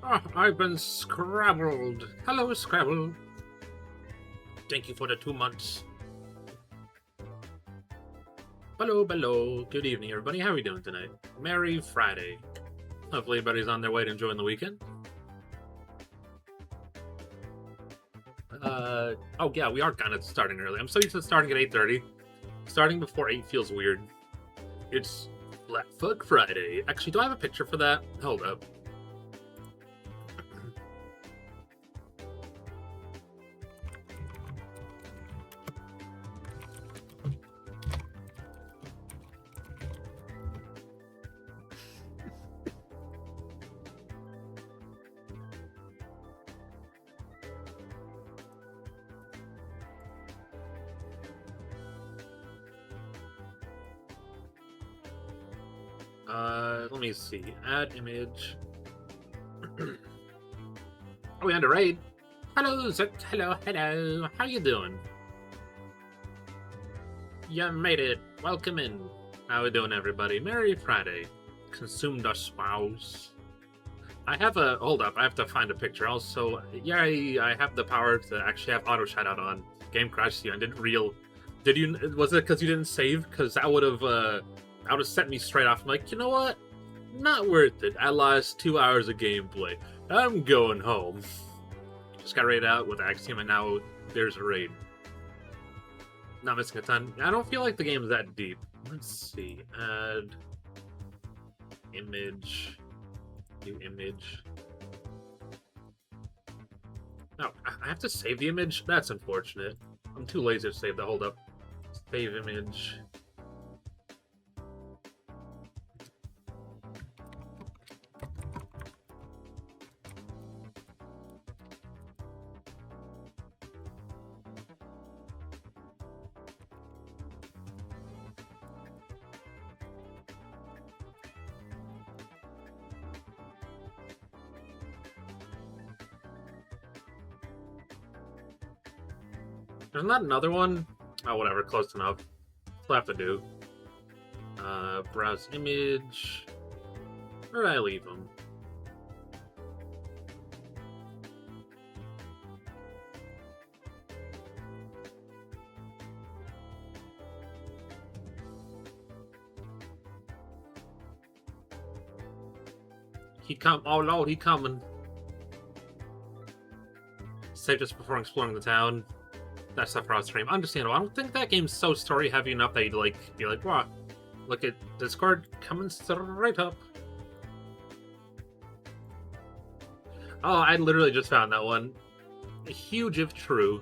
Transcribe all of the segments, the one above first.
Ah, I've been scrabbled. Hello, Scrabble. Thank you for the 2 months. Hello, hello. Good evening, everybody. How are we doing tonight? Merry Friday. Hopefully everybody's on their way to enjoying the weekend. Oh yeah, we are kind of starting early. I'm so used to starting at 8:30. Starting before 8 feels weird. It's Black Foot Friday. Actually, do I have a picture for that? Hold up. Let me see. Add image. Oh, we under raid. Hello, Zet. Hello, hello. How you doing? You made it. Welcome in. How we doing, everybody? Merry Friday. Consumed our spouse. I have a... Hold up. I have to find a picture. Also, yeah, I have the power to actually have auto shoutout on. Game crashed you. I didn't real... Did you... Was it because you didn't save? Because that would have set me straight off. I'm like, you know what? Not worth it. I lost 2 hours of gameplay. I'm going home. Just got raided out with Axiom, and now there's a raid. Not missing a ton. I don't feel like the game's that deep. Let's see. Add image. New image. No, I have to save the image? That's unfortunate. I'm too lazy to save that. Hold up. Save image. There's not another one? Oh, whatever. Close enough. We'll have to do. Browse image. Where did I leave them? He come. Oh no, he coming. Save just before exploring the town. That's stuff for our stream. Understandable. I don't think that game's so story heavy enough that you'd like be like, wow, look at Discord coming straight up. Oh, I literally just found that one. Huge if true.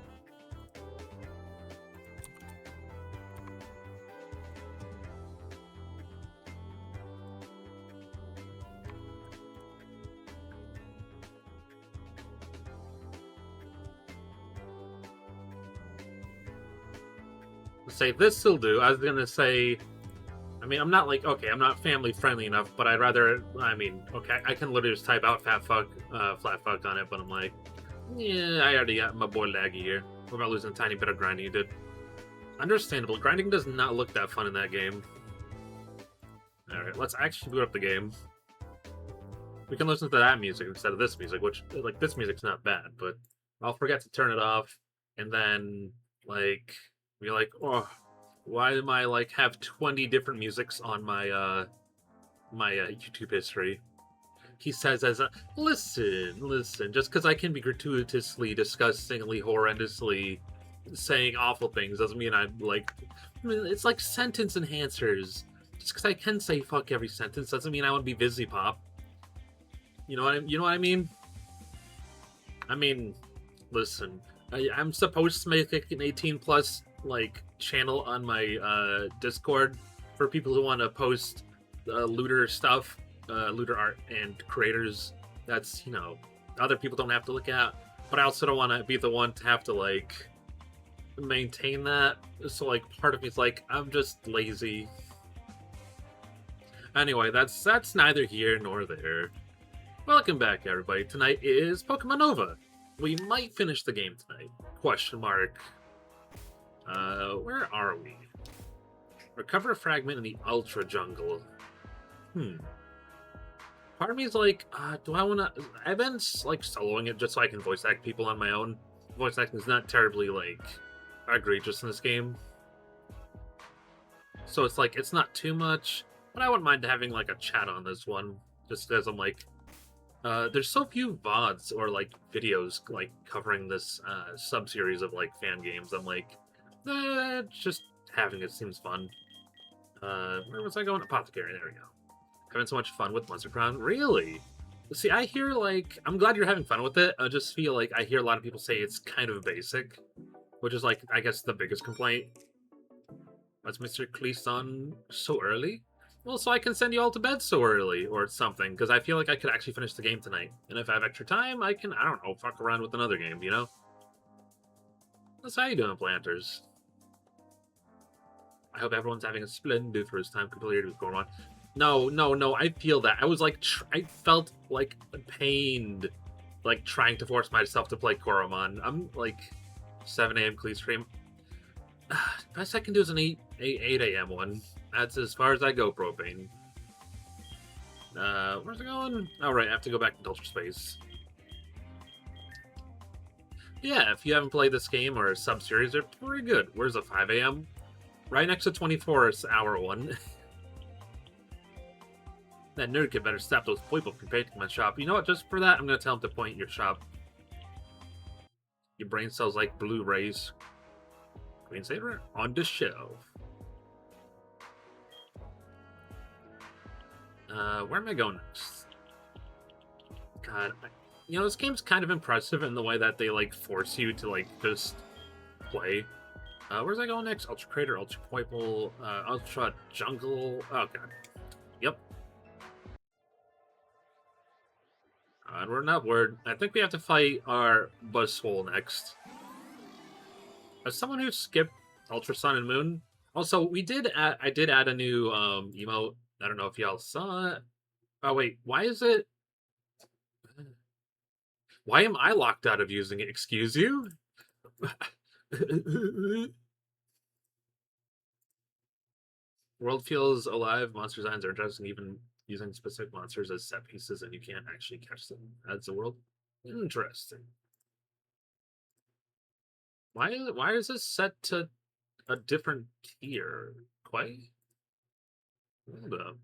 Say this will do. I was gonna say, I mean, I'm not like, okay, I'm not family friendly enough, but I'd rather, I mean, okay, I can literally just type out fat fuck, flat fuck on it, but I'm like, yeah, I already got my boy Laggy here. We're about losing a tiny bit of grinding you did. Understandable. Grinding does not look that fun in that game. Alright, let's actually boot up the game. We can listen to that music instead of this music, which, like, this music's not bad, but I'll forget to turn it off, and then, like, be like, oh, why am I, like, have 20 different musics on my, YouTube history? He says as a, listen, just because I can be gratuitously, disgustingly, horrendously saying awful things doesn't mean I'm, like, I mean, it's like sentence enhancers. Just because I can say fuck every sentence doesn't mean I want to be Vizzy Pop. You know what I mean? I mean, listen, I'm supposed to make an 18 plus like channel on my Discord for people who want to post looter stuff, looter art and creators. That's, you know, other people don't have to look at. But I also don't want to be the one to have to like maintain that. So like part of me is like, I'm just lazy. Anyway, that's neither here nor there. Welcome back, everybody. Tonight is Pokemon Nova. We might finish the game tonight. Question mark. Where are we? Recover a fragment in the Ultra Jungle. Part of me is like, do I want to? I've been like soloing it just so I can voice act people on my own. Voice acting is not terribly like egregious in this game, so it's like it's not too much. But I wouldn't mind having like a chat on this one, just as I'm like, there's so few VODs or like videos like covering this sub series of like fan games. I'm like, just having it seems fun. Where was I going? Apothecary. There we go. Having so much fun with Monster Crown. Really? See, I hear like I'm glad you're having fun with it. I just feel like I hear a lot of people say it's kind of basic, which is like I guess the biggest complaint. Was Mr. Cleason so early? Well, so I can send you all to bed so early or something, because I feel like I could actually finish the game tonight. And if I have extra time, I can, I don't know, fuck around with another game, you know? That's how you doing, Planters. I hope everyone's having a splendid first time completed with Gormon. No, I feel that. I was like, I felt like pained, like trying to force myself to play Koromon. I'm like 7 a.m. clean stream. Best I can do is an 8 a.m. one. That's as far as I go, Propane. Where's it going? Oh, right, I have to go back into Ultra Space. Yeah, if you haven't played this game or a sub-series, they're pretty good. Where's the 5 a.m.? Right next to 24's hour one. That nerd kid better stop those people from painting my shop. You know what? Just for that, I'm gonna tell him to point your shop. Your brain cells like Blu-rays. Screensaver on the shelf. Where am I going next? God, you know, this game's kind of impressive in the way that they like force you to like just play. Where's I going next? Ultra Crater, Ultra Poiple, Ultra Jungle. Oh god. Yep. Onward and upward. I think we have to fight our Buzzwole next. As someone who skipped Ultra Sun and Moon, also we did I did add a new emote. I don't know if y'all saw it. Oh wait, why is it? Why am I locked out of using it? Excuse you? World feels alive. Monster designs are interesting, even using specific monsters as set pieces, and you can't actually catch them. Adds the world. Interesting. Why is this set to a different tier? Quite. Hold up.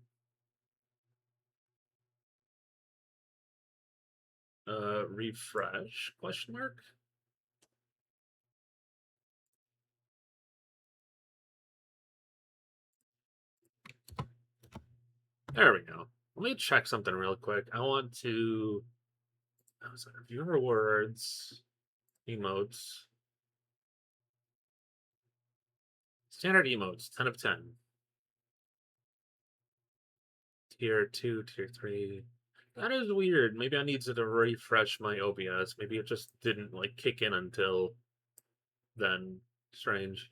Refresh? Question mark. There we go. Let me check something real quick. I want to. Viewer words, emotes, standard emotes, 10 of 10. Tier 2, Tier 3. That is weird. Maybe I need to refresh my OBS. Maybe it just didn't like kick in until then. Strange.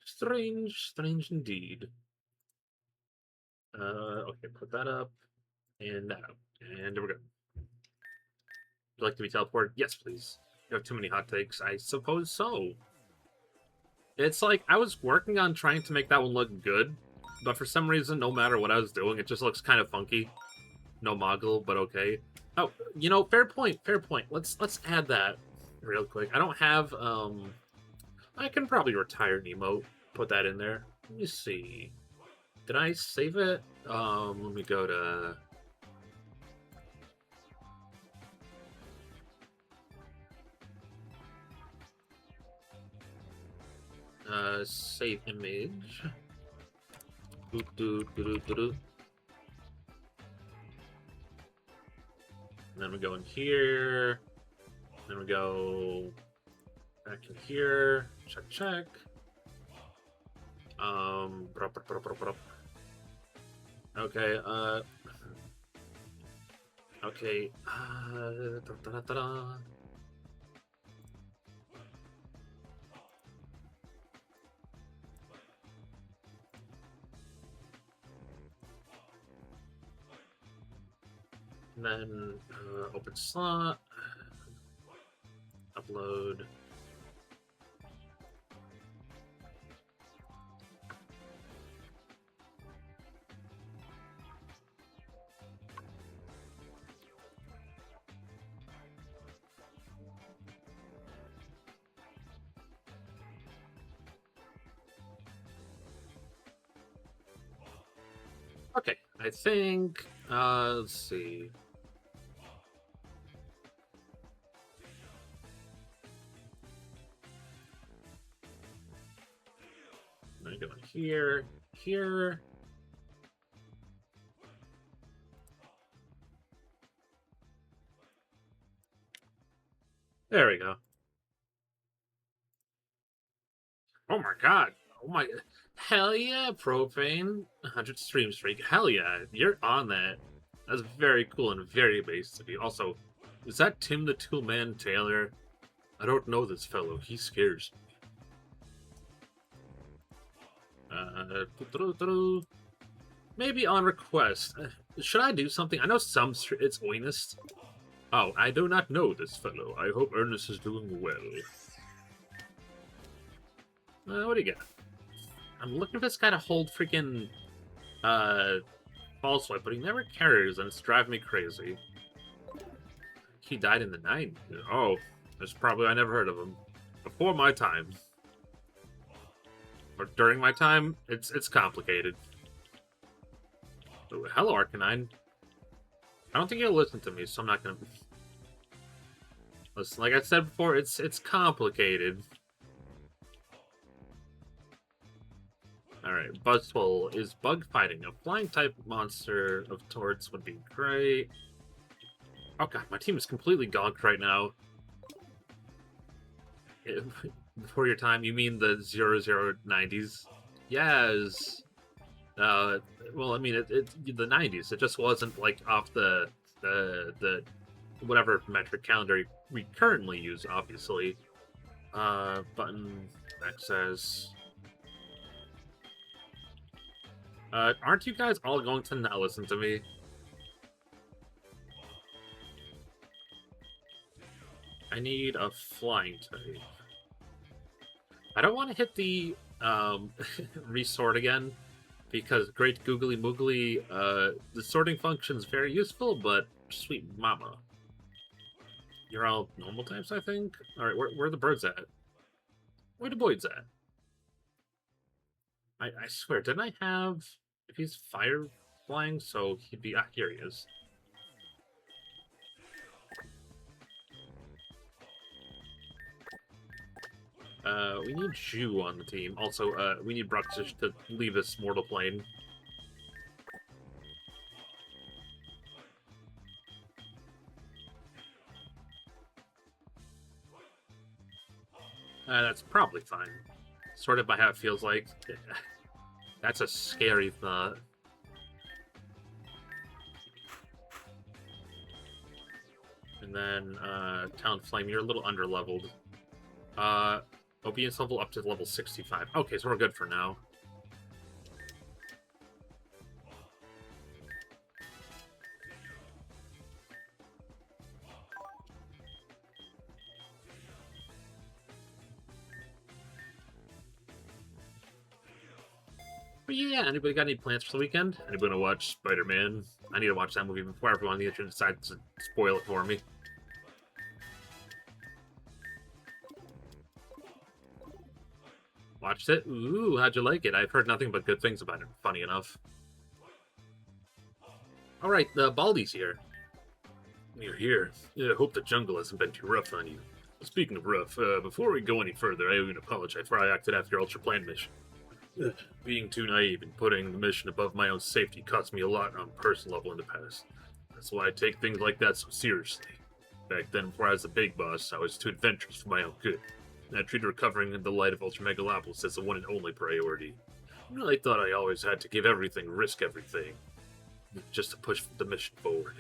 Strange indeed. Okay, put that up and that up. And we're good. Would you like to be teleported? Yes, please. You have too many hot takes. I suppose so. It's like I was working on trying to make that one look good, but for some reason, no matter what I was doing, it just looks kind of funky. No Moggle, but okay. Oh, you know, fair point, fair point. Let's add that real quick. I don't have I can probably retire an emote, put that in there. Let me see. Did I save it? Let me go to save image. And then we go in here. Then we go back in here. Check. Okay, okay, and then open slot, upload. Okay, I think, let's see. I'm going here, here. There we go. Oh my god. Oh my. Hell yeah, Propane. 100 stream streak. Hell yeah, you're on that. That's very cool and very base of you. Also, is that Tim the Toolman Taylor? I don't know this fellow. He scares me. Maybe on request. Should I do something? I know it's Oinest. Oh, I do not know this fellow. I hope Ernest is doing well. What do you got? I'm looking for this guy to hold freaking ball swipe, but he never carries, and it's driving me crazy. He died in the 90s. Oh, that's probably I never heard of him. Before my time. Or during my time, it's complicated. Ooh, hello, Arcanine. I don't think you'll listen to me, so I'm not gonna listen. Like I said before, it's complicated. Alright, Buzzwole is bug fighting. A flying type monster of torts would be great. Oh god, my team is completely gonked right now. Before your time, you mean the 0090s? Yes. Well, I mean, the 90s. It just wasn't like off the whatever metric calendar we currently use, obviously. Button access. Aren't you guys all going to not listen to me? I need a flying type. I don't want to hit the resort again, because Great Googly Moogly, the sorting function is very useful, but sweet mama. You're all normal types, I think? Alright, where are the birds at? Where the boys at? I swear, didn't I have... If he's fire flying, so he'd be... Ah, here he is. We need Ju on the team. Also, we need Bruxish to leave this mortal plane. That's probably fine. Sort of by how it feels like. That's a scary thought. And then, Talonflame, you're a little under-leveled. Obedience level up to level 65. Okay, so we're good for now. But yeah, anybody got any plans for the weekend? Anybody want to watch Spider-Man? I need to watch that movie before everyone on the internet decides to spoil it for me. Watched it? Ooh, how'd you like it? I've heard nothing but good things about it, funny enough. Alright, the Baldy's here. You're here. Yeah, I hope the jungle hasn't been too rough on you. Speaking of rough, before we go any further, I owe you an apology for how I acted after your Ultra Plan mission. Being too naive and putting the mission above my own safety cost me a lot on a personal level in the past. That's why I take things like that so seriously. Back then, before I was the big boss, I was too adventurous for my own good. And I treated recovering in the light of Ultra Megalopolis as the one and only priority. I really thought I always had to give everything, risk everything, just to push the mission forward.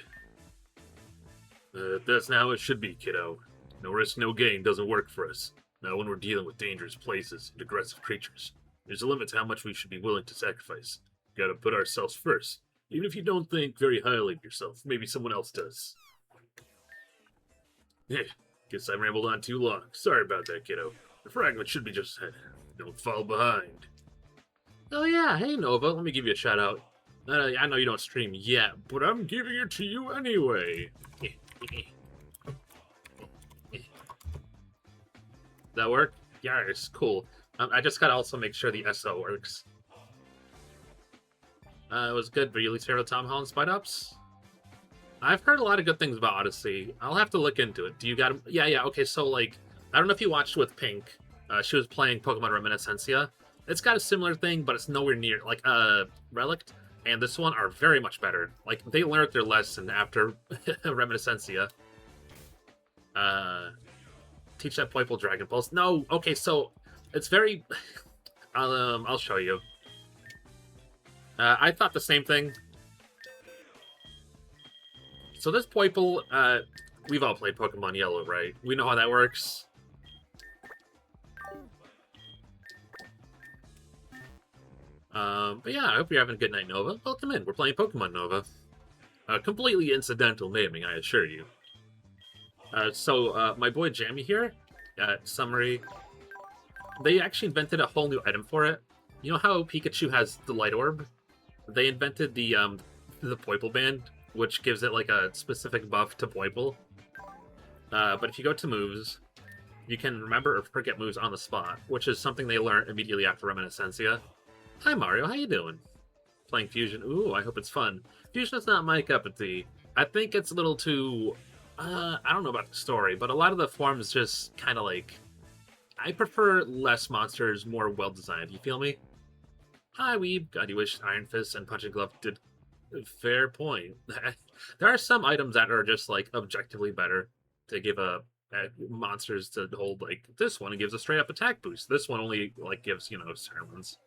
That's not how it should be, kiddo. No risk, no gain doesn't work for us. Not when we're dealing with dangerous places and aggressive creatures. There's a limit to how much we should be willing to sacrifice. You gotta put ourselves first. Even if you don't think very highly of yourself, maybe someone else does. Guess I rambled on too long. Sorry about that, kiddo. The fragment should be just ahead. Don't fall behind. Oh yeah, hey Nova, let me give you a shout out. I know you don't stream yet, but I'm giving it to you anyway. That work? Yeah, it's cool. I just gotta also make sure the SO works. It was good, but you least favorite Tom Holland Spy Ops? I've heard a lot of good things about Odyssey. I'll have to look into it. Do you got him? Yeah, yeah. Okay, so like, I don't know if you watched with Pink. She was playing Pokemon Reminiscencia. It's got a similar thing, but it's nowhere near like Relic and this one are very much better. Like they learned their lesson after Reminiscencia. Teach that Poiple Dragon Pulse. No, okay, so it's very. I'll show you. I thought the same thing. So this Poiple, we've all played Pokemon Yellow, right? We know how that works. But yeah, I hope you're having a good night, Nova. Welcome in. We're playing Pokemon Nova. Completely incidental naming, I assure you. So my boy Jammy here, summary, they actually invented a whole new item for it. You know how Pikachu has the Light Orb? They invented the Poiple Band, which gives it like a specific buff to Poiple. But if you go to moves, you can remember or forget moves on the spot, which is something they learn immediately after Reminiscencia. Hi Mario, how you doing? Playing Fusion. Ooh, I hope it's fun. Fusion is not my cup of tea. I think it's a little too... I don't know about the story, but a lot of the forms just kind of like... I prefer less monsters, more well-designed. You feel me? Hi, Weeb. God, you wish Iron Fist and Punching Glove did... Fair point. There are some items that are just, like, objectively better to give monsters to hold. Like, this one gives a straight-up attack boost. This one only, like, gives, you know, certain ones.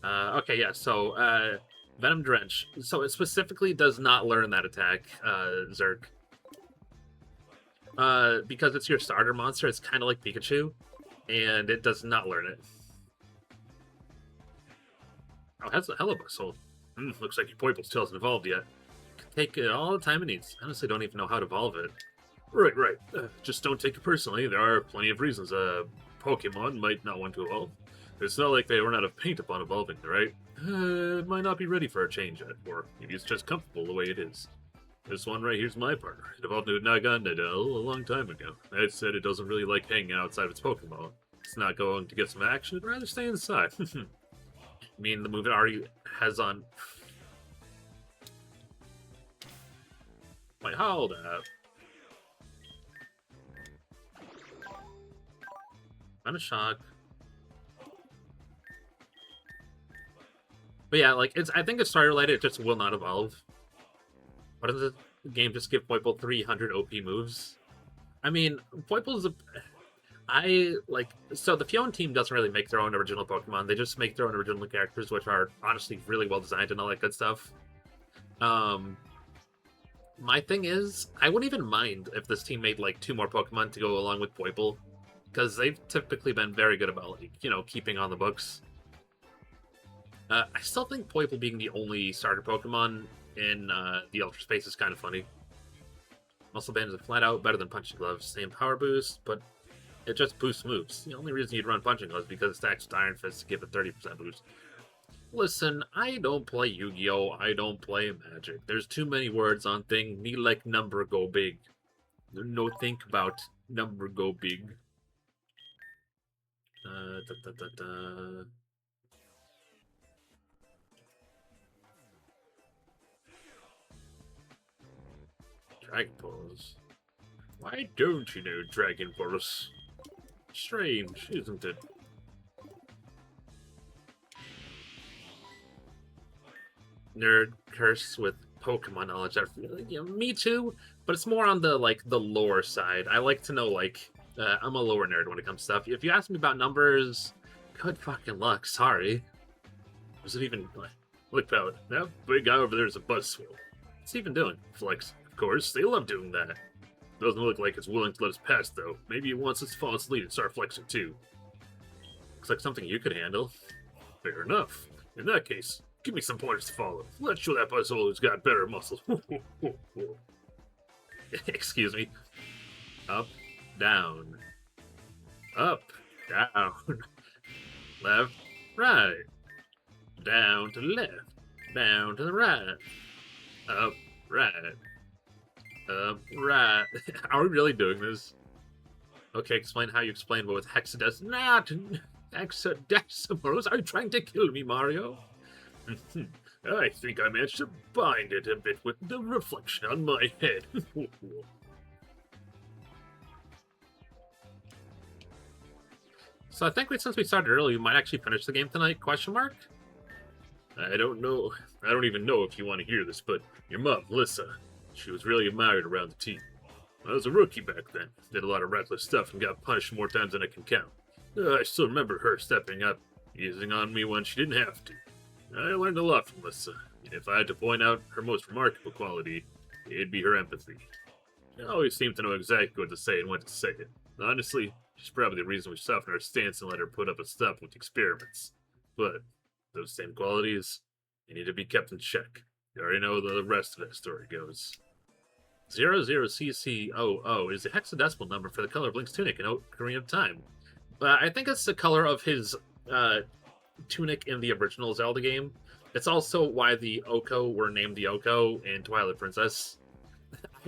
Okay, yeah, so, Venom Drench. So it specifically does not learn that attack, Zerk. Because it's your starter monster, it's kind of like Pikachu, and it does not learn it. Oh, that's a hello bustle. Looks like your Poiple still hasn't evolved yet. Can take all the time it needs. Honestly, don't even know how to evolve it. Right. Just don't take it personally. There are plenty of reasons a Pokemon might not want to evolve. It's not like they run out of paint upon evolving, right? It might not be ready for a change yet, or maybe it's just comfortable the way it is. This one right here's my partner. It evolved into Naganadel a long time ago. It said it doesn't really like hanging outside of its Pokemon. It's not going to get some action, it'd rather stay inside. I mean, the move it already has on... Wait, hold up. I'm a shock. But yeah, like, I think it's starter related, it just will not evolve. Why does the game just give Poiple 300 OP moves? I mean, Poiple's a... So the Fion team doesn't really make their own original Pokemon, they just make their own original characters, which are honestly really well designed and all that good stuff. My thing is, I wouldn't even mind if this team made, like, 2 more Pokemon to go along with Poiple, because they've typically been very good about, like, you know, keeping on the books. I still think Poiple being the only starter Pokemon in the Ultra Space is kind of funny. Muscle Band is flat out better than Punching Gloves. Same power boost, but it just boosts moves. The only reason you'd run Punching Gloves is because it stacks with Iron Fist to give a 30% boost. Listen, I don't play Yu-Gi-Oh! I don't play Magic. There's too many words on thing. Me like number go big. No think about number go big. Dragon Pulse. Why don't you know Dragon Pulse? Strange, isn't it? Nerd curse with Pokemon knowledge. You know, me too, but it's more on the the lore side. I like to know I'm a lore nerd when it comes to stuff. If you ask me about numbers, good fucking luck. Sorry. Was it even look out? That big guy over there is a buzzswole. What's he even doing? Flex. Of course, they love doing that. Doesn't look like it's willing to let us pass, though. Maybe it wants us to follow its lead and start flexing, too. Looks like something you could handle. Fair enough. In that case, give me some pointers to follow. Let's show that buzzhole who's got better muscles. Excuse me. Up, down. Up, down. Left, right. Down to the left. Down to the right. Up, right. Right. Are we really doing this? Okay, explain how you explain what with hexadecimal. Not hexadecimals. Are you trying to kill me, Mario? I think I managed to bind it a bit with the reflection on my head. So I think since we started early, we might actually finish the game tonight, question mark? I don't know. I don't even know if you want to hear this, but your mom, Lissa, she was really admired around the team. I was a rookie back then, did a lot of reckless stuff and got punished more times than I can count. I still remember her stepping up, easing on me when she didn't have to. I learned a lot from Lissa, and if I had to point out her most remarkable quality, it'd be her empathy. She always seemed to know exactly what to say and when to say it. Honestly, she's probably the reason we softened our stance and let her put up a stop with experiments. But those same qualities, they need to be kept in check. You already know the rest of that story goes. 00CC00 is the hexadecimal number for the color of Link's tunic in Ocarina of Time. I think it's the color of his tunic in the original Zelda game. It's also why the Oko were named the Oko in Twilight Princess.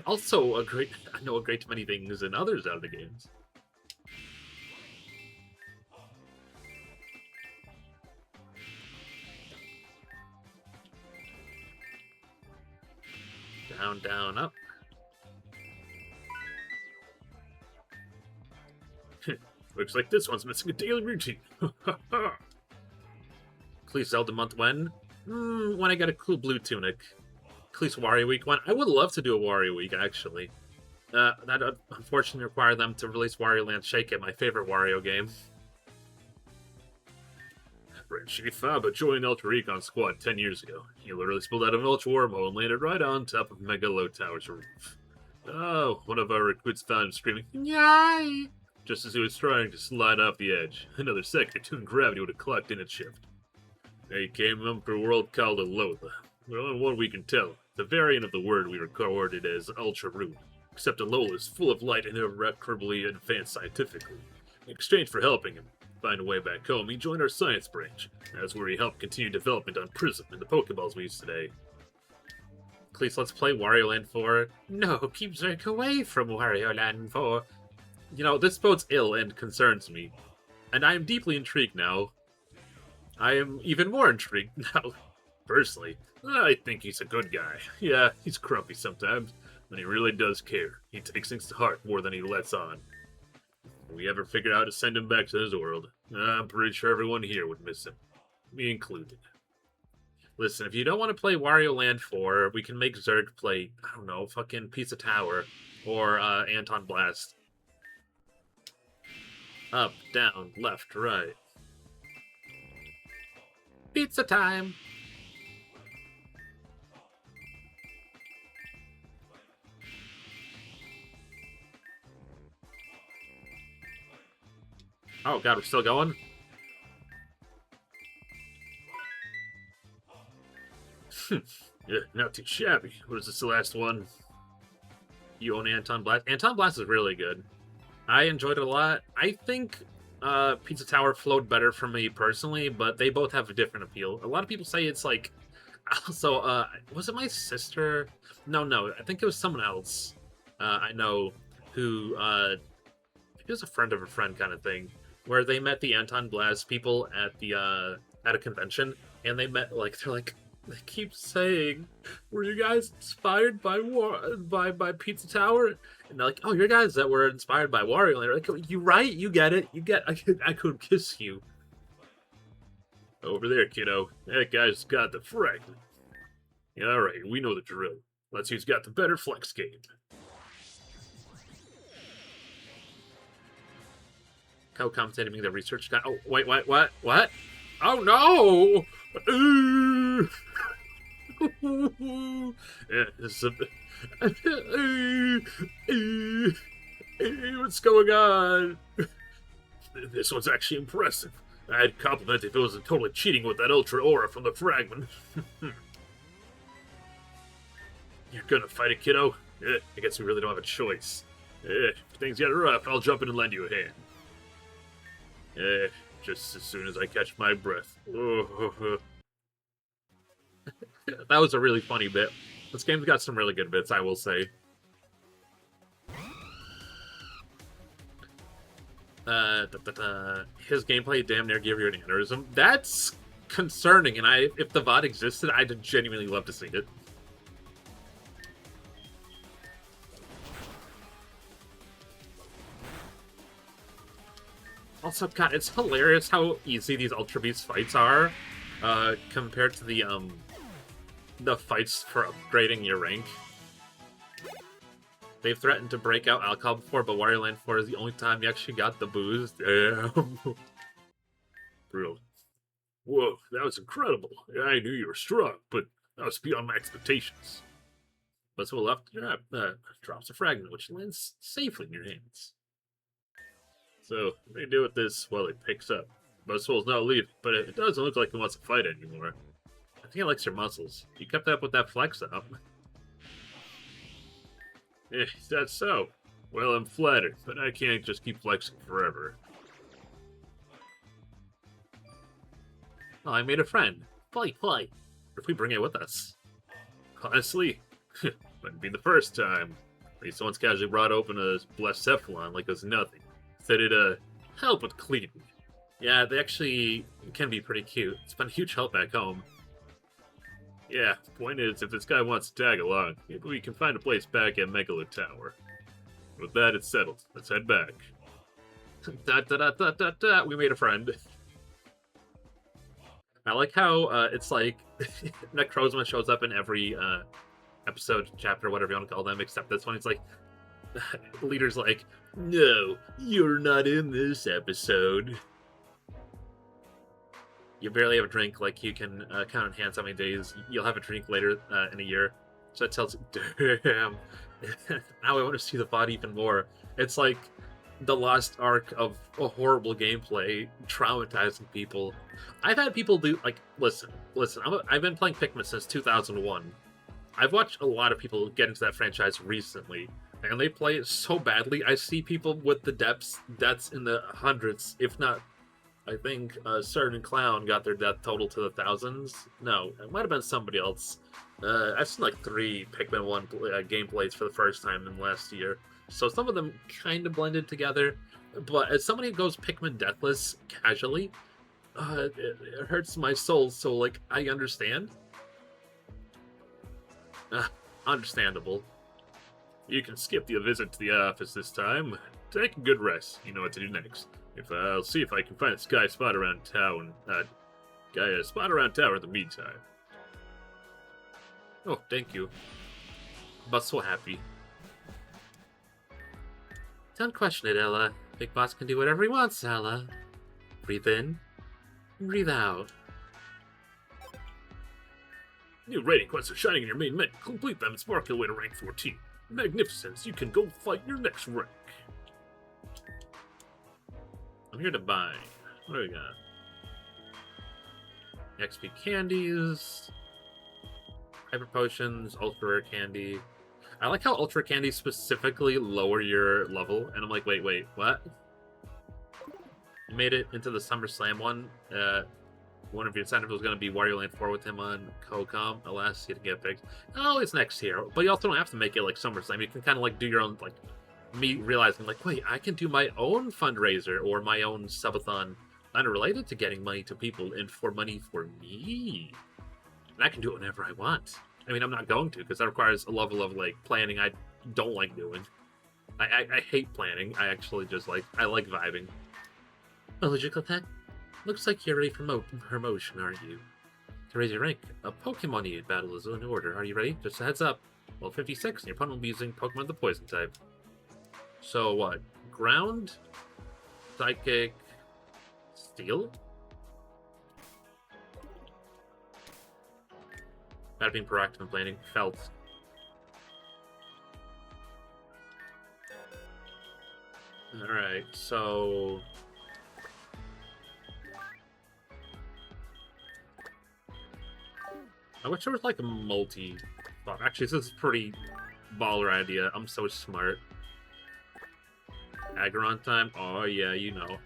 I know a great many things in other Zelda games. Down, down, up. Looks like this one's missing a daily routine. Please Zelda month when? When I get a cool blue tunic. Please Wario Week one. I would love to do a Wario Week, actually. That would unfortunately require them to release Wario Land Shake It, my favorite Wario game. Chief Faba joined Ultra Recon Squad 10 years ago. He literally spilled out of an Ultra Wormhole and landed right on top of Mega Low Tower's roof. Oh, one of our recruits found him screaming, "Yay!" just as he was trying to slide off the edge. Another second or two and gravity would have clocked in its shift. They came up for a world called Alola. Well, in what we can tell, the variant of the word we recorded as Ultra Root, except Alola is full of light and irreparably advanced scientifically. In exchange for helping him find a way back home, he joined our science branch. That's where he helped continue development on Prism and the Pokeballs we use today. Please, let's play Wario Land 4. No, keep Zerk away from Wario Land 4. You know, this bodes ill and concerns me. And I am deeply intrigued now. I am even more intrigued now. Personally, I think he's a good guy. Yeah, he's grumpy sometimes, but he really does care. He takes things to heart more than he lets on. If we ever figured out how to send him back to his world, I'm pretty sure everyone here would miss him. Me included. Listen, if you don't want to play Wario Land 4, we can make Zerg play, I don't know, fucking Pizza Tower or Anton Blast. Up, down, left, right. Pizza time! Oh god, we're still going? Yeah, not too shabby. What is this, the last one? You own Anton Blast? Anton Blast is really good. I enjoyed it a lot. I think Pizza Tower flowed better for me personally, but they both have a different appeal. A lot of people say it's like... Also, was it my sister? No, I think it was someone else I know who... it was a friend of a friend kind of thing, where they met the Anton Blast people at the at a convention, and they met, like, they're like, they keep saying, "Were you guys inspired by by Pizza Tower?" And they're like, "Oh, you're guys that were inspired by Wario." And they're like, "Oh, you right? You get it? You get? I could kiss you." Over there, kiddo. That guy's got the fragment. Yeah, all right, we know the drill. Let's see who's got the better flex game. Co-commentating me the research guy. Oh, wait, what? Oh no! Yeah, this is a... What's going on? This one's actually impressive. I'd compliment if it wasn't totally cheating with that Ultra Aura from the fragment. You're gonna fight a kiddo? I guess we really don't have a choice. If things get rough, I'll jump in and lend you a hand. Just as soon as I catch my breath. That was a really funny bit. This game's got some really good bits, I will say. His gameplay damn near gave you an aneurysm. That's concerning, and if the VOD existed, I'd genuinely love to see it. Also, God, it's hilarious how easy these Ultra Beast fights are, compared to the fights for upgrading your rank. They've threatened to break out alcohol before, but Wario Land 4 is the only time you actually got the booze. Damn. Brutal. Whoa, that was incredible. I knew you were strong, but that was beyond my expectations. But to the left, drops a fragment, which lands safely in your hands. So, what do you do with this while it picks up? Buzzwole's not leaving, but it doesn't look like it wants to fight anymore. I think it likes your muscles. You kept up with that flex up. Is that so? Well, I'm flattered, but I can't just keep flexing forever. Well, I made a friend. Play. If we bring it with us. Honestly, wouldn't be the first time. At least someone's casually brought open a blessed Cephalon like it was nothing. Said it'd help with cleaning. Yeah, they actually can be pretty cute. It's been a huge help back home. Yeah, the point is, if this guy wants to tag along, maybe we can find a place back at Megalo Tower. With that, it's settled. Let's head back. We made a friend. I like how it's like Necrozma shows up in every episode, chapter, whatever you want to call them, except this one. It's like the leader's like, "No, you're not in this episode. You barely have a drink. Like you can count in hands how many days you'll have a drink later in a year." So that tells you, damn. Now I want to see the VOD even more. It's like the lost arc of a horrible gameplay traumatizing people. I've had people do like, listen. I've been playing Pikmin since 2001. I've watched a lot of people get into that franchise recently, and they play it so badly. I see people with the deaths in the hundreds, if not. I think a certain clown got their death total to the thousands. No, it might have been somebody else. I've seen like 3 Pikmin 1 gameplays for the first time in the last year. So some of them kind of blended together. But as somebody who goes Pikmin Deathless casually, it hurts my soul. So, like, I understand. Understandable. You can skip the visit to the office this time. Take a good rest. You know what to do next. I'll see if I can find this guy spot around town. Spot around town in the meantime. Oh, thank you. But so happy. Don't question it, Ella. Big Boss can do whatever he wants, Ella. Breathe in, breathe out. New rating quests are shining in your main menu. Complete them and spark your way to rank 14. Magnificence, you can go fight your next rank. I'm here to buy. What do we got? XP candies, hyper potions, ultra rare candy. I like how ultra candies specifically lower your level, and I'm like, wait, what? You made it into the SummerSlam one. One of your incentives was going to be Wario Land 4 with him on CoCom. Alas, you didn't get picked. Oh, it's next year. But you also don't have to make it like SummerSlam. You can kind of like do your own, like, me realizing, like, wait, I can do my own fundraiser or my own subathon unrelated to getting money to people and for money for me. And I can do it whenever I want. I mean, I'm not going to, because that requires a level of, like, planning I don't like doing. I hate planning. I actually just, like, I like vibing. Oh, did you click that? Looks like you're ready for promotion, aren't you? To raise your rank, a Pokemon Unit battle is in order. Are you ready? Just a heads up. Well, 56, and your opponent will be using Pokemon the Poison type. So what? Ground? Psychic? Steel? That being proactive and planning. Felt. Alright, so... I wish there was like a multi... Oh, actually, this is a pretty baller idea. I'm so smart. Aggron time? Oh yeah, you know.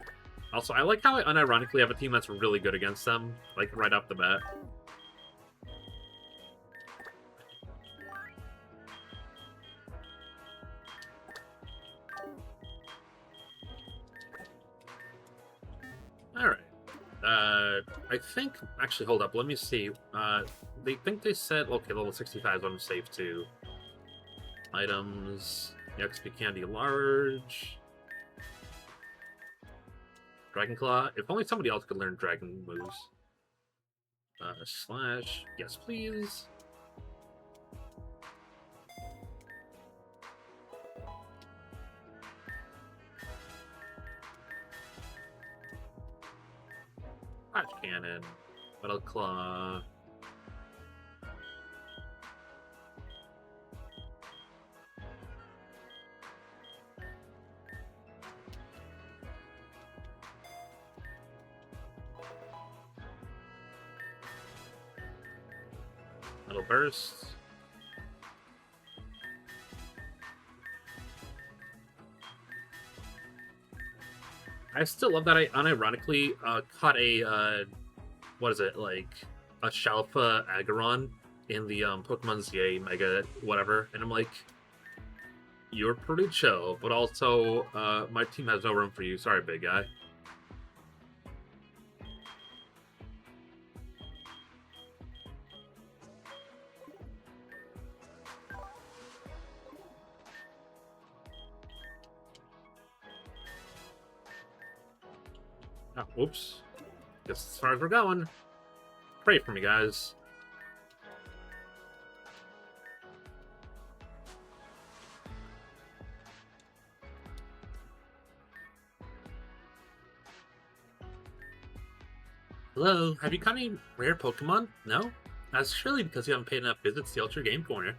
Also, I like how I unironically have a team that's really good against them, like right off the bat. Alright. I think... Actually, hold up. Let me see. They think they said... Okay, level 65 is I'm safe too. Items... XP Candy Large... Dragon Claw. If only somebody else could learn dragon moves. Slash... Yes, please. Flash Cannon. Metal Claw... Metal Burst. I still love that I unironically caught a, what is it, like, a Shalfa Aggron in the Pokemon ZA Mega whatever, and I'm like, you're pretty chill, but also, my team has no room for you. Sorry, big guy. Oh, whoops. Guess as far as we're going. Pray for me, guys. Hello, have you caught any rare Pokemon? No? That's surely because you haven't paid enough visits to Ultra Game Corner.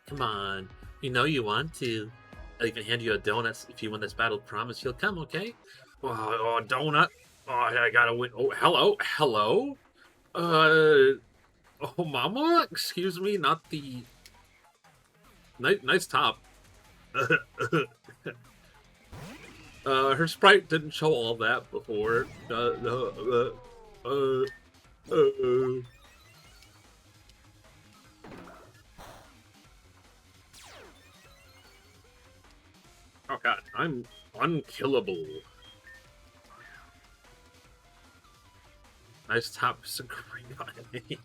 Come on, you know you want to. I'll even hand you a donut if you win this battle. Promise you'll come, okay? Oh, donut. Oh, I gotta win. Oh, hello, hello. Oh, mama. Excuse me, not the. Nice top. Her sprite didn't show all that before. Oh god, I'm unkillable. Nice top, disagree on me.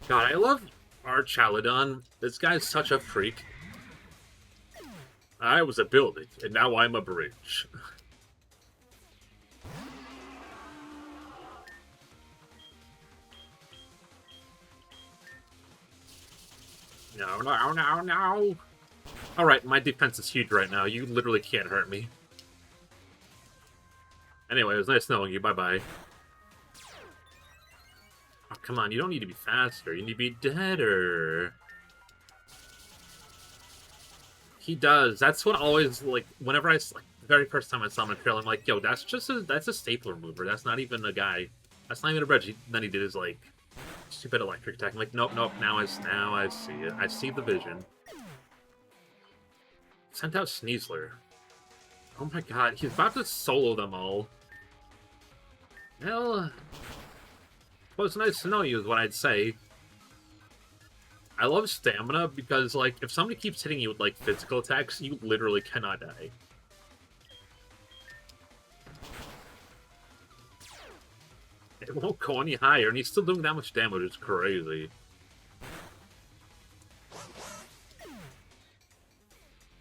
God, I love Archaladon. This guy's such a freak. I was a building, and now I'm a bridge. No. Alright, my defense is huge right now. You literally can't hurt me. Anyway, it was nice knowing you. Bye-bye. Oh, come on, you don't need to be faster. You need to be deader. He does. That's what always, like, whenever I, like, the very first time I saw him in Trail, I'm like, yo, that's a stapler mover. That's not even a guy. That's not even a bridge. Then he did his, like, stupid electric attack. I'm like, nope. Now I see it. I see the vision. Sent out Sneasler. Oh my god, he's about to solo them all. Well, it was nice to know you is what I'd say. I love stamina because, like, if somebody keeps hitting you with, like, physical attacks, you literally cannot die. It won't go any higher, and he's still doing that much damage. It's crazy.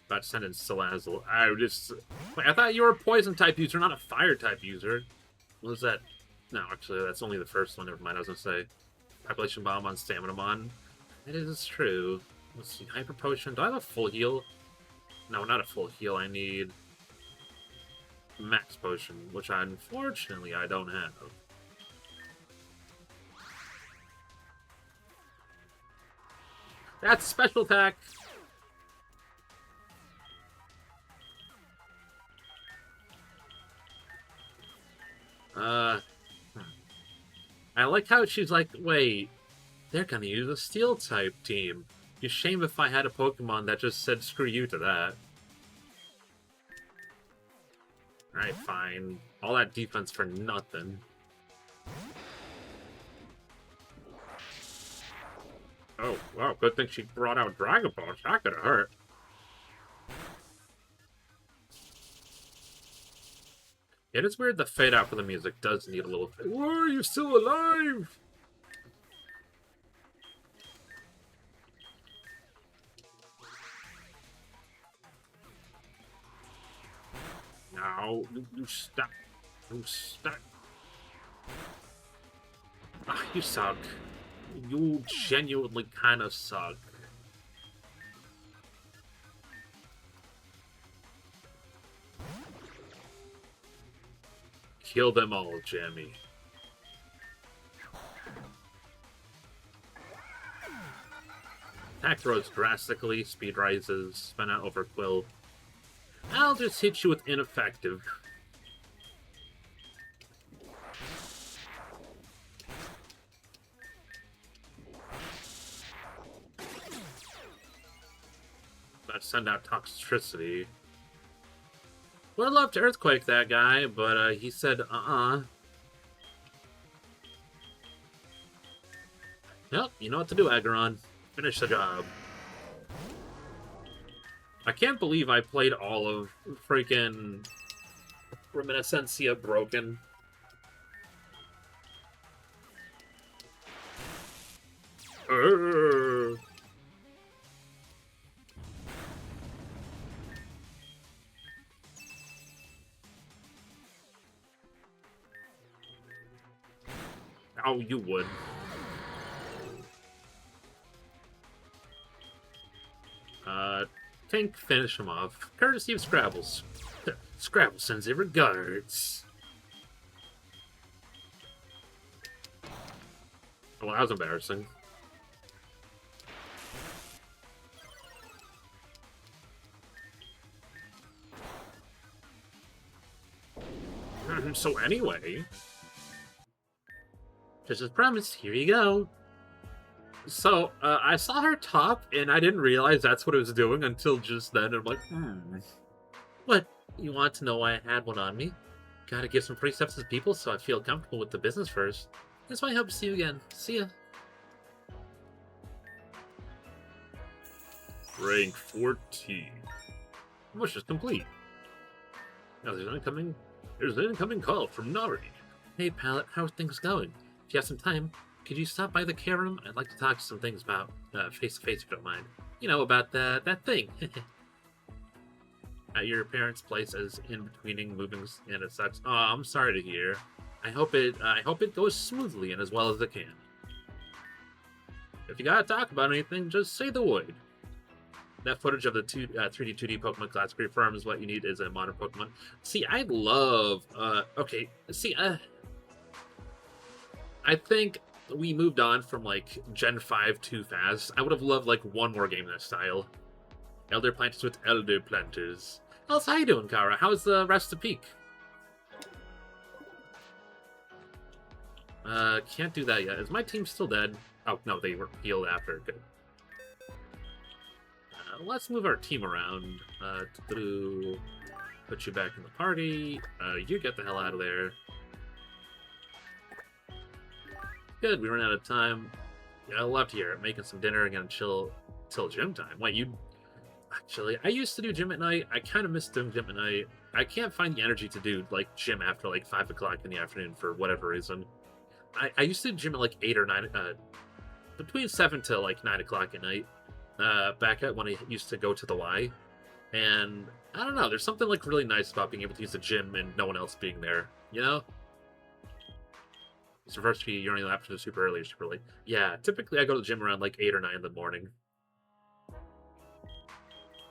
About to send in Salazzle. I thought you were a poison-type user, not a fire-type user. What was that? No, actually, that's only the first one. Never mind, I was gonna say. Population Bomb on Stamina Mon. It is true. Let's see. Hyper Potion. Do I have a full heal? No, not a full heal. I need Max Potion, which unfortunately I don't have. That's special attack! I like how she's like, wait, they're gonna use a Steel-type team. It'd be a shame if I had a Pokemon that just said screw you to that. Alright, fine. All that defense for nothing. Oh, wow, good thing she brought out Dragon Balls. That could have hurt. It is weird the fade out for the music does need a little... Whoa, you're still alive! No, you stop. You stop. Ah, you suck. You genuinely kind of suck. Kill them all, Jammy. Attack throws drastically, speed rises, spin out over Quill. I'll just hit you with ineffective. Let's send out toxicity. Would have loved to earthquake that guy, but he said, Yep, you know what to do, Acheron. Finish the job. I can't believe I played all of freaking Reminiscencia broken. Oh, you would. Tank, finish him off. Courtesy of Scrabbles. Scrabble sends you regards. Well, that was embarrassing. So anyway, just as promised, here you go. So, I saw her top, and I didn't realize that's what it was doing until just then. I'm like, What? You want to know why I had one on me? Gotta give some free stuff to people so I feel comfortable with the business first. That's why I hope to see you again. See ya. Rank 14. Wish is complete. Now there's an incoming call from Nari. Hey, Pallet, how are things going? If you have some time, could you stop by the care room? I'd like to talk to some things about face-to-face, if you don't mind. You know, about that thing. At your parents' place as in-betweening movings, and it sucks. Oh, I'm sorry to hear. I hope it goes smoothly and as well as it can. If you gotta talk about anything, just say the word. That footage of the 3D 2D Pokemon class confirms what you need is a modern Pokemon. See, I love... okay, see, I think we moved on from, like, Gen 5 too fast. I would have loved, like, one more game in that style. Elder Planters with Elder Planters. Else, how you doing, Kara? How's the rest of Peak? Can't do that yet. Is my team still dead? Oh, no, they were healed after. Good. Let's move our team around. Put you back in the party. You get the hell out of there. Good, we ran out of time. Yeah, I left here, making some dinner and gonna chill till gym time. Wait, you... Actually, I used to do gym at night. I kind of miss doing gym at night. I can't find the energy to do, like, gym after, like, 5 o'clock in the afternoon for whatever reason. I used to do gym at, like, 8 or 9... between 7 to, like, 9 o'clock at night. Back at when I used to go to the Y. And, I don't know, there's something, like, really nice about being able to use the gym and no one else being there. You know? It's reverse to be you're only after super early or super late. Yeah, typically I go to the gym around like 8 or 9 in the morning.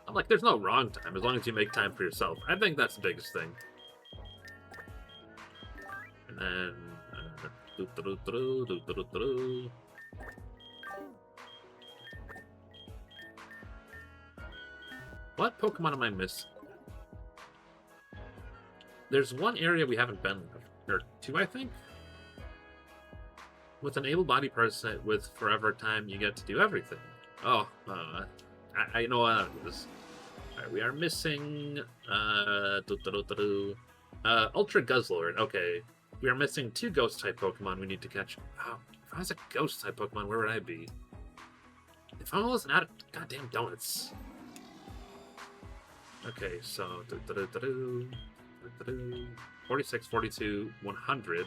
I'm like, there's no wrong time as long as you make time for yourself. I think that's the biggest thing. And then... What Pokemon am I missing? There's one area we haven't been left. Or 2, I think? With an able-bodied person with forever time, you get to do everything. Oh, I know what it is. Alright, we are missing... Ultra Guzzlord. Okay. We are missing 2 Ghost-type Pokemon we need to catch. Oh, if I was a Ghost-type Pokemon, where would I be? If I wasn't out of goddamn donuts. Okay, so... 46, 42, 100,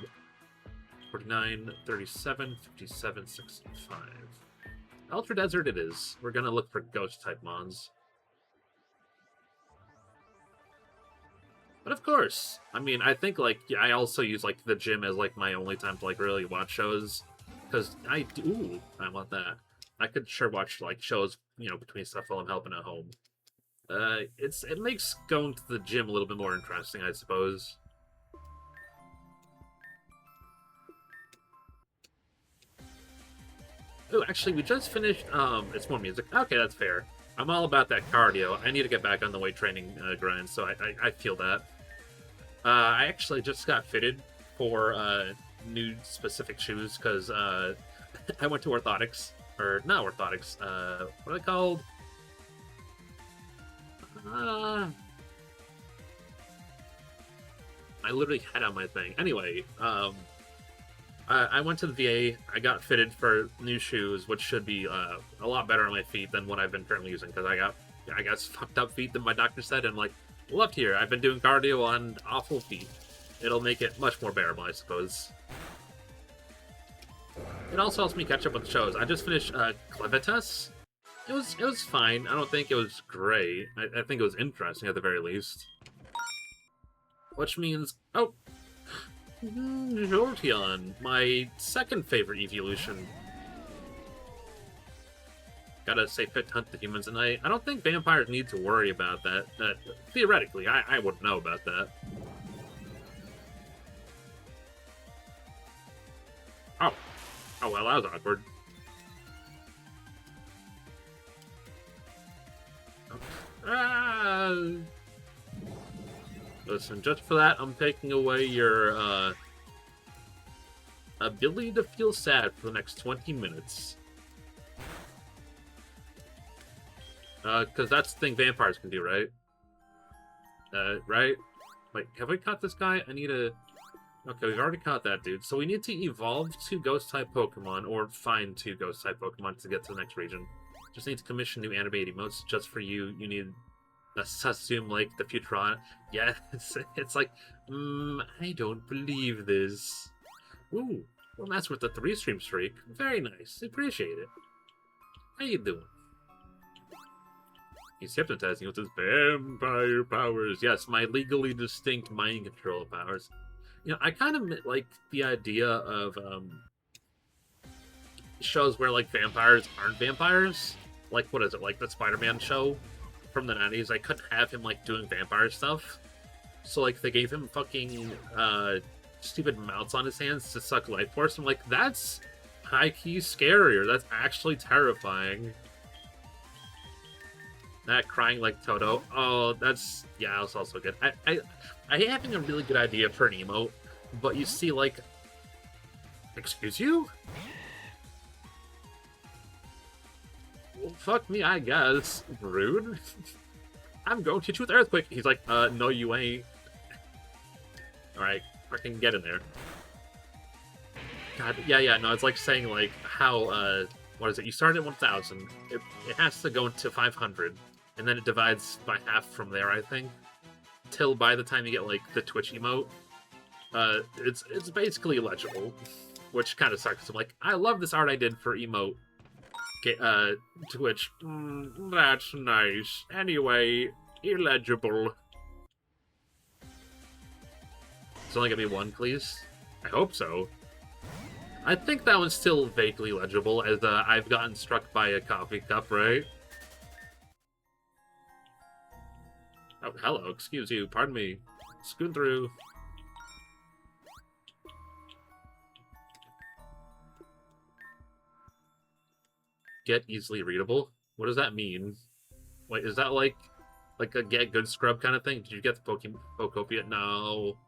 49, 37, 57, 65. Ultra Desert it is. We're gonna look for ghost-type mons. But of course, I mean, I think, like, yeah, I also use, like, the gym as, like, my only time to, like, really watch shows. Because I do... Ooh, I want that. I could sure watch, like, shows, you know, between stuff while I'm helping at home. It makes going to the gym a little bit more interesting, I suppose. Oh, actually, we just finished, it's more music. Okay, that's fair. I'm all about that cardio. I need to get back on the weight training grind, so I feel that. I actually just got fitted for new specific shoes because I went to orthotics, or not orthotics. What are they called? I literally had on my thing. Anyway, I went to the VA. I got fitted for new shoes, which should be a lot better on my feet than what I've been currently using because I got fucked up feet than my doctor said, and like. Left here. I've been doing cardio on awful feet. It'll make it much more bearable, I suppose. It also helps me catch up with shows. I just finished Clevitas. It was fine. I don't think it was great. I think it was interesting at the very least. Which means... Oh! Jolteon, my second favorite evolution. Gotta say fit hunt the humans, and I don't think vampires need to worry about that. Theoretically, I wouldn't know about that. Oh. Oh, well, that was awkward. Ah! Listen, just for that, I'm taking away your, ability to feel sad for the next 20 minutes. Because that's the thing vampires can do, right? Right? Wait, have we caught this guy? I need to... Okay, we've already caught that dude. So we need to evolve 2 Ghost-type Pokemon, or find 2 Ghost-type Pokemon to get to the next region. Just need to commission new animated emotes just for you. You need a Sussum like the Futurana. Yeah, it's like, I don't believe this. Ooh, well that's with the 3-stream streak. Very nice, appreciate it. How you doing? He's hypnotizing with his vampire powers. Yes, my legally distinct mind control powers. You know, I kind of like the idea of shows where like vampires aren't vampires. Like, what is it? Like the Spider-Man show from the 90s. I couldn't have him like doing vampire stuff. So like they gave him fucking stupid mouths on his hands to suck life force. I'm like, that's high-key scarier. That's actually terrifying. That crying like Toto. Oh, that's... Yeah, that's also good. I having a really good idea for an emote, but you see, like... Excuse you? Well, fuck me, I guess. Rude. I'm going to hit you with Earthquake. He's like, no you ain't. Alright, fucking get in there. God, yeah, no, it's like saying, like, how, what is it? You start at 1,000. It has to go into 500. And then it divides by half from there, I think. Till by the time you get, like, the Twitch emote, it's basically illegible. Which kind of sucks. I'm like, I love this art I did for emote. Twitch. That's nice. Anyway, illegible. It's only gonna be one, please? I hope so. I think that one's still vaguely legible, as I've gotten struck by a coffee cup, right? Oh, hello, excuse you, pardon me. Scoot through. Get easily readable? What does that mean? Wait, is that like a get good scrub kind of thing? Did you get the Pokopia? No.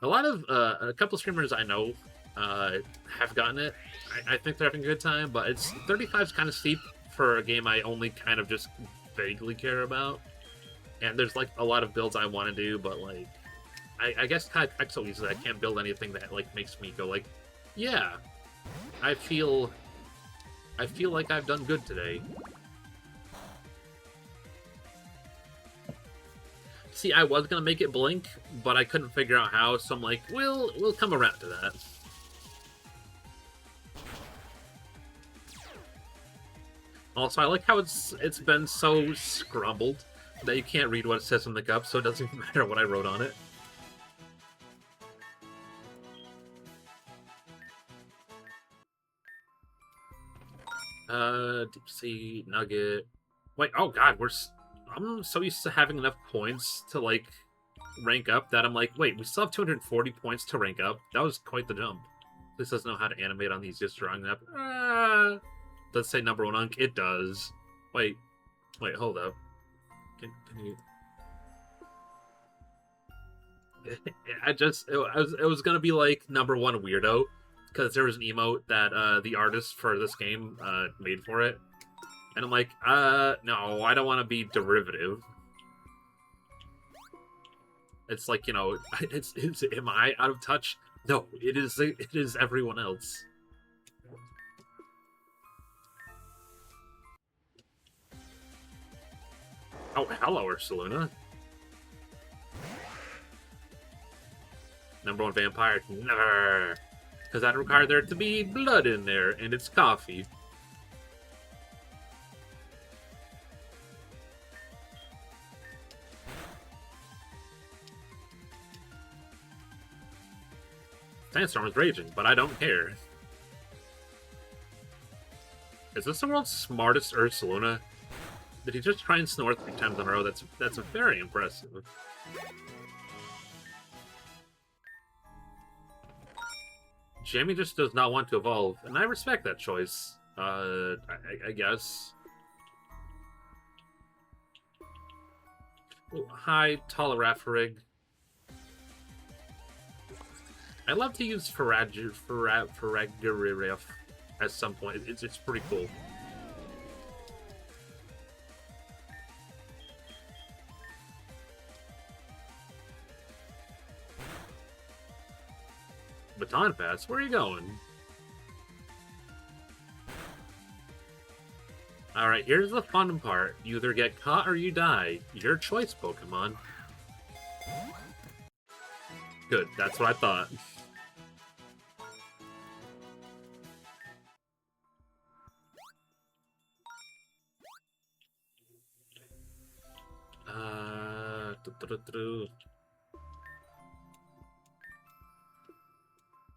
A lot of, a couple streamers I know, have gotten it. I think they're having a good time, but it's 35's kind of steep for a game I only kind of just vaguely care about. And there's like a lot of builds I want to do, but like, I guess kind of so easily I can't build anything that like makes me go like, yeah, I feel like I've done good today. See, I was gonna make it blink, but I couldn't figure out how, so I'm like, we'll come around to that. Also, I like how it's been so scrumbled that you can't read what it says in the cup, so it doesn't even matter what I wrote on it. Deep sea nugget. Wait, oh god, I'm so used to having enough points to like rank up that I'm like, wait, we still have 240 points to rank up. That was quite the jump. This doesn't know how to animate on these just drawing up. Does it say number 1 unk? It does. Wait, hold up. Can you? It was gonna be like number 1 weirdo because there was an emote that the artist for this game made for it, and I'm like, no, I don't want to be derivative. It's like, you know, it's am I out of touch? No, it is everyone else. Oh, hello, Ursaluna. Number 1 vampire? Never! Because that required there to be blood in there, and it's coffee. Sandstorm is raging, but I don't care. Is this the world's smartest Ursaluna? Did he just try and snore 3 times in a row? That's very impressive. Jamie just does not want to evolve, and I respect that choice. I guess. Oh, hi, Tolerafarig. I love to use Faragirif at some point. It's pretty cool. Baton Pass? Where are you going? Alright, here's the fun part. You either get caught or you die. Your choice, Pokemon. Good, that's what I thought.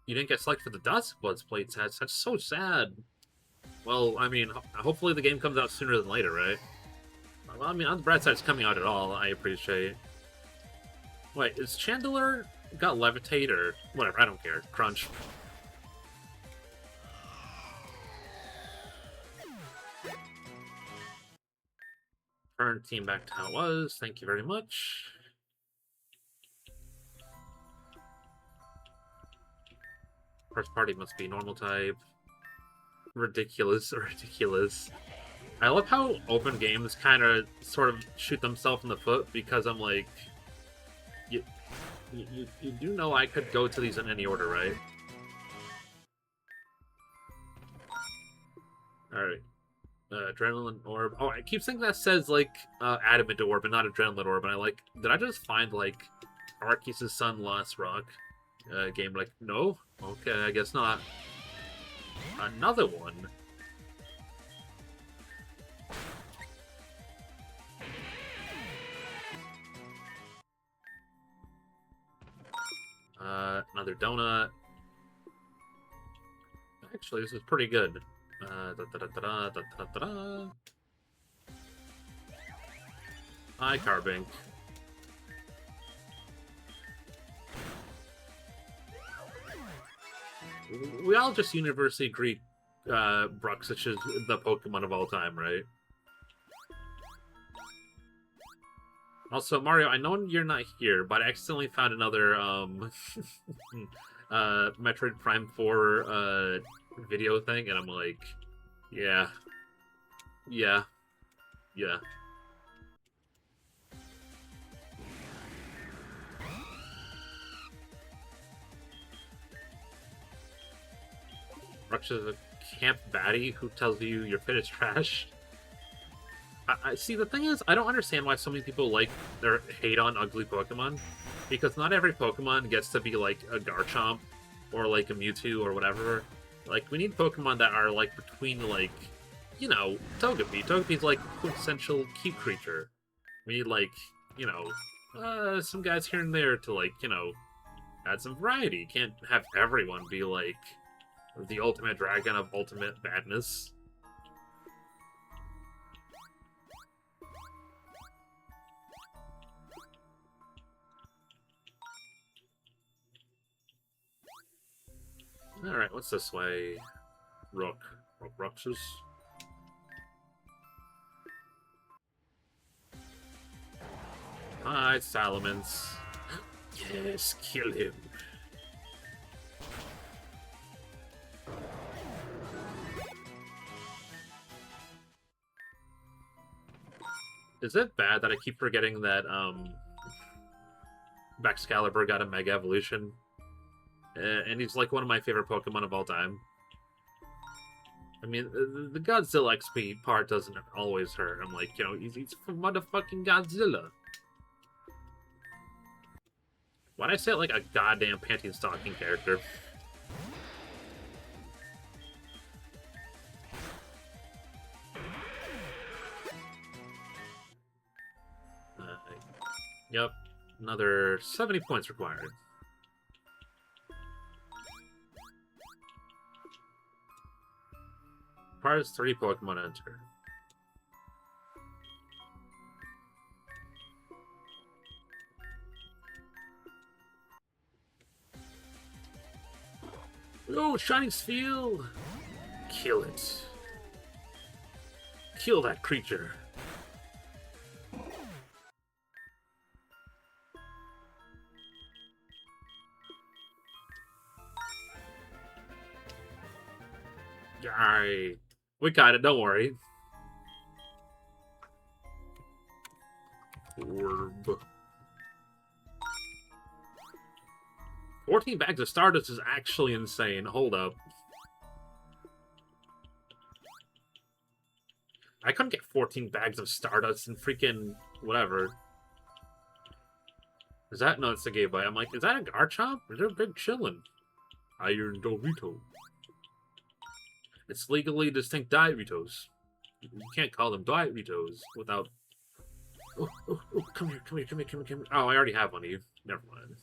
You didn't get selected for the Duskbloods play test. That's so sad. Well, I mean, hopefully the game comes out sooner than later, right? Well, I mean, on the bright side, it's coming out at all. I appreciate. Wait, is Chandelure got Levitate or whatever? I don't care. Crunch. Turn team back to how it was. Thank you very much. First party must be normal type. Ridiculous. I love how open games kind of sort of shoot themselves in the foot because I'm like, you do know I could go to these in any order, right? Alright. Adrenaline orb. Oh, I keep saying that says like adamant orb and not adrenaline orb, and I like, did I just find like Arceus' son Lost Rock game? Like, no? Okay, I guess not. Another one. Another donut. Actually, this is pretty good. Hi, Carbink. We all just universally agree Bruxich is the Pokemon of all time, right? Also, Mario, I know you're not here, but I accidentally found another Metroid Prime 4 video thing, and I'm like, yeah. Bruxich is a camp baddie who tells you your fit is trash. I see. The thing is, I don't understand why so many people like or hate on ugly Pokemon, because not every Pokemon gets to be like a Garchomp or like a Mewtwo or whatever. Like, we need Pokemon that are like between like, Togepi. Togepi's like quintessential cute creature. We need like, some guys here and there to like, add some variety. Can't have everyone be like the ultimate dragon of ultimate badness. Alright, what's this way? Rook. Roxas? Hi, Salamence. Yes, kill him. Is it bad that I keep forgetting that, Excalibur got a Mega Evolution? And he's like one of my favorite Pokemon of all time. I mean, the Godzilla XP part doesn't always hurt. I'm like, he's from motherfucking Godzilla. Why'd I say it like a goddamn panty stocking character? Yep, another 70 points required. Requires 3 Pokemon enter. Oh, Shining Steel! Kill it. Kill that creature. Alright. We got it, don't worry. Orb. 14 bags of Stardust is actually insane. Hold up. I couldn't get 14 bags of Stardust in freaking whatever. Is that? No, it's a Gabite. I'm like, is that a Garchomp? Or is it a big chillin'? Iron Dorito. It's legally distinct Diabetos. You can't call them Diabetos without... Oh, come here, come here, come here, come here, come here. Oh, I already have one of you. Never mind.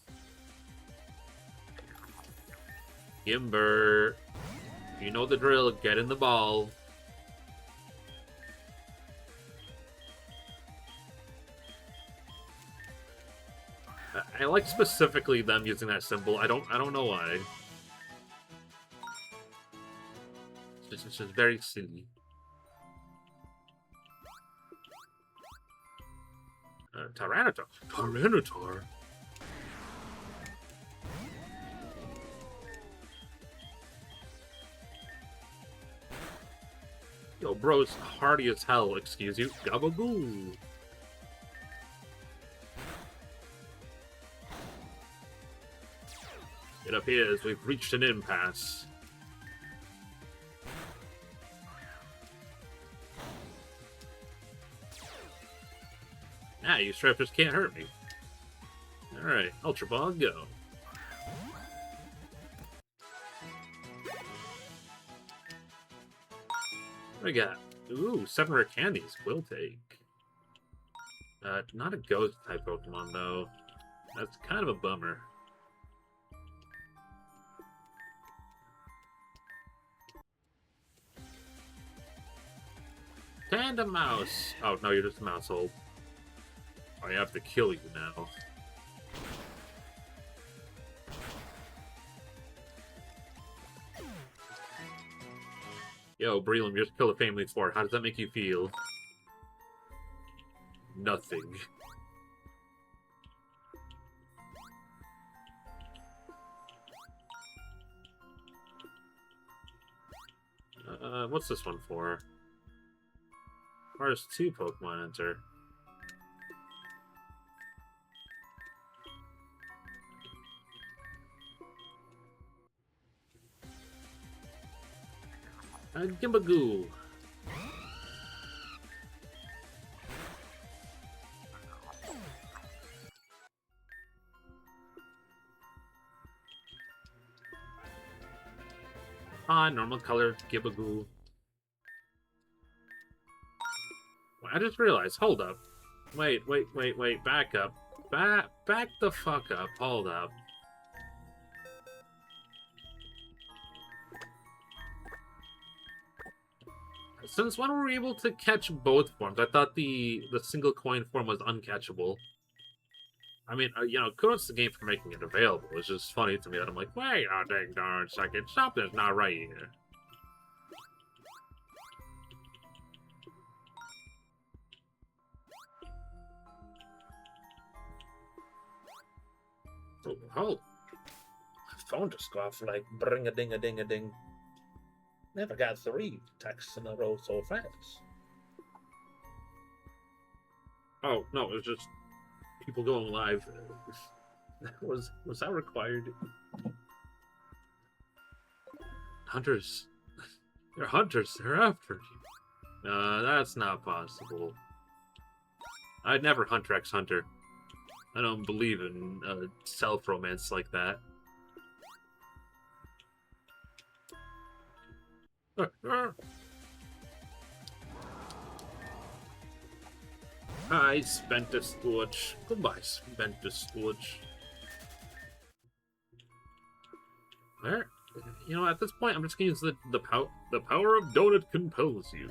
Gimber. You know the drill. Get in the ball. I like specifically them using that symbol. I don't know why. It's just very silly. Tyranitar. Tyranitar? Yo, bro's hardy as hell, excuse you. Gabagoo! It appears we've reached an impasse. Ah, you strappers can't hurt me. Alright, Ultra Ball, go. What do we got? Ooh, 7 rare candies. We'll take. Not a ghost type Pokemon, though. That's kind of a bummer. Panda Mouse! Oh, no, you're just a mousehole. I have to kill you now. Yo, Brelam, you just killed a family of 4. How does that make you feel? Nothing. What's this one for? Requires 2 Pokemon enter. Gimbagoo. Ah, normal color, Gibagoo. I just realized, hold up. Wait, back up. Back the fuck up, hold up. Since when were we able to catch both forms? I thought the single coin form was uncatchable. I mean, you know, kudos to the game for making it available. It's just funny to me that I'm like, wait a dang darn second, something's not right here. Oh, hold. Phone just go off like bring a ding a ding a ding. Never got 3 texts in a row so fast. Oh no, it was just people going live. was that required? Hunters. They're hunters. They're after you. That's not possible. I'd never hunt Rex Hunter. I don't believe in self-romance like that. I spent a scorch. Goodbye, spent a scorch. There. You know, at this point, I'm just gonna use the power of donut compels you.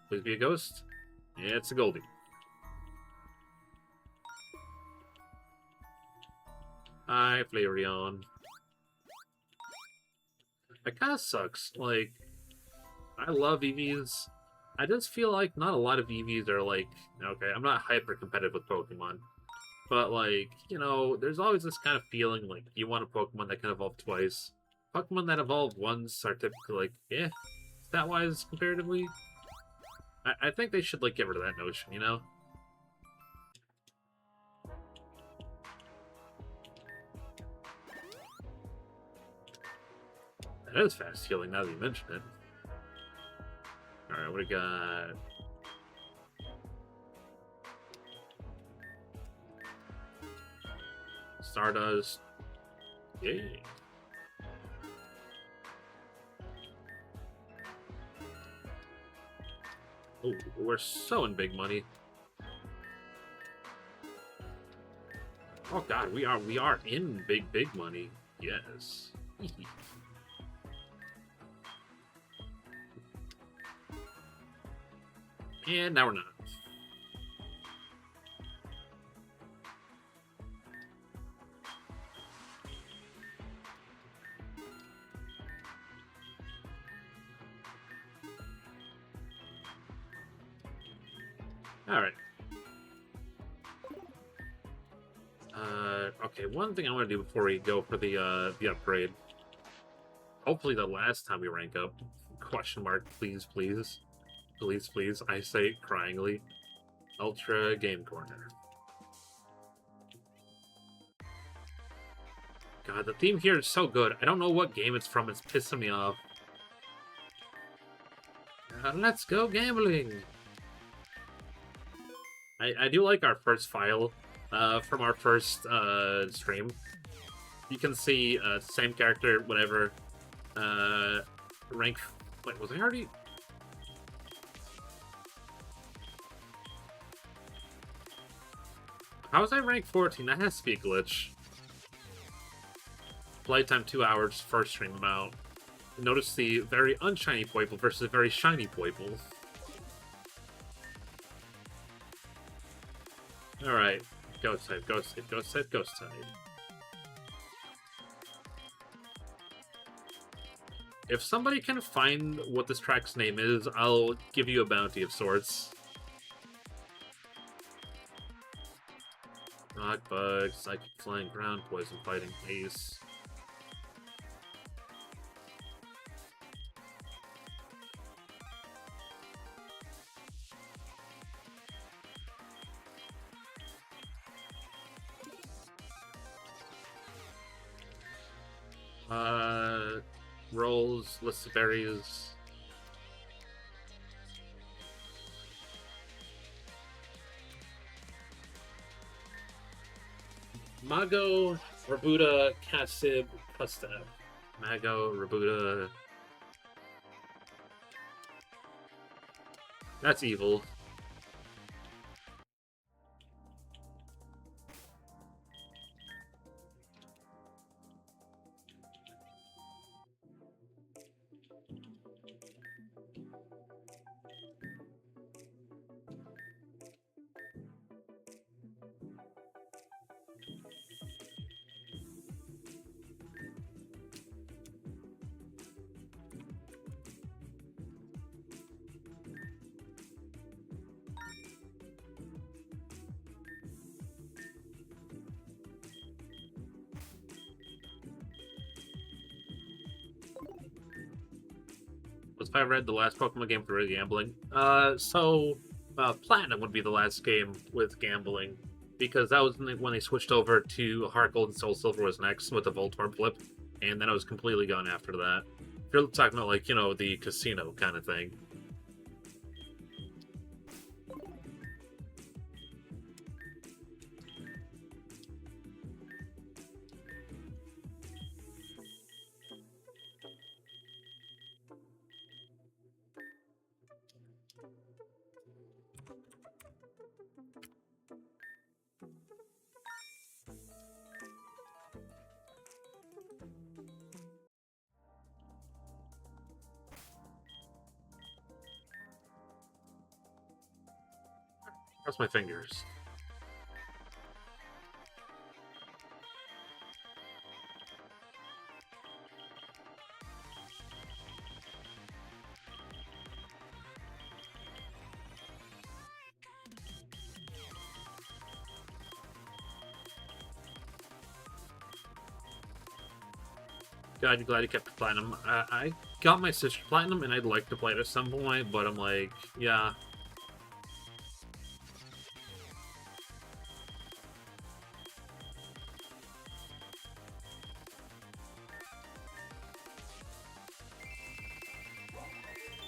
Please be a ghost. Yeah, it's a Goldie. Hi, Flareon. It kind of sucks. Like, I love EVs. I just feel like not a lot of EVs are like, okay, I'm not hyper competitive with Pokemon. But, like, you know, there's always this kind of feeling like you want a Pokemon that can evolve twice. Pokemon that evolve once are typically like, eh, stat-wise, comparatively. I think they should, like, get rid of that notion, you know? That is fast healing now that you mention it. Alright, what do we got? Stardust. Yay. Oh, we're so in big money. Oh god, we are in big money. Yes. And now we're not. Alright. Okay, one thing I want to do before we go for the upgrade. Hopefully the last time we rank up. Question mark, please, please. Please, please, I say cryingly. Ultra Game Corner. God, the theme here is so good. I don't know what game it's from. It's pissing me off. Let's go gambling! I do like our first file from our first stream. You can see same character, whatever. Rank... Wait, was I already... How was I rank 14? That has to be a glitch. Playtime 2 hours, first stream amount. Notice the very unshiny Poiple versus a very shiny Poiple. Alright. Ghost type, ghost type, ghost type, ghost type. If somebody can find what this track's name is, I'll give you a bounty of sorts. Rock Bug, Psychic Flying Ground, Poison Fighting Ace. Rolls, list of berries. Mago, Rabuda, Cassib, Pusta. Mago, Rabuda. That's evil. Was if I read the last Pokemon game for gambling? Platinum would be the last game with gambling because that was when they switched over to Heart Gold and Soul Silver was next with the Voltorb flip, and then it was completely gone after that. If you're talking about like the casino kind of thing. Cross my fingers. God, glad you kept the platinum. I got my sister platinum, and I'd like to play it at some point, but I'm like, yeah.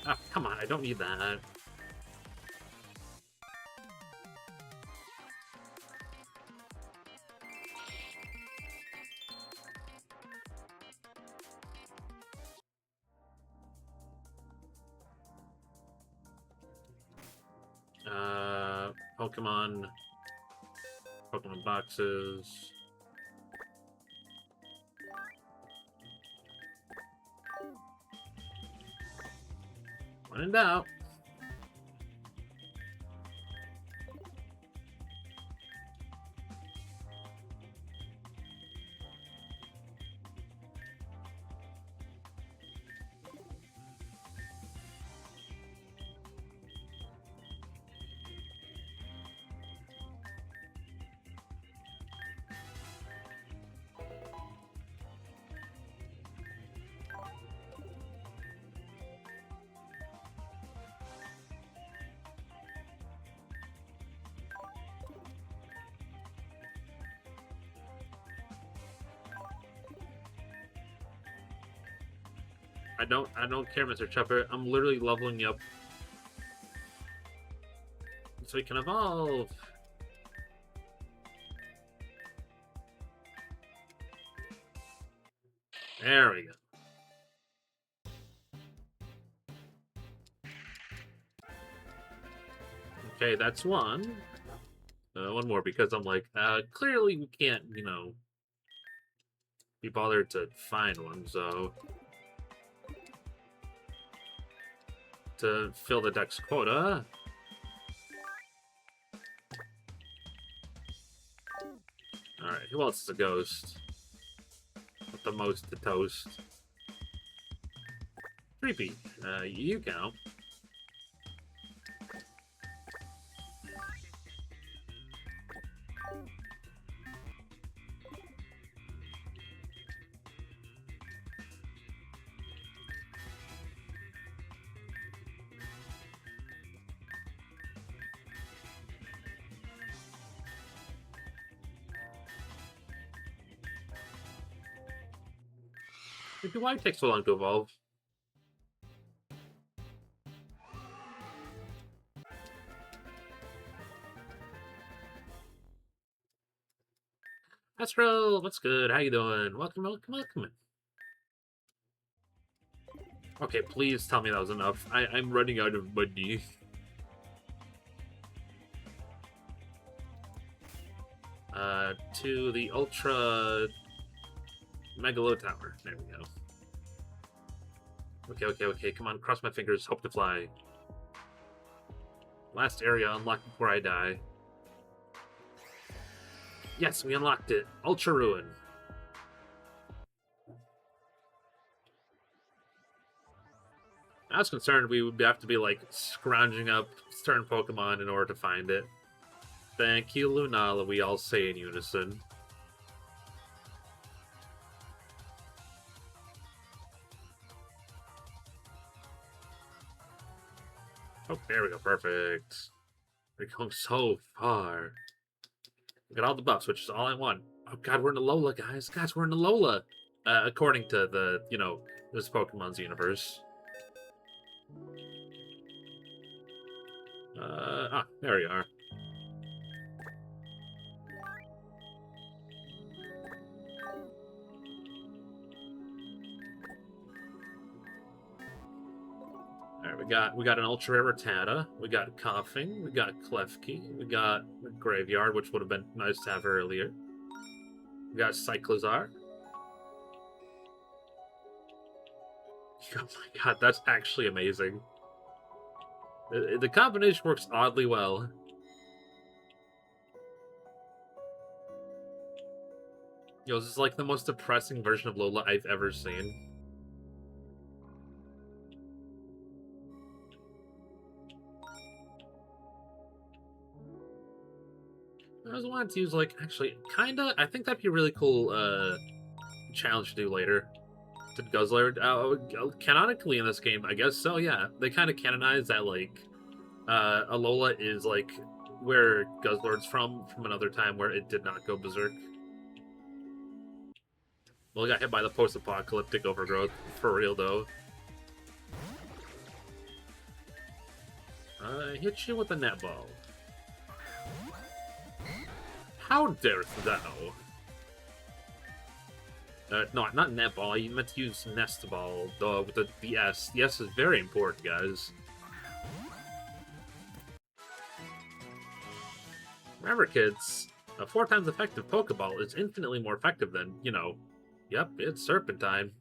Oh, come on, I don't need that. Pokemon boxes. When in doubt. I don't care, Mr. Chopper. I'm literally leveling you up so he can evolve. There we go. Okay, that's one. One more because I'm like, clearly we can't, be bothered to find one, so to fill the deck's quota. Alright, who else is a ghost? With the most to toast. Creepy. You count. Maybe why it takes so long to evolve? Astro, what's good? How you doing? Welcome, welcome, welcome. Okay, please tell me that was enough. I'm running out of money. To the Ultra Megalo Tower. There we go. Okay. Come on, cross my fingers. Hope to fly. Last area unlocked before I die. Yes, we unlocked it. Ultra Ruin. I was concerned we would have to be, like, scrounging up certain Pokemon in order to find it. Thank you, Lunala, we all say in unison. Oh, there we go. Perfect. We're going so far. We got all the buffs, which is all I want. Oh god, we're in the Lola, guys. Guys, we're in the Lola. According to the, this Pokemon's universe. There we are. Alright, we got an Ultra Rare Rattata, we got Coughing, we got Klefki, we got Graveyard, which would have been nice to have earlier. We got Cyclizar. Oh my god, that's actually amazing. The combination works oddly well. This is like the most depressing version of Lola I've ever seen. I was wanting to use, like, actually, kinda, I think that'd be a really cool, challenge to do later. To Guzzler. Canonically in this game, I guess so, yeah. They kind of canonize that, like, Alola is, like, where Guzzlord's from another time where it did not go berserk. Well, it got hit by the post-apocalyptic overgrowth, for real, though. Hit you with a netball. How dareth thou? No, not netball. You meant to use nest ball with the S. The S is very important, guys. Remember, kids, a 4 times effective Pokeball is infinitely more effective than, yep, it's Serpentine.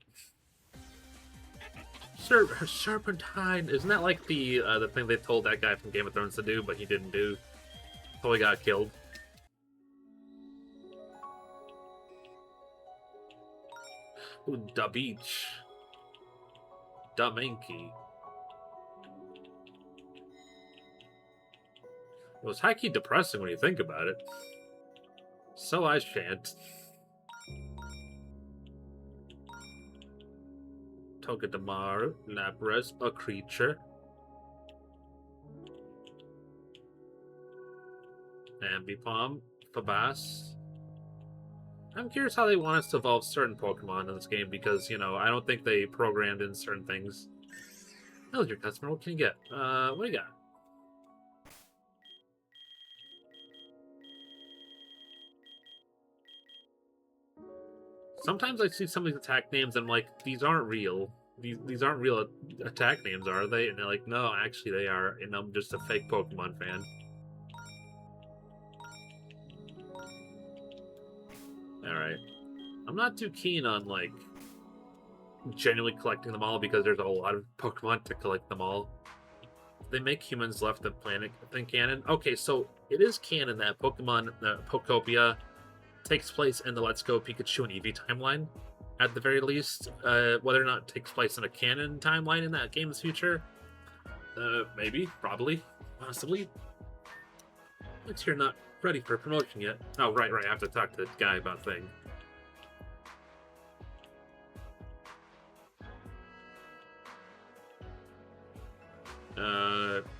Serpentine! Isn't that like the thing they told that guy from Game of Thrones to do, but he didn't do? So he got killed. Ooh, Da Beach. Da Mankey. It was high-key depressing when you think about it. So I shan't. Togedemaru, Lapras, a creature. Ambipom, Fabas. I'm curious how they want us to evolve certain Pokemon in this game because, I don't think they programmed in certain things. Hello, your customer. What can you get? What do you got? Sometimes I see some of these attack names and I'm like, these aren't real. These aren't real attack names, are they? And they're like, no, actually they are, and I'm just a fake Pokemon fan. Alright. I'm not too keen on, like, genuinely collecting them all because there's a lot of Pokemon to collect them all. They make humans left the planet than canon. Okay, so it is canon that Pokemon Pokopia takes place in the Let's Go Pikachu and Eevee timeline, at the very least. Whether or not it takes place in a canon timeline in that game's future, maybe, probably, possibly. Looks you're not ready for promotion yet. Oh, right, I have to talk to the guy about thing.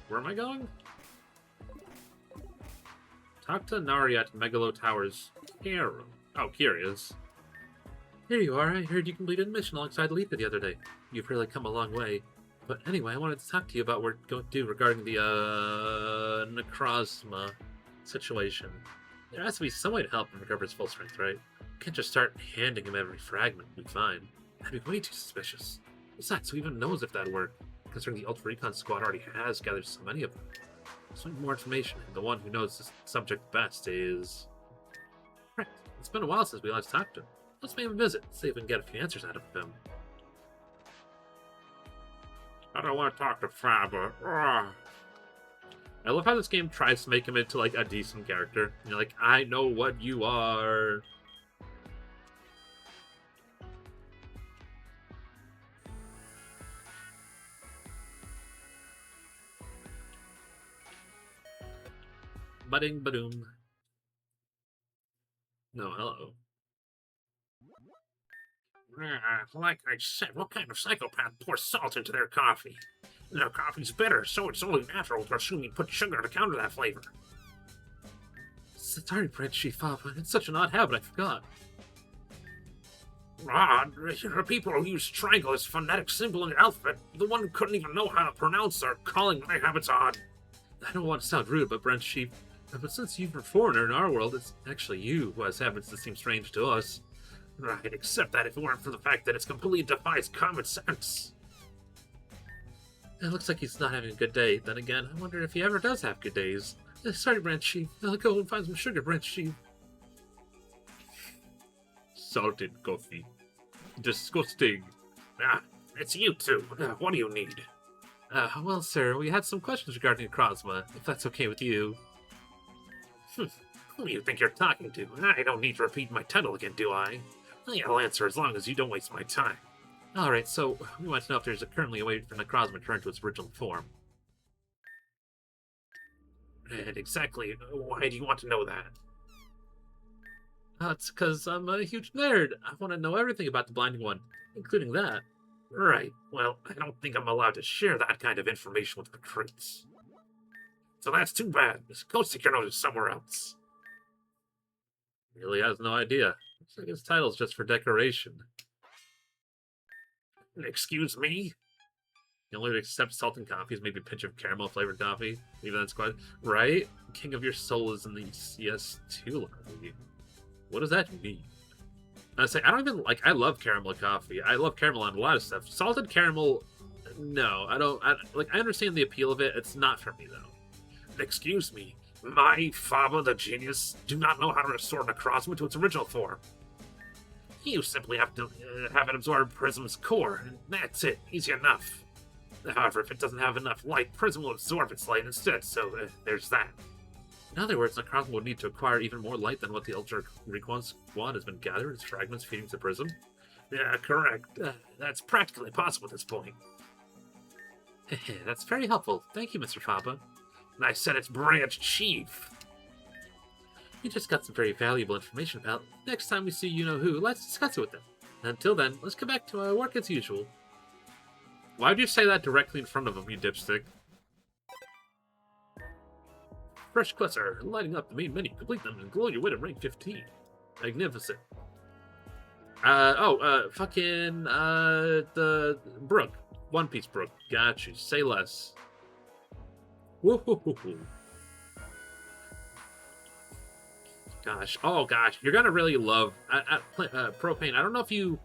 Where am I going? Talk to Nari at Megalo Tower's care room. Oh, curious. Here you are. I heard you completed a mission alongside Leafa the other day. You've really come a long way. But anyway, I wanted to talk to you about what we're going to do regarding the, Necrozma situation. There has to be some way to help him recover his full strength, right? You can't just start handing him every fragment and be fine. That'd be way too suspicious. Besides, who even knows if that'd work, considering the Ultra Recon Squad already has gathered so many of them. So we need more information, and the one who knows this subject best is... Right. It's been a while since we last talked to him. Let's pay him a visit, see if we can get a few answers out of him. I don't want to talk to Faber. I love how this game tries to make him into, like, a decent character. You're like, I know what you are. Budding badoom. No, hello. Like I said, what kind of psychopath pours salt into their coffee? Their coffee's bitter, so it's only natural to assume you put sugar to counter that flavor. Sorry, Prince Shifava. It's such an odd habit, I forgot. Odd? The people who use triangle as phonetic symbol in the alphabet, the one who couldn't even know how to pronounce are calling my habits odd. I don't want to sound rude, but Prince Sheep, but since you're a foreigner in our world, it's actually you who has habits that seem strange to us. I'd accept that if it weren't for the fact that it completely defies common sense. It looks like he's not having a good day. Then again, I wonder if he ever does have good days. Sorry, Branch Chief. I'll go and find some sugar, Branch Chief. Salted coffee. Disgusting. It's you two. What do you need? Well, sir, we had some questions regarding Krozma, if that's okay with you. Who do you think you're talking to? I don't need to repeat my title again, do I? I'll answer as long as you don't waste my time. Alright, so we want to know if there's currently a way for Necrozma to return to its original form. And exactly why do you want to know that? It's because I'm a huge nerd. I want to know everything about the Blinding One, including that. Right, well, I don't think I'm allowed to share that kind of information with recruits. So that's too bad. Just go stick your nose somewhere else. Really has no idea. Looks like his title's just for decoration. Excuse me? You only accept salt and coffees, maybe a pinch of caramel-flavored coffee. Even that's quite... Right? King of your soul is in the CS2 lobby. What does that mean? I say, I don't even... Like, I love caramel coffee. I love caramel on a lot of stuff. Salted caramel... No, I don't... I understand the appeal of it. It's not for me, though. Excuse me. My Faba the Genius do not know how to restore Necrozma to its original form. You simply have to have it absorb Prism's core, and that's it. Easy enough. However, if it doesn't have enough light, Prism will absorb its light instead, so there's that. In other words, Necrozma would need to acquire even more light than what the Ultra Recon Squad has been gathered as fragments feeding to Prism. Yeah, correct. That's practically possible at this point. That's very helpful. Thank you, Mr. Faba. I said it's Branch Chief. We just got some very valuable information about. Next time we see you-know-who, let's discuss it with them. Until then, let's get back to our work as usual. Why'd you say that directly in front of him, you dipstick? Fresh quests are lighting up the main menu. Complete them and glow your wit at rank 15. Magnificent. The Brook. One Piece Brook. Got you. Say less. Woo-hoo-hoo-hoo. Gosh, oh gosh, you're gonna really love Propane. I don't know if you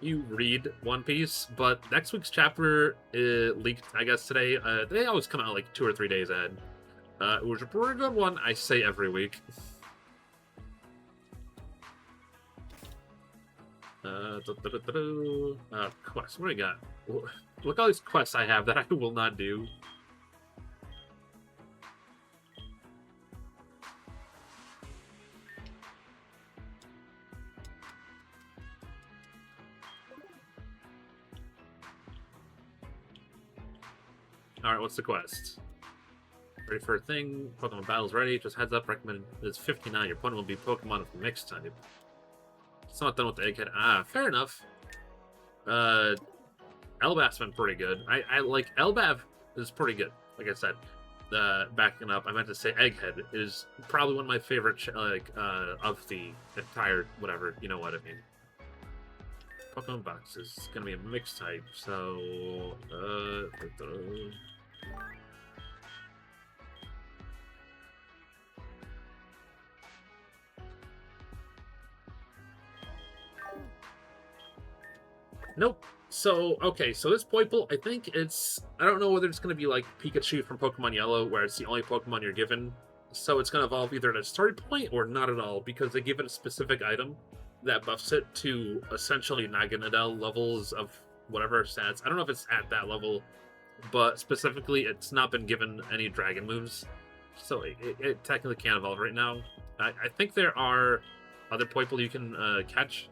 read One Piece, but next week's chapter leaked, I guess, today. They always come out like 2 or 3 days ahead. It was a pretty good one, I say every week. Quests, what do we got? Look at all these quests I have that I will not do. Alright, what's the quest? Ready for a thing. Pokemon battle's ready. Just heads up, recommended is 59. Your opponent will be Pokemon of mixed type. It's not done with the egghead. Fair enough. Elbaf's been pretty good. I like Elbaf is pretty good. Like I said, backing up, I meant to say Egghead is probably one of my favorite of the entire whatever. You know what I mean. Pokemon box is gonna be a mixed type, so nope. So, okay, so this Poiple, I think I don't know whether it's going to be like Pikachu from Pokemon Yellow, where it's the only Pokemon you're given. So it's going to evolve either at a story point or not at all, because they give it a specific item that buffs it to essentially Naganadel levels of whatever stats. I don't know if it's at that level, but specifically, it's not been given any dragon moves. So it technically can't evolve right now. I think there are other Poiple you can catch.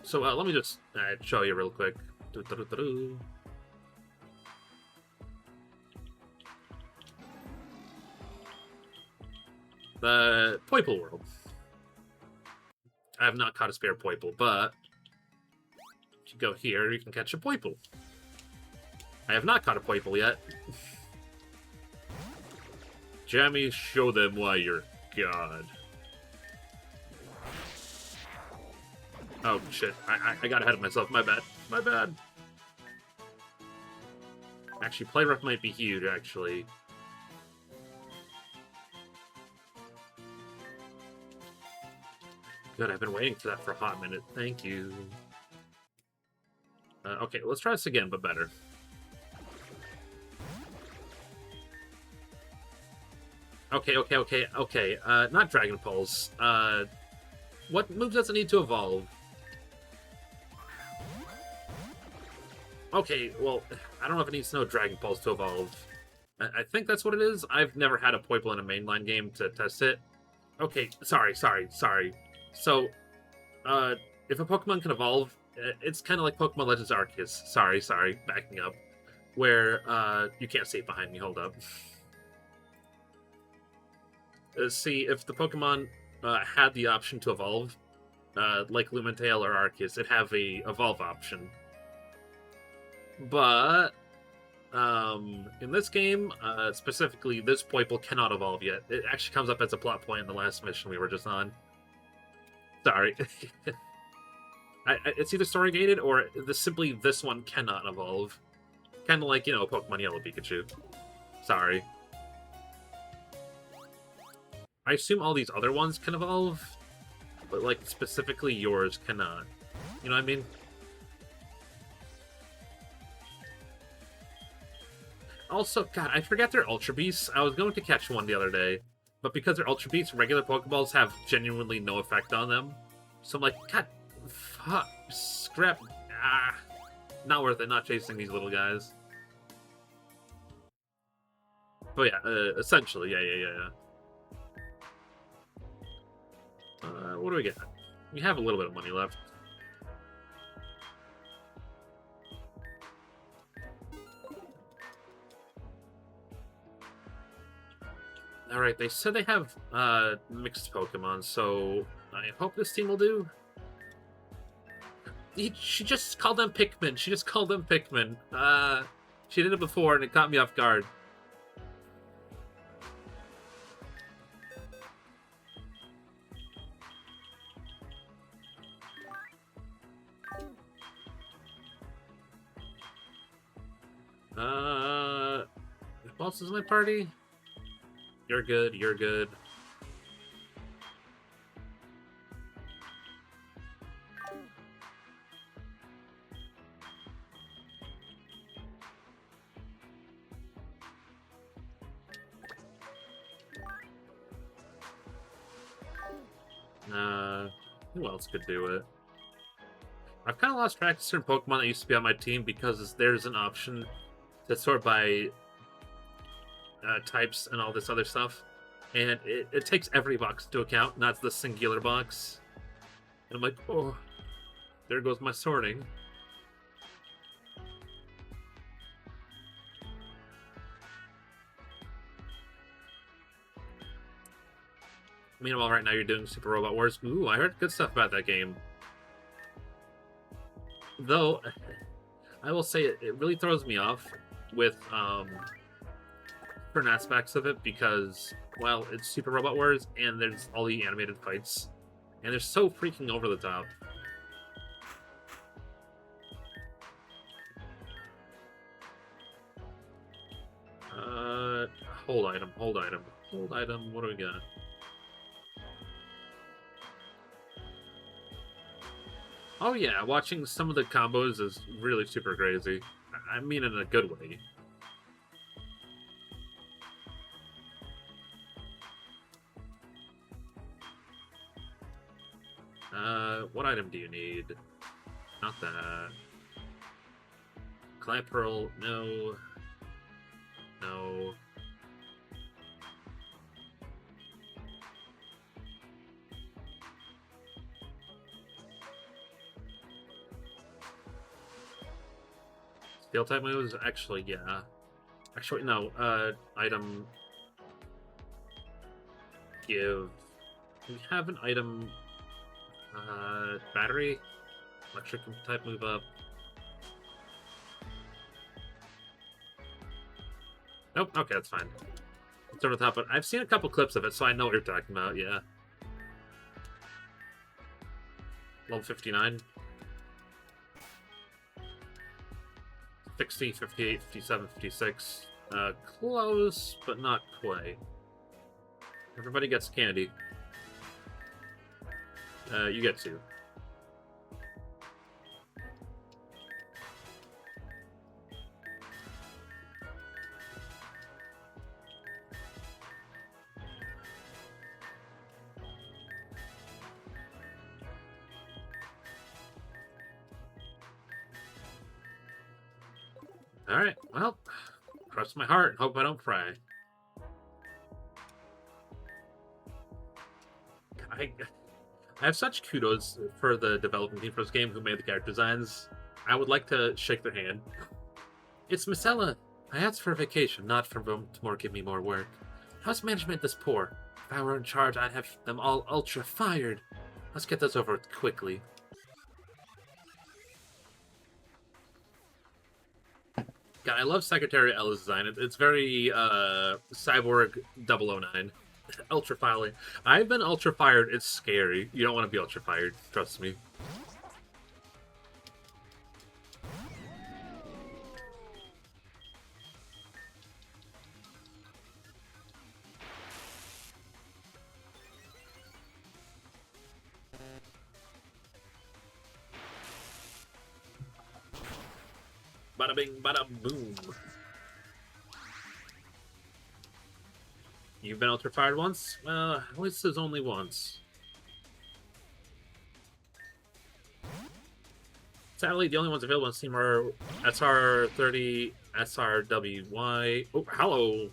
So let me just show you real quick. The Poiple world. I have not caught a spare Poiple, but if you go here, you can catch a Poiple. I have not caught a Poiple yet. Jammy, show them why you're God. Oh, shit. I got ahead of myself. My bad. My bad. Actually, play rough might be huge, actually. Good, I've been waiting for that for a hot minute. Thank you. Okay, let's try this again, but better. Okay. Not Dragon Pulse. What move does it need to evolve? Okay, well, I don't know if it needs to know Dragon Pulse to evolve. I think that's what it is. I've never had a Poiple in a mainline game to test it. Okay, sorry. So, if a Pokemon can evolve, it's kind of like Pokemon Legends Arceus. Sorry, backing up. Where, you can't see it behind me, hold up. See, if the Pokemon had the option to evolve, like Lumentale or Arceus, it'd have a evolve option. But in this game, specifically, this Poiple cannot evolve yet. It actually comes up as a plot point in the last mission we were just on. Sorry. It's either story gated or simply this one cannot evolve. Kind of like, you know, Pokemon Yellow Pikachu. Sorry. I assume all these other ones can evolve, but, like, specifically yours cannot. You know what I mean? Also, God, I forgot they're Ultra Beasts. I was going to catch one the other day, but because they're Ultra Beasts, regular Pokeballs have genuinely no effect on them. So I'm like, God, fuck, scrap. Not worth it, not chasing these little guys. But yeah, essentially, yeah. What do we get? We have a little bit of money left. Alright, they said they have mixed Pokemon, so I hope this team will do. She just called them Pikmin. She did it before and it caught me off guard. Who else is in my party? You're good. Who else could do it? I've kind of lost track of certain Pokemon that used to be on my team because there's an option to sort by types and all this other stuff, and it takes every box into account, not the singular box. And I'm like, oh, there goes my sorting. Meanwhile, right now you're doing Super Robot Wars. Ooh, I heard good stuff about that game. Though, I will say it really throws me off with certain aspects of it because, well, it's Super Robot Wars and there's all the animated fights. And they're so freaking over the top. Hold item. What do we got? Oh yeah, watching some of the combos is really super crazy. I mean in a good way. What item do you need? Not that. Clamp Pearl, no. No. Steel type moves? Actually, yeah. Actually, no. Item. Give. We have an item. Battery? Electric type move up. Nope, okay, that's fine. It's over the top, but I've seen a couple clips of it, so I know what you're talking about, yeah. Level 59. 60, 58, 57, 56. Close, but not quite. Everybody gets candy. You get 2. Alright, well, cross my heart and hope I don't cry. I have such kudos for the development team for this game who made the character designs. I would like to shake their hand. It's Marcella. I asked for a vacation, not for them to give me more work. How's management this poor? If I were in charge, I'd have them all ultra fired. Let's get this over with quickly. God, I love Secretary Ella's design. It's very Cyborg 009. Ultra firing. I've been ultra fired. It's scary. You don't want to be ultra fired. Trust me. Bada bing, bada boom. You've been ultra fired once? At least there's only once. Sadly, the only ones available on Steam are SR30, SRWY. Oh, hello!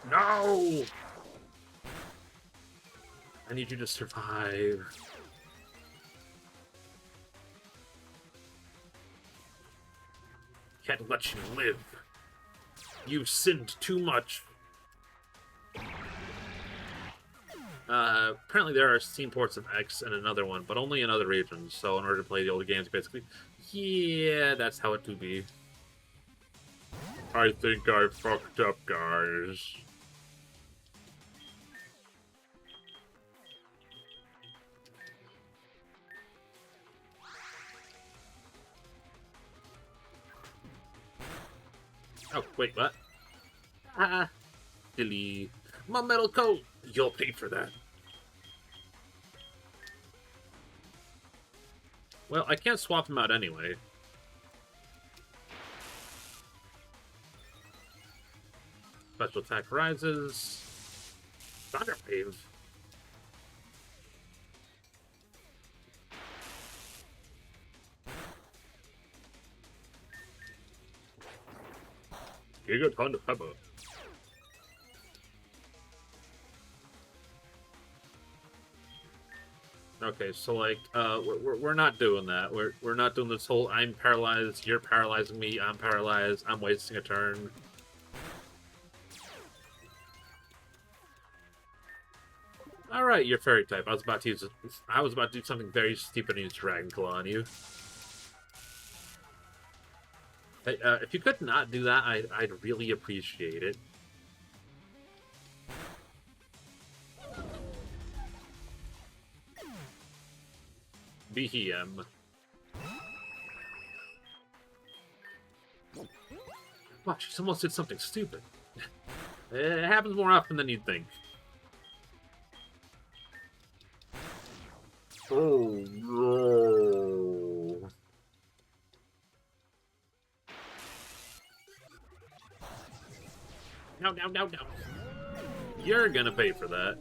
No! I need you to survive. Can't let you live. You've sinned too much. Apparently there are Steam ports of X and another one, but only in other regions. So in order to play the older games, basically, yeah, that's how it to be. I think I fucked up, guys. Oh, wait, what? Ah, delete. My metal coat! You'll pay for that. Well, I can't swap them out anyway. Special attack rises. Thunder wave. Gigaton of Pepper. Okay, so like, we're not doing that. We're not doing this whole I'm paralyzed, you're paralyzing me, I'm paralyzed, I'm wasting a turn. All right, you're fairy type. I was about to do something very stupid and use Dragon Claw on you. Hey, if you could not do that, I'd really appreciate it. BHM. Watch, she almost did something stupid. It happens more often than you'd think. no. You're gonna pay for that.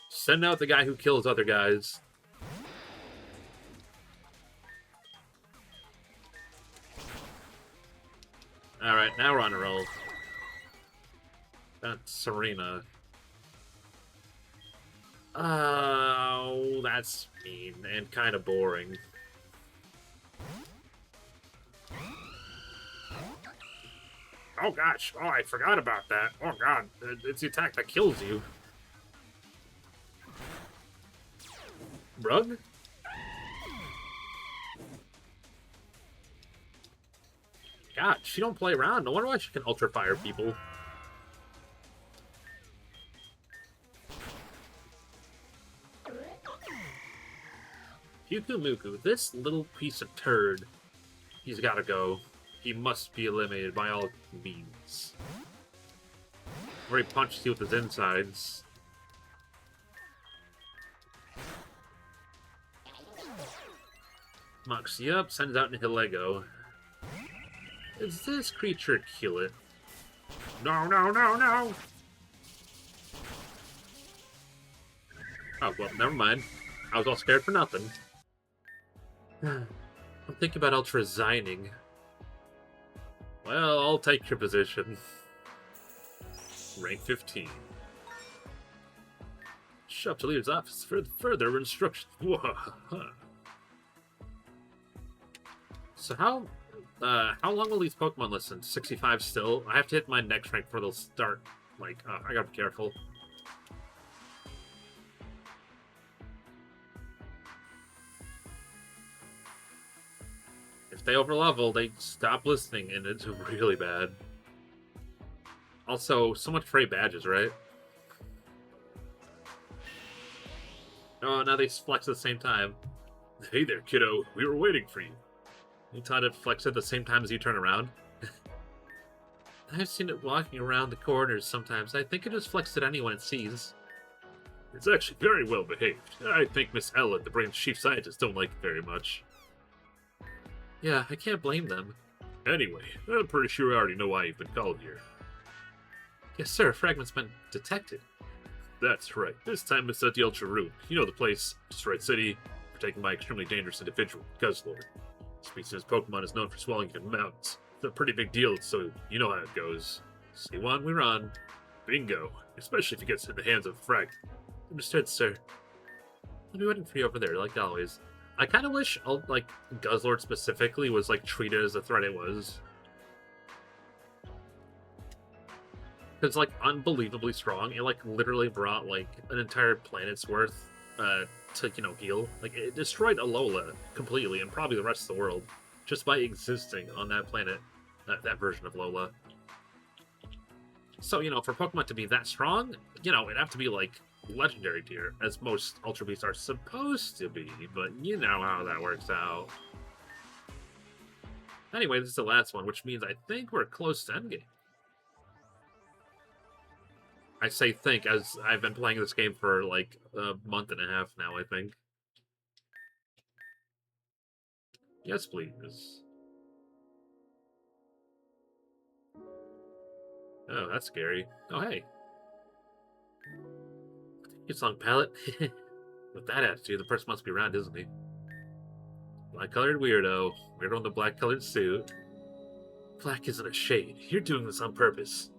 Send out the guy who kills other guys. Alright, now we're on a roll. That's Serena. Oh, that's mean and kind of boring. Oh gosh, oh I forgot about that. Oh god, it's the attack that kills you. Rug? God, she don't play around. No wonder why she can ultra fire people. Muku, this little piece of turd. He's gotta go. He must be eliminated by all means. Where he punches you with his insides. Mucks you up, sends out Nihilego. Is this creature kill it? No, no, no, no! Oh, well, never mind. I was all scared for nothing. I'm thinking about ultra resigning. Well, I'll take your position. Rank 15. Show up to leader's office for further instructions. So how long will these Pokemon listen? 65 still? I have to hit my next rank before they'll start. Like, I gotta be careful. If they overlevel, they stop listening, and it's really bad. Also, so much free badges, right? Oh, now they flex at the same time. Hey there, kiddo. We were waiting for you. You taught it flex at the same time as you turn around? I've seen it walking around the corners sometimes. I think it just flexes at anyone it sees. It's actually very well behaved. I think Miss Ella, the brain's chief scientist, don't like it very much. Yeah, I can't blame them. Anyway, I'm pretty sure I already know why you've been called here. Yes, sir. Fragment's been detected. That's right. This time it's at the Ultra Room. You know the place. Destroyed city. Protected by extremely dangerous individual, Guzzlord. Species of Pokemon is known for swallowing in mountains. It's a pretty big deal, so you know how it goes. See one, we're on. Bingo. Especially if it gets in the hands of a frag. Understood, sir. I'll be waiting for you over there, like always. I kind of wish, like, Guzzlord specifically was, like, treated as the threat it was. It's, like, unbelievably strong. It, like, literally brought, like, an entire planet's worth, to, you know, heal. Like, it destroyed Alola completely, and probably the rest of the world, just by existing on that planet, that version of Lola. So, you know, for Pokemon to be that strong, you know, it'd have to be, like, legendary tier, as most Ultra Beasts are supposed to be, but you know how that works out. Anyway, this is the last one, which means I think we're close to endgame. I say think, as I've been playing this game for like a month and a half now, I think. Yes, please. Oh, that's scary. Oh, hey. It's on palette. With that attitude, the person must be around, isn't he? Black-colored weirdo. Weirdo in the black-colored suit. Black isn't a shade. You're doing this on purpose.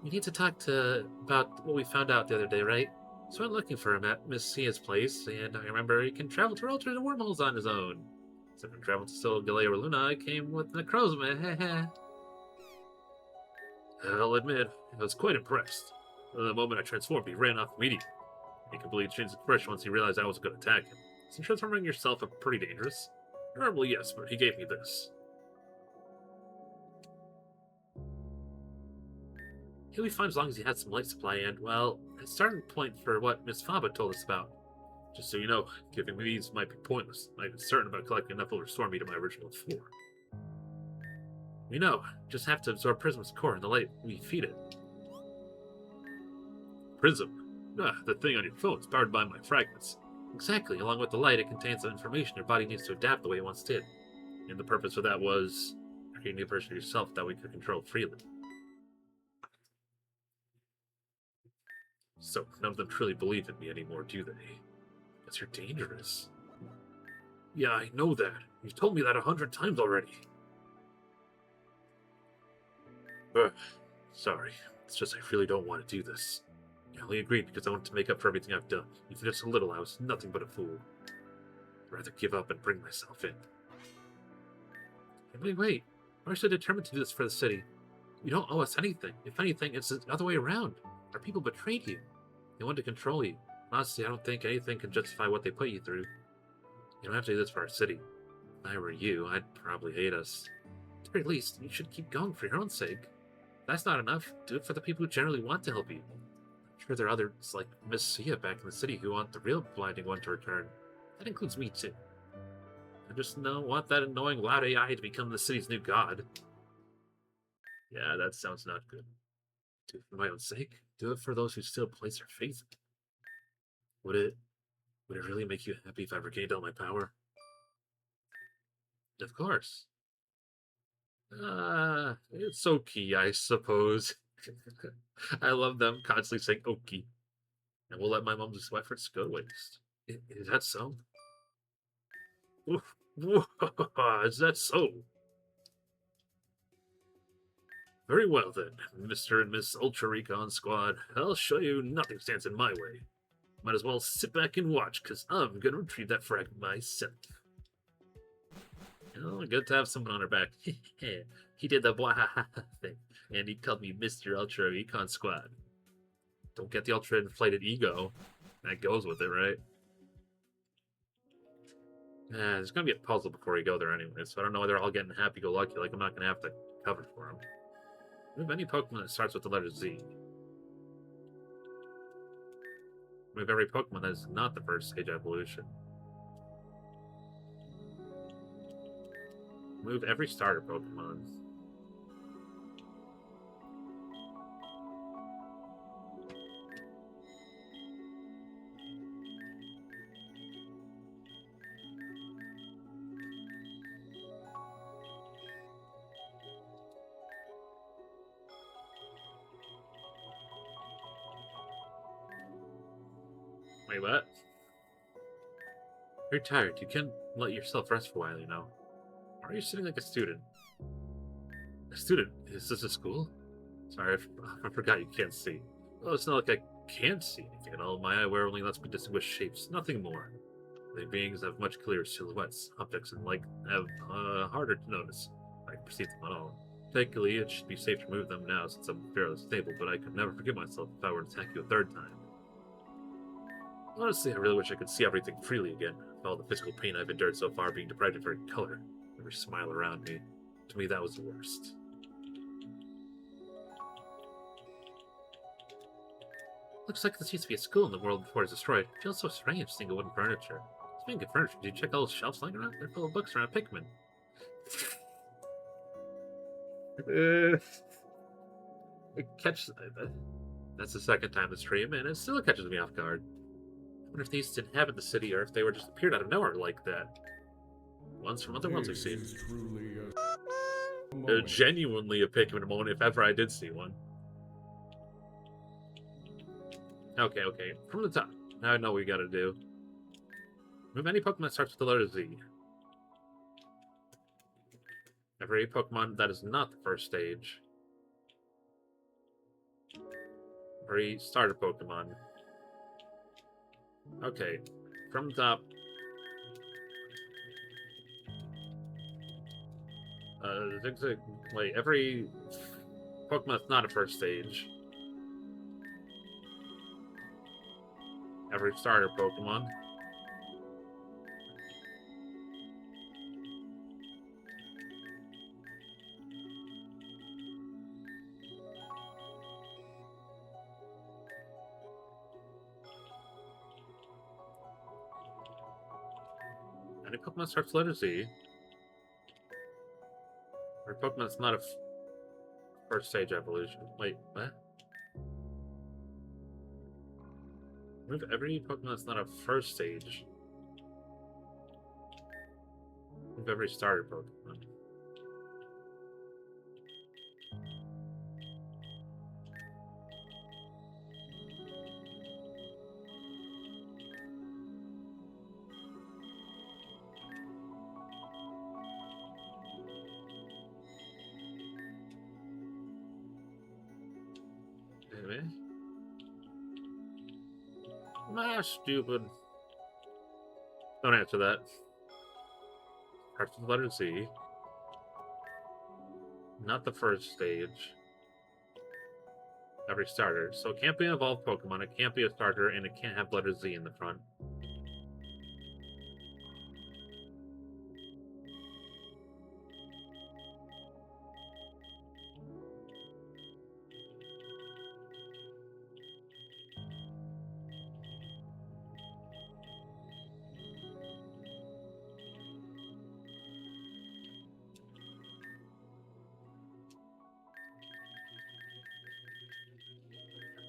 We need to talk about what we found out the other day, right? So I went looking for him at Miss Sia's place, and I remember he can travel through alternate wormholes on his own. So when I traveled to Sol Galea or Luna, I came with Necrozma. I'll admit, I was quite impressed. The moment I transformed, he ran off immediately. He completely changed expression once he realized I wasn't going to attack him. So transforming yourself is pretty dangerous. Normally, yes, but he gave me this. He'll be fine as long as he has some life supply, and, well, a starting point for what Miss Faba told us about. Just so you know, giving me these might be pointless. I'm not certain about collecting enough will restore me to my original form. We know, just have to absorb Prism's core in the light we feed it. Prism? Ah, the thing on your phone is powered by my fragments. Exactly, along with the light, it contains the information your body needs to adapt the way it once did. And the purpose of that was creating a version of yourself that we could control freely. So none of them truly believe in me anymore, do they? Because you're dangerous. Yeah, I know that. You've told me that 100 times already. Ugh, sorry. It's just I really don't want to do this. I only agreed because I wanted to make up for everything I've done. Even just a little, I was nothing but a fool. I'd rather give up and bring myself in. Hey, wait. Why are you so determined to do this for the city? You don't owe us anything. If anything, it's the other way around. Our people betrayed you. They wanted to control you. Honestly, I don't think anything can justify what they put you through. You don't have to do this for our city. If I were you, I'd probably hate us. At the very least, you should keep going for your own sake. If that's not enough. Do it for the people who generally want to help you. I'm sure there are others like Miss Sia back in the city who want the real blinding one to return. That includes me too. I just don't want that annoying loud AI to become the city's new god. Yeah, that sounds not good. Do it for my own sake. Do it for those who still place their faith in me. Would it really make you happy if I regained all my power? Of course. It's okay, I suppose. I love them constantly saying okay. And we'll let my mom's efforts go to waste. Is that so? Is that so? Very well then, Mr. and Miss Ultra Recon Squad. I'll show you nothing stands in my way. Might as well sit back and watch, because I'm gonna retrieve that fragment myself. Oh, good to have someone on her back. He did the blah thing, and he called me Mr. Ultra Recon Squad. Don't get the ultra inflated ego. That goes with it, right? There's gonna be a puzzle before you go there anyway, so I don't know whether they're all getting happy-go-lucky, like I'm not gonna have to cover for them. Move any Pokemon that starts with the letter Z. Move every Pokemon that is not the first stage evolution. Move every starter Pokemon. Wait, what? You're tired. You can't let yourself rest for a while, you know. Why are you sitting like a student? A student? Is this a school? Sorry, I forgot you can't see. Well, it's not like I can't see anything at all. My eyewear only lets me distinguish shapes, nothing more. Living beings have much clearer silhouettes. Objects and like have harder to notice. I can perceive them at all. Technically, it should be safe to move them now since I'm fairly stable, but I could never forgive myself if I were to attack you a third time. Honestly, I really wish I could see everything freely again. With all the physical pain I've endured so far being deprived of very color, every smile around me. To me, that was the worst. Looks like this used to be a school in the world before it was destroyed. It feels so strange seeing the wooden furniture. Speaking of furniture, did you check all those shelves lying around? They're full of books around Pikmin. It catches. That's the second time this stream, and it still catches me off guard. I wonder if these didn't inhabit the city, or if they were just appeared out of nowhere like that. Ones from other worlds we've seen. Genuinely a Pikmin moment, if ever I did see one. Okay. From the top. Now I know what we gotta do. Move any Pokemon that starts with the letter Z. Every Pokemon that is not the first stage. Every starter Pokemon. Okay. From the top. Wait, every Pokemon that's not a first stage. Every starter Pokemon. Any Pokemon starts with letter Z. Every Pokemon that's not a first stage evolution. Wait, what? Move every Pokemon that's not a first stage. Move every starter Pokemon. maybe. Ah, stupid. Don't answer that. Starts with the letter Z. Not the first stage. Every starter. So it can't be an evolved Pokemon, it can't be a starter, and it can't have letter Z in the front.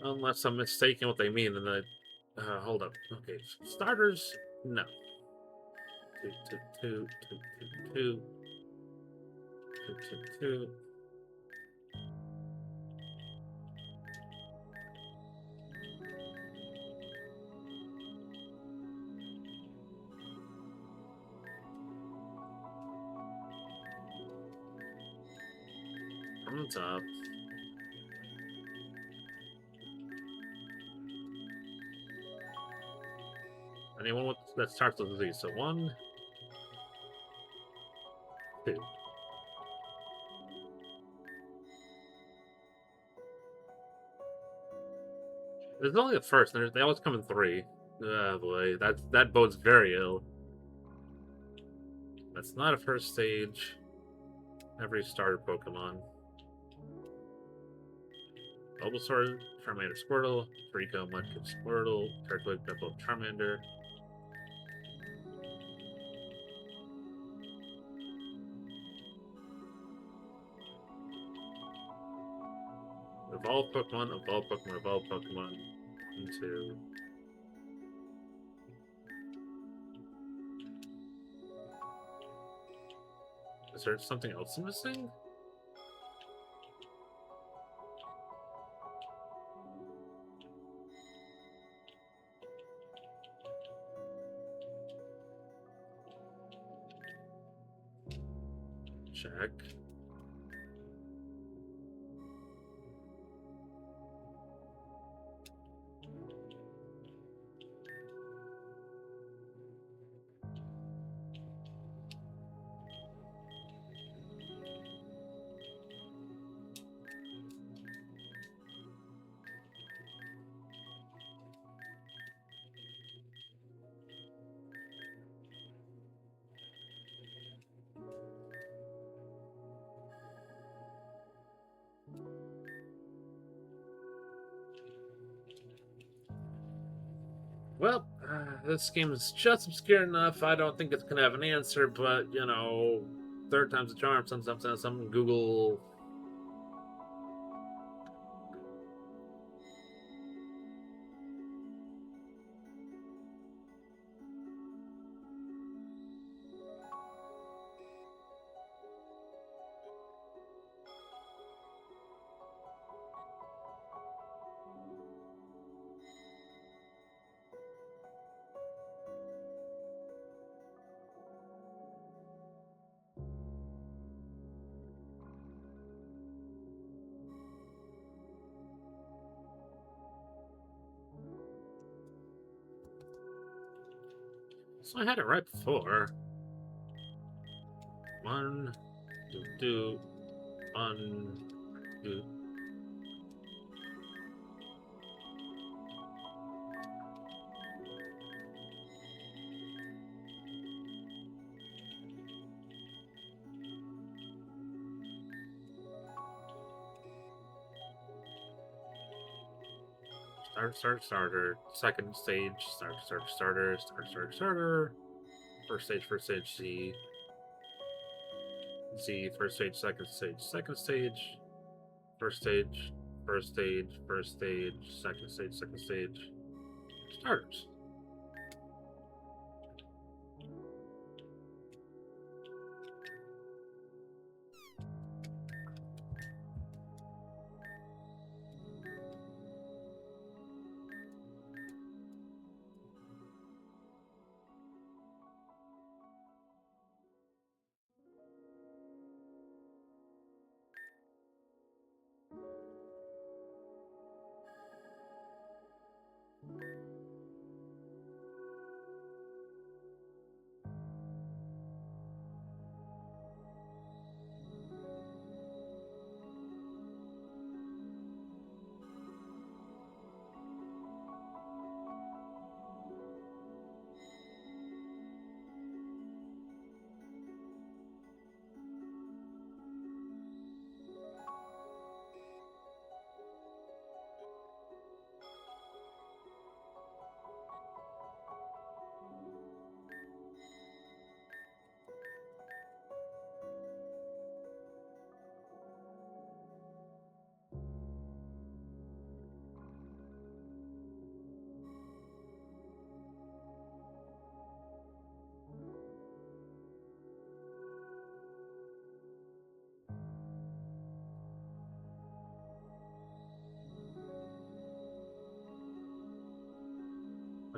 Unless I'm mistaken what they mean, and hold up. Okay, starters, no. Two. From the top. Anyone that starts with Z. So 1, 2. There's only the first, and they always come in 3. Oh boy, that bodes very ill. That's not a first stage. Every starter Pokemon. Bulbasaur, Charmander, Squirtle, Rico, Mudkip, Squirtle, Turtwig, Beppo, Charmander. Evolve Pokemon, evolve Pokemon, evolve Pokemon into. Is there something else missing? Check. Well, this game is just obscure enough. I don't think it's gonna have an answer, but you know, third time's a charm. Some Google. So I had it right before. 1, 2, 1, 2. Starter. Second stage, starter. First stage, Z. Z, first stage, second stage. First stage, second stage. Starters.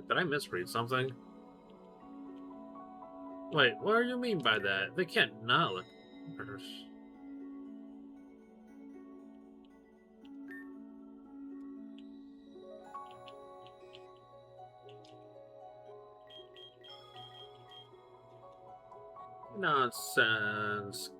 Did I misread something? Wait, what do you mean by that? They can't not look. Nonsense.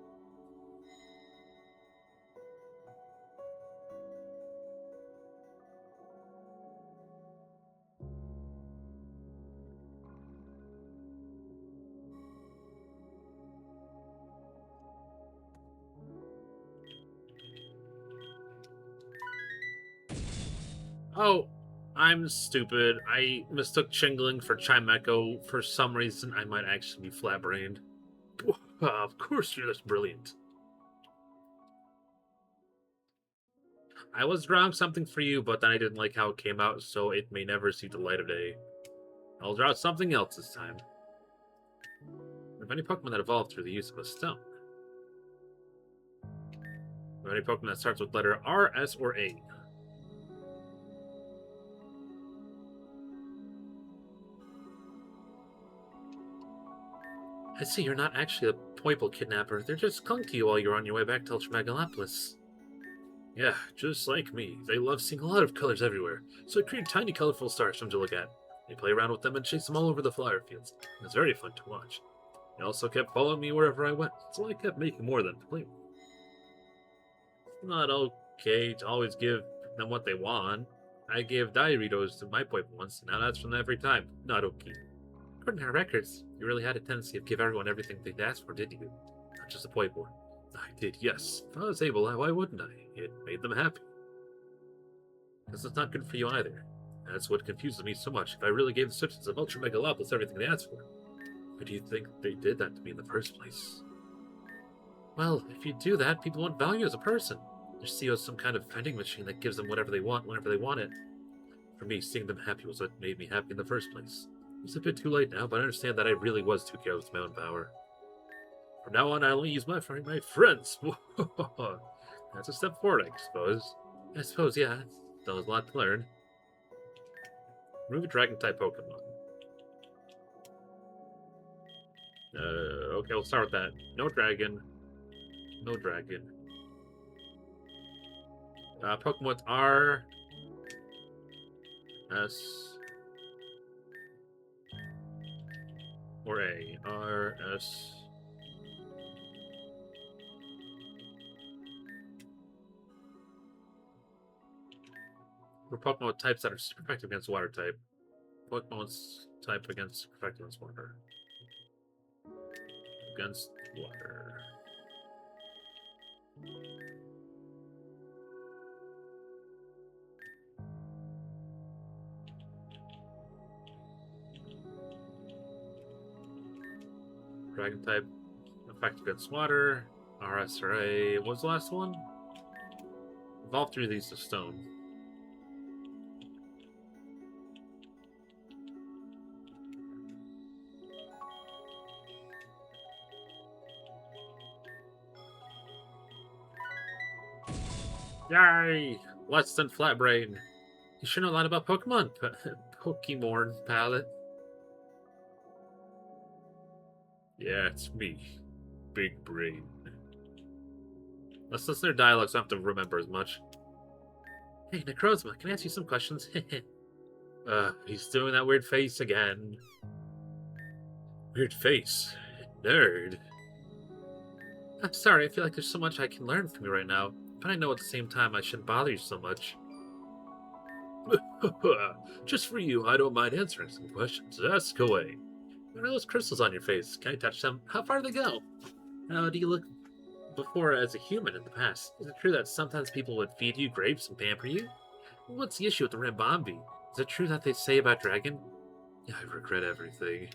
Oh, I'm stupid. I mistook Chingling for Chimecho. For some reason, I might actually be flat-brained. Of course you're this brilliant. I was drawing something for you, but then I didn't like how it came out, so it may never see the light of day. I'll draw something else this time. Of any Pokemon that evolved through the use of a stone. Of any Pokemon that starts with letter R, S, or A. I see you're not actually a Poiple kidnapper. They're just clung to you while you're on your way back to Ultramegalopolis. Yeah, just like me. They love seeing a lot of colors everywhere, so I create tiny colorful stars for them to look at. They play around with them and chase them all over the flower fields. It's very fun to watch. They also kept following me wherever I went, so I kept making more of them to play with. It's not okay to always give them what they want. I gave Diaritos to my Poiple once, and now that's from every time. Not okay. According to our records, you really had a tendency of give everyone everything they'd asked for, didn't you? Not just a Poiple. I did, yes. If I was able, why wouldn't I? It made them happy. Because it's not good for you either. That's what confuses me so much. If I really gave the citizens of Ultramegalopolis everything they asked for, why do you think they did that to me in the first place? Well, if you do that, people won't value you as a person. They see you as some kind of vending machine that gives them whatever they want whenever they want it. For me, seeing them happy was what made me happy in the first place. It's a bit too late now, but I understand that I really was too careless with my own power. From now on, I only use my friends. That's a step forward, I suppose. I suppose, yeah. Still has a lot to learn. Remove a Dragon-type Pokemon. Okay, we'll start with that. No Dragon. No Dragon. Pokemon with R, S, or A. R, S. For Pokemon with types that are super effective against Water type. Pokemon with type against effective against Water. Against Water. Dragon type, effective against water. RS or A. What was the last one? Evolve through these to stone. Yay! Less than Flatbrain. You should know a lot about Pokemon. Pokemon palette. Yeah, it's me. Big brain. Let's listen to their dialogue so I don't have to remember as much. Hey, Necrozma, can I ask you some questions? He's doing that weird face again. Weird face? Nerd. I'm sorry, I feel like there's so much I can learn from you right now, but I know at the same time I shouldn't bother you so much. Just for you, I don't mind answering some questions. Ask away. What are those crystals on your face? Can I touch them? How far do they go? How do you look before as a human in the past? Is it true that sometimes people would feed you grapes and pamper you? What's the issue with the Rambombi? Is it true that they say about Dragon? Yeah, I regret everything.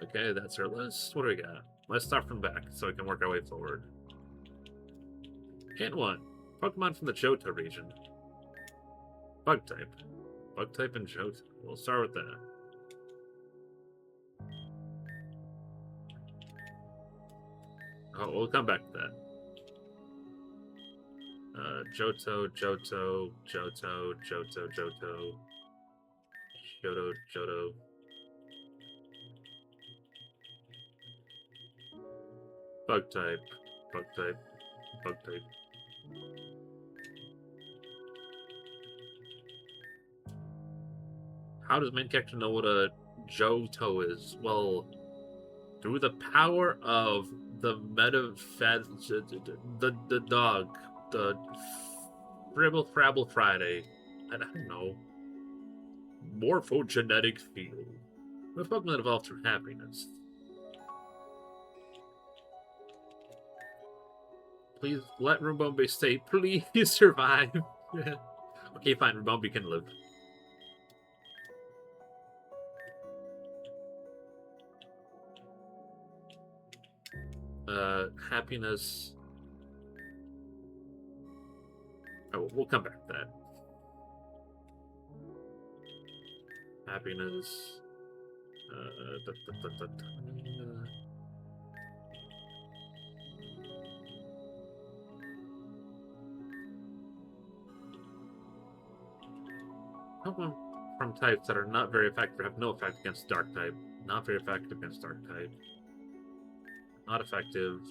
Okay, that's our list. What do we got? Let's start from back so we can work our way forward. Hint 1. Pokemon from the Johto region. Bug type. Bug type and Johto. We'll start with that. Oh, we'll come back to that. Johto, Johto, Johto, Johto, Johto, Johto, Johto. Bug type, bug type, bug type. How does main character know what a Johto is? Well, through the power of the the dog, the Fribble Frabble Friday. I don't know. Morphogenetic field. The Pokemon evolved through happiness. Please let Rumbombe stay. Please survive. Okay, fine. Rumbombe can live. Happiness. Oh, we'll come back to that. Happiness. Pokemon from types that are not very effective have no effect against Dark type. Not very effective against Dark type. Not effective.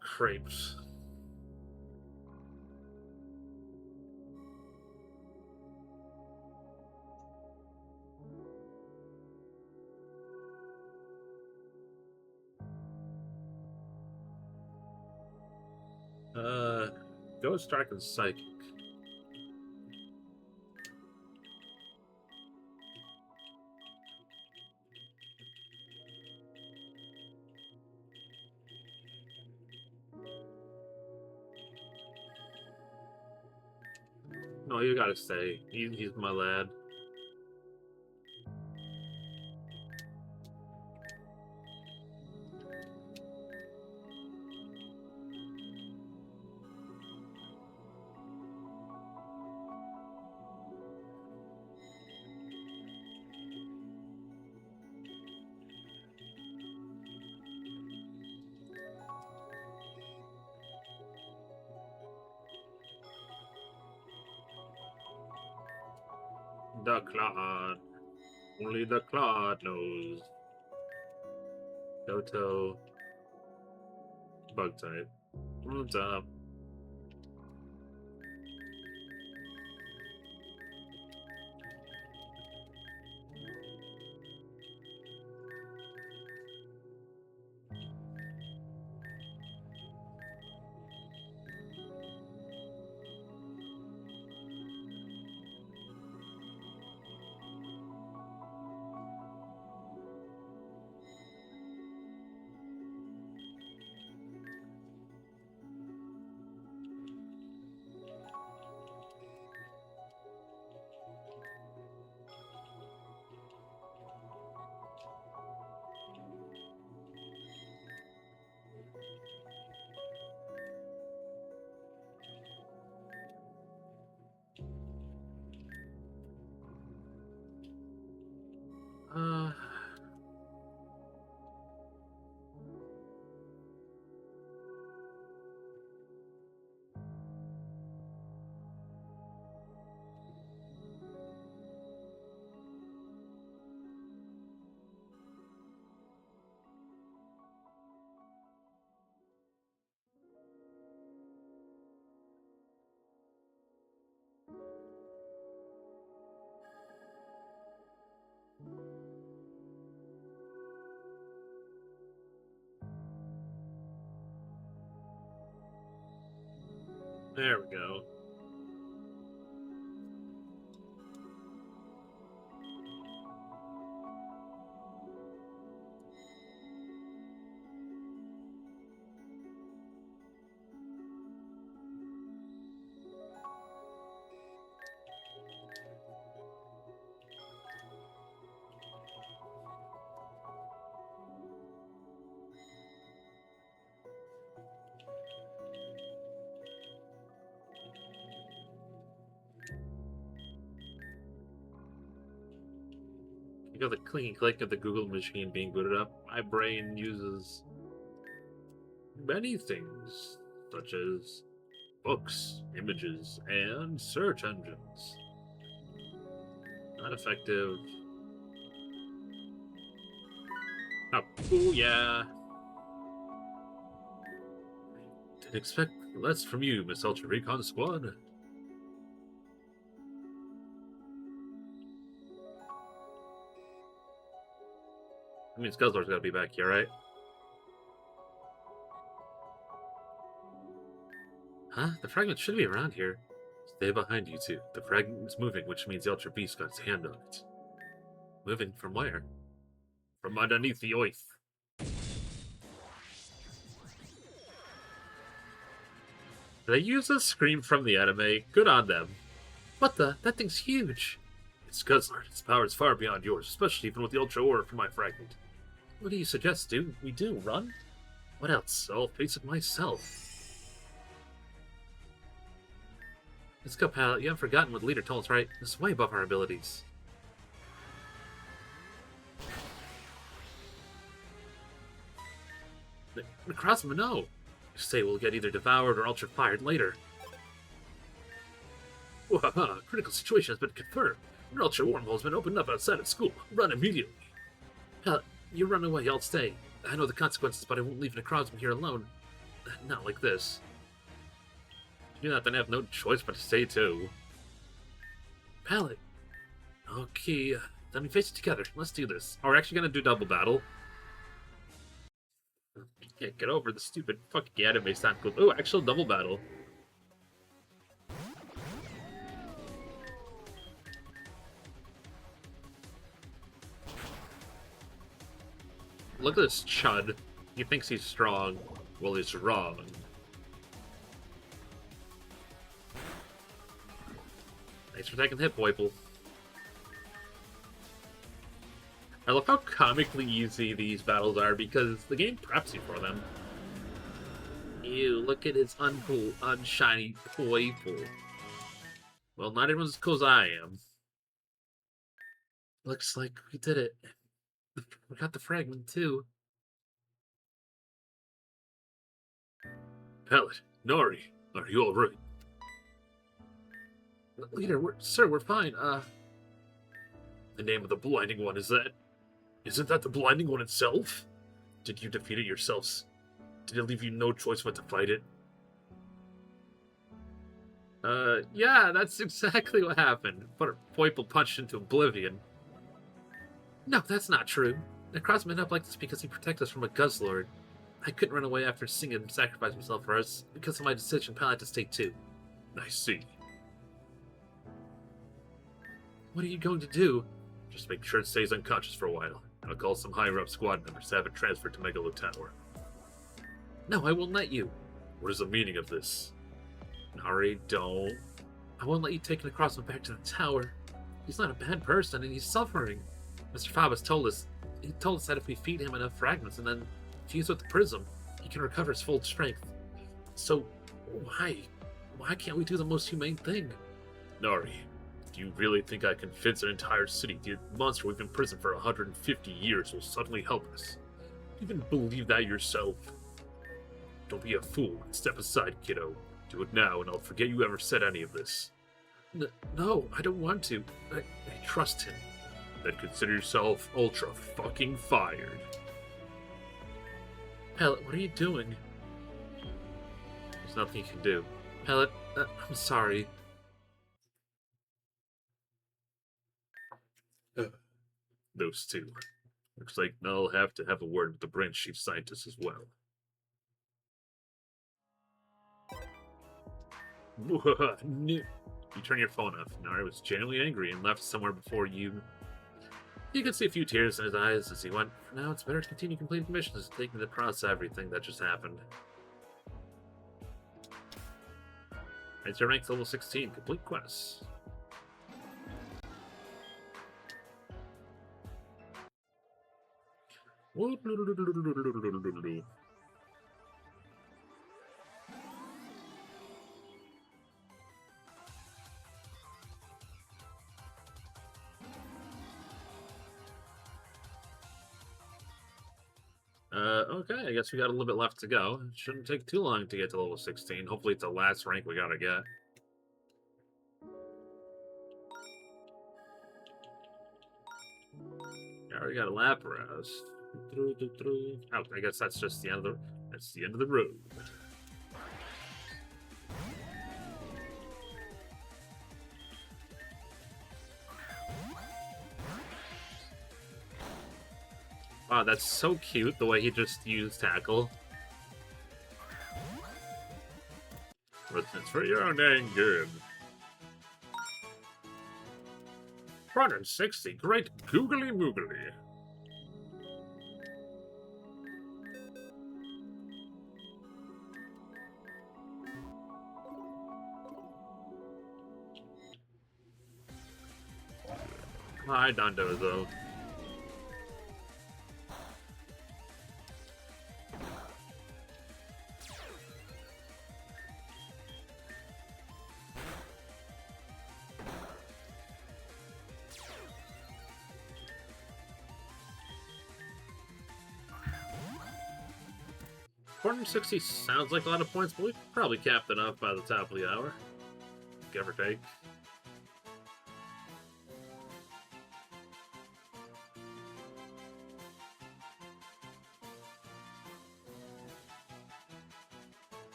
Crepes. Ghost Dark and Psychic. No, you gotta stay. He's my lad. The Clod. Only the Clod knows. Johto. Bug type. What's up? Uh, there we go. You got the clicking click of the Google machine being booted up. My brain uses many things, such as books, images, and search engines. Not effective. Oh, yeah. Didn't expect less from you, Miss Ultra Recon Squad. I mean, Guzzler's gotta be back here, right? Huh? The fragment should be around here. Stay behind, you two. The fragment is moving, which means the Ultra Beast got its hand on it. Moving from where? From underneath the earth. They use a scream from the anime. Good on them. What the? That thing's huge. It's Guzzler. Its power is far beyond yours, especially even with the Ultra Aura from my fragment. What do you suggest, we do? Run? What else? I'll face it myself. Let's go, pal. You haven't forgotten what the leader told us, right? This is way above our abilities. Necrozma, no! You say we'll get either devoured or ultra-fired later. Wahaha! Critical situation has been confirmed. An ultra wormhole has been opened up outside of school. Run immediately. Pal, you run away, I'll stay. I know the consequences, but I won't leave Necrozma here alone. Not like this. You do that, then I have no choice but to stay too. Pallet. Okay, then we face it together. Let's do this. Oh, we're actually gonna do double battle. Can't get over the stupid fucking anime sound cool. Oh, actual double battle. Look at this chud. He thinks he's strong. Well, he's wrong. Thanks for taking the hit, Boyple. I love how comically easy these battles are because the game preps you for them. Ew, look at his uncool, unshiny Boyple. Well, not everyone's as cool as I am. Looks like we did it. We got the fragment, too. Pellet, Nori, are you alright? Leader, we're fine. The name of the Blinding One is that? Isn't that the Blinding One itself? Did you defeat it yourselves? Did it leave you no choice but to fight it? Yeah, that's exactly what happened. But Poiple punched into oblivion. No, that's not true. Necrozma ended up like this because he protected us from a Guzzlord. I couldn't run away after seeing him sacrifice himself for us. Because of my decision, Pal had to stay too. I see. What are you going to do? Just make sure it stays unconscious for a while. I'll call some higher-up squad members to have it transferred to Megalo Tower. No, I won't let you. What is the meaning of this? Nari, don't. I won't let you take Necrozma back to the tower. He's not a bad person, and he's suffering. Mr. Fabus told us that if we feed him enough fragments and then fuse with the prism, he can recover his full strength. So, why? Why can't we do the most humane thing? Nari, do you really think I can convince an entire city the monster we've been in prison for 150 years will suddenly help us? Do you even believe that yourself? Don't be a fool and step aside, kiddo. Do it now, and I'll forget you ever said any of this. No, I don't want to. I trust him. Then consider yourself ultra fucking fired. Pellet, what are you doing? There's nothing you can do. Pellet, I'm sorry. Those two. Looks like I'll have to have a word with the branch chief scientist as well. You turn your phone off. Nari was genuinely angry and left somewhere before you. You could see a few tears in his eyes as he went. For now, it's better to continue completing missions and taking the process everything that just happened. As your rank level 16, complete quests. Okay, I guess we got a little bit left to go. It shouldn't take too long to get to level 16. Hopefully it's the last rank we gotta get. I already got a Lapras. Oh, I guess that's just the end of the road. Wow, that's so cute the way he just used tackle. But it's for your own dang good. 460, great googly moogly. Hi, Dondozo. $460 sounds like a lot of points, but we probably capped it up by the top of the hour. Give or take.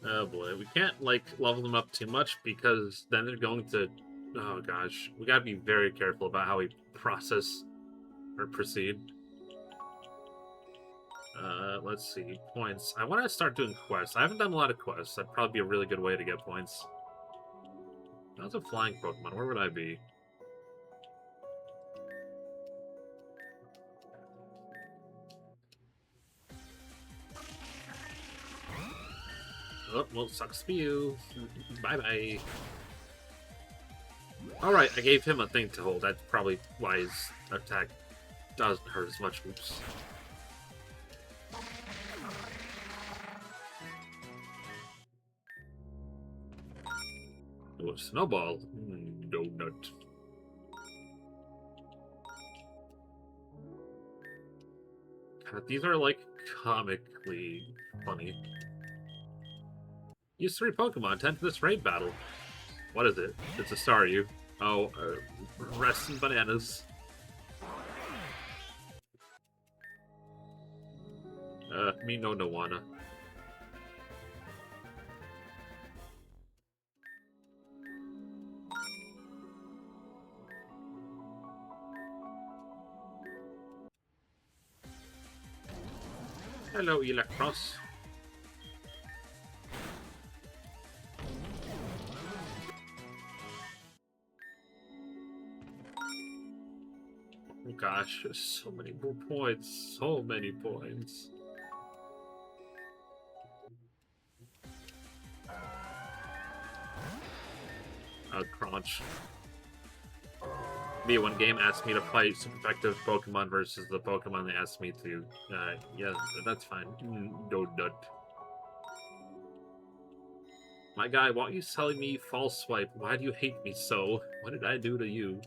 Oh boy, we can't, like, level them up too much because then they're going to... Oh gosh, we gotta be very careful about how we process or proceed. Let's see, points. I want to start doing quests. I haven't done a lot of quests. That'd probably be a really good way to get points. That's a flying Pokemon. Where would I be? Oh, well, sucks for you. Bye-bye. Alright, I gave him a thing to hold. That's probably why his attack doesn't hurt as much. Oops. Oh, Snowball. Donut. God, these are, like, comically funny. Use 3 Pokemon to enter this raid battle. What is it? It's a Staryu. Oh, rest in bananas. Me no wanna. Hello, Electros. Oh gosh, so many more points. So many points. Crunch. Me one game asked me to fight super effective Pokemon versus the Pokemon they asked me to. Yeah, that's fine. Donut. My guy, why are you telling me false swipe? Why do you hate me so? What did I do to you?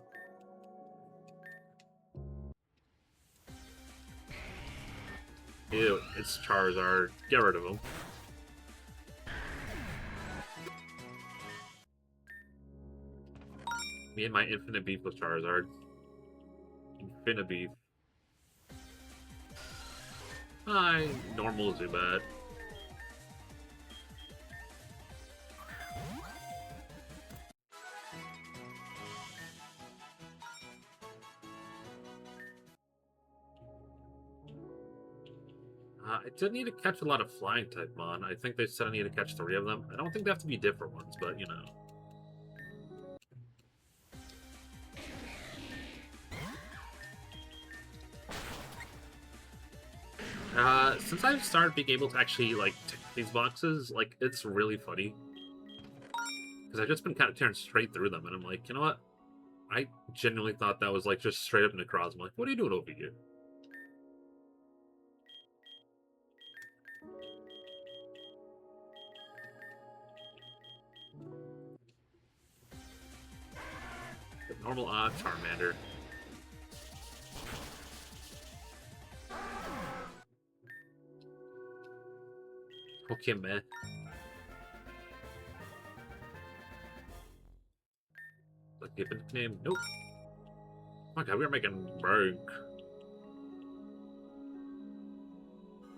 Ew, it's Charizard. Get rid of him. Me and my infinite beef with Charizard. Infinite beef. Hi, normal Zubat. I did need to catch a lot of flying type Mon. I think they said I need to catch 3 of them. I don't think they have to be different ones, but you know. Since I've started being able to actually, like, tick these boxes, like, it's really funny. Because I've just been kind of tearing straight through them, and I'm like, you know what? I genuinely thought that was, like, just straight up Necrozma. I'm like, what are you doing over here? Normal Charmander. Okay, man. Like the name? Nope. Oh my god, we're making bank.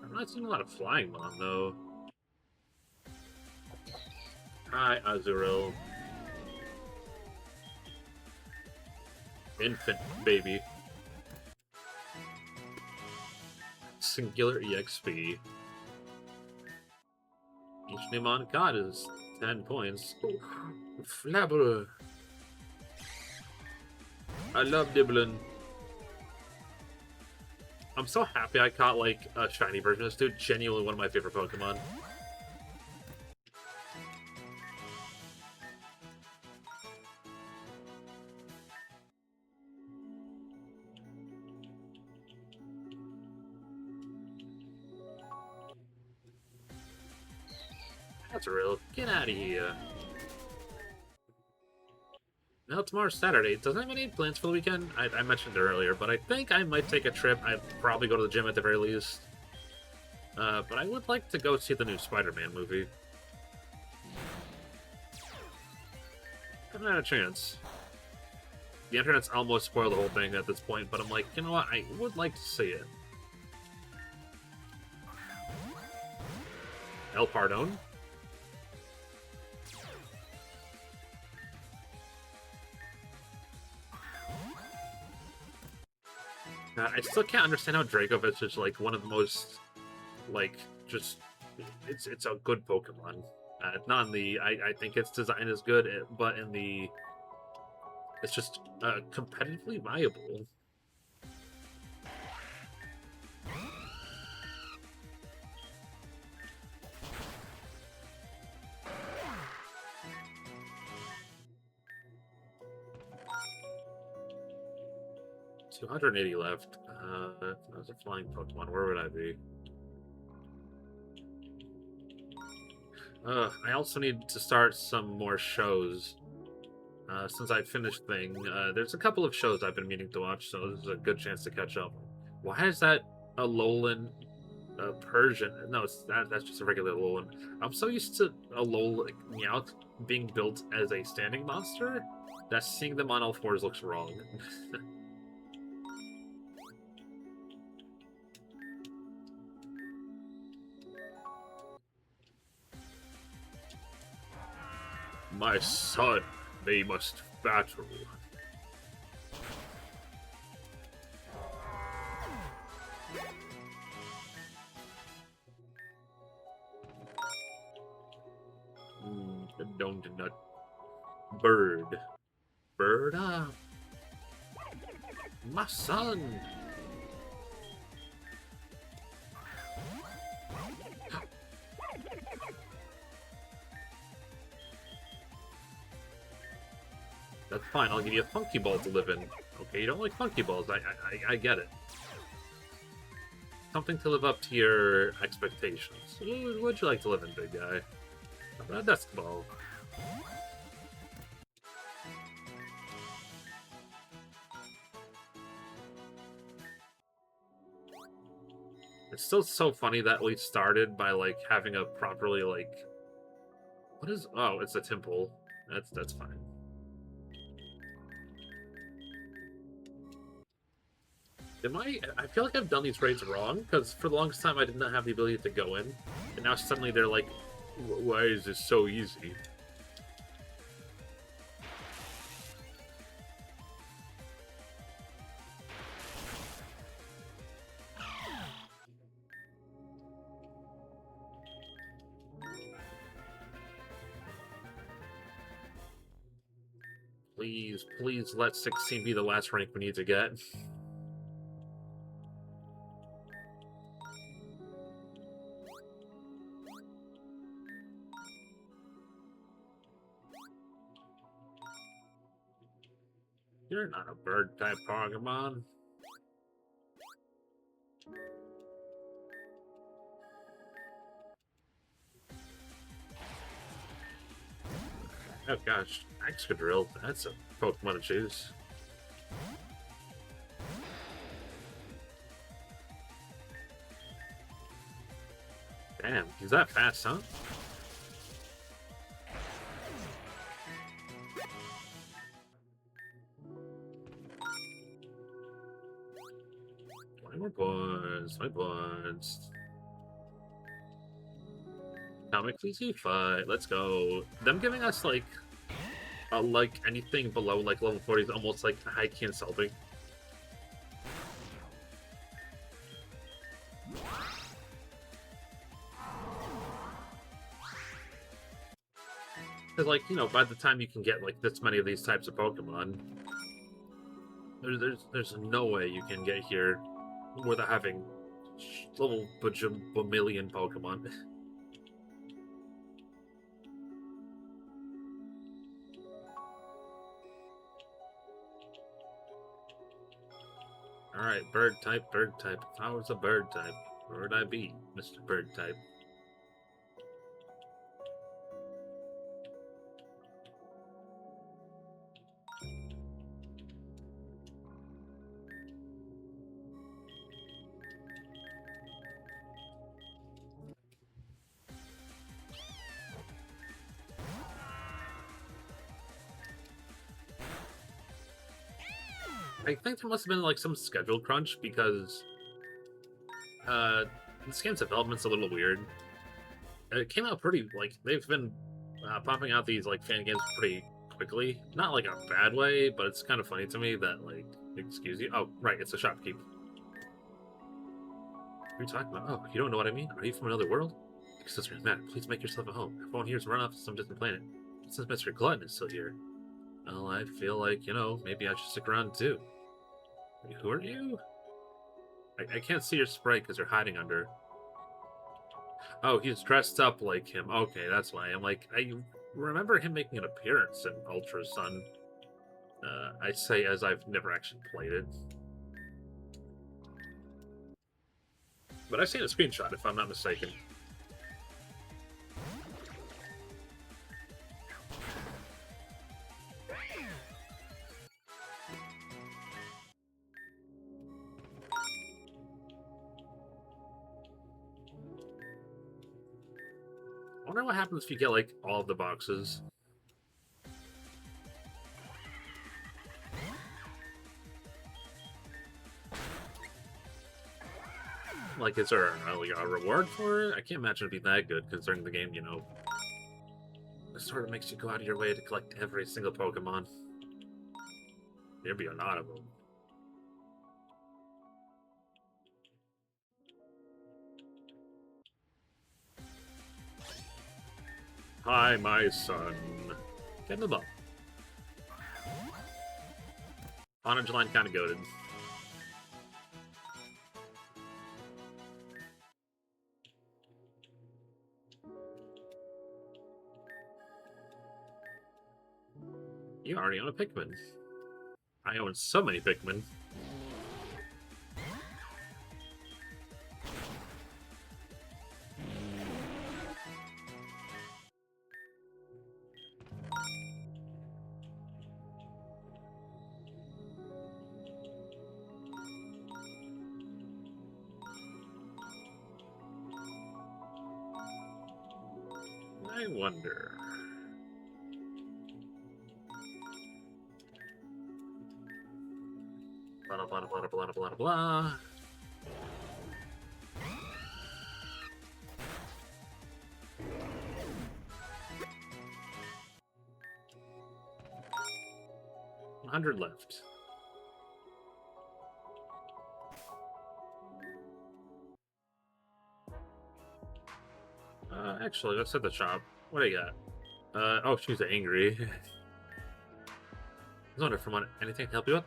I'm not seeing a lot of flying on though. Hi, Azurill. Infant baby. Singular EXP. Each name on God is 10 points. Flabber. I love Diblin. I'm so happy I caught like a shiny version of this dude. Genuinely one of my favorite Pokemon. That's real. Get out of here. Now tomorrow's Saturday. Doesn't have any plans for the weekend? I mentioned it earlier, but I think I might take a trip. I'd probably go to the gym at the very least. But I would like to go see the new Spider-Man movie. Haven't had a chance. The internet's almost spoiled the whole thing at this point, but I'm like, you know what? I would like to see it. El Pardon? I still can't understand how Dragovich is like one of the most, like, just it's a good Pokemon. Not in the I think its design is good, but in the it's just competitively viable. $280 left. If I was a flying Pokemon, where would I be? I also need to start some more shows. Since I finished Thing, there's a couple of shows I've been meaning to watch, so this is a good chance to catch up. Why is that a Alolan Persian? No, that's just a regular Alolan. I'm so used to Alolan Meowth being built as a standing monster that seeing them on all fours looks wrong. My son, they must battle. Don't nut. Bird. Bird up. My son. That's fine, I'll give you a Funky Ball to live in. Okay, you don't like Funky Balls, I get it. Something to live up to your expectations. What would you like to live in, big guy? How about a Desk Ball? It's still so funny that we started by, like, having a properly, like... What is... Oh, it's a temple. That's fine. I feel like I've done these raids wrong, because for the longest time I did not have the ability to go in, and now suddenly they're like, why is this so easy? Please, please let 16 be the last rank we need to get. You're not a bird-type Pokemon. Oh gosh, Excadrill. That's a Pokemon to choose. Damn, he's that fast, huh? My points, my points. Comic VC fight. Let's go. Them giving us like anything below like level 40 is almost like high key insulting. Because like, you know, by the time you can get like this many of these types of Pokemon, there's no way you can get here without having level bajillion Pokemon. Alright, bird type, bird type. If I was a bird type, where would I be, Mr. Bird type? I think there must have been like some schedule crunch because this game's development's a little weird. It came out pretty like they've been pumping out these like fan games pretty quickly. Not like a bad way, but it's kind of funny to me that like, excuse you. Oh, right, it's a shopkeep. What are you talking about? Oh, you don't know what I mean? Are you from another world? It doesn't really matter. Please make yourself at home. Everyone here's run off to some distant planet. Since Mr. Glutton is still here, well, I feel like, you know, maybe I should stick around too. Wait, who are you? I can't see your sprite because you're hiding under. Oh, he's dressed up like him. Okay, that's why. I'm like, I remember him making an appearance in Ultra Sun. I say as I've never actually played it. But I've seen a screenshot, if I'm not mistaken. I wonder what happens if you get, like, all of the boxes. Like, is there like, a reward for it? I can't imagine it'd be that good, considering the game, you know, it sort of makes you go out of your way to collect every single Pokemon. There'd be a lot of them. Hi, my son. Get in the ball. Orange line kind of goaded. You already own a Pikmin. I own so many Pikmin. I wonder. Blah, blah, blah, blah, blah, blah, blah. $100 left. Actually, let's hit the shop. What do you got? Oh, she's angry. I was wondering if I anything to help you with?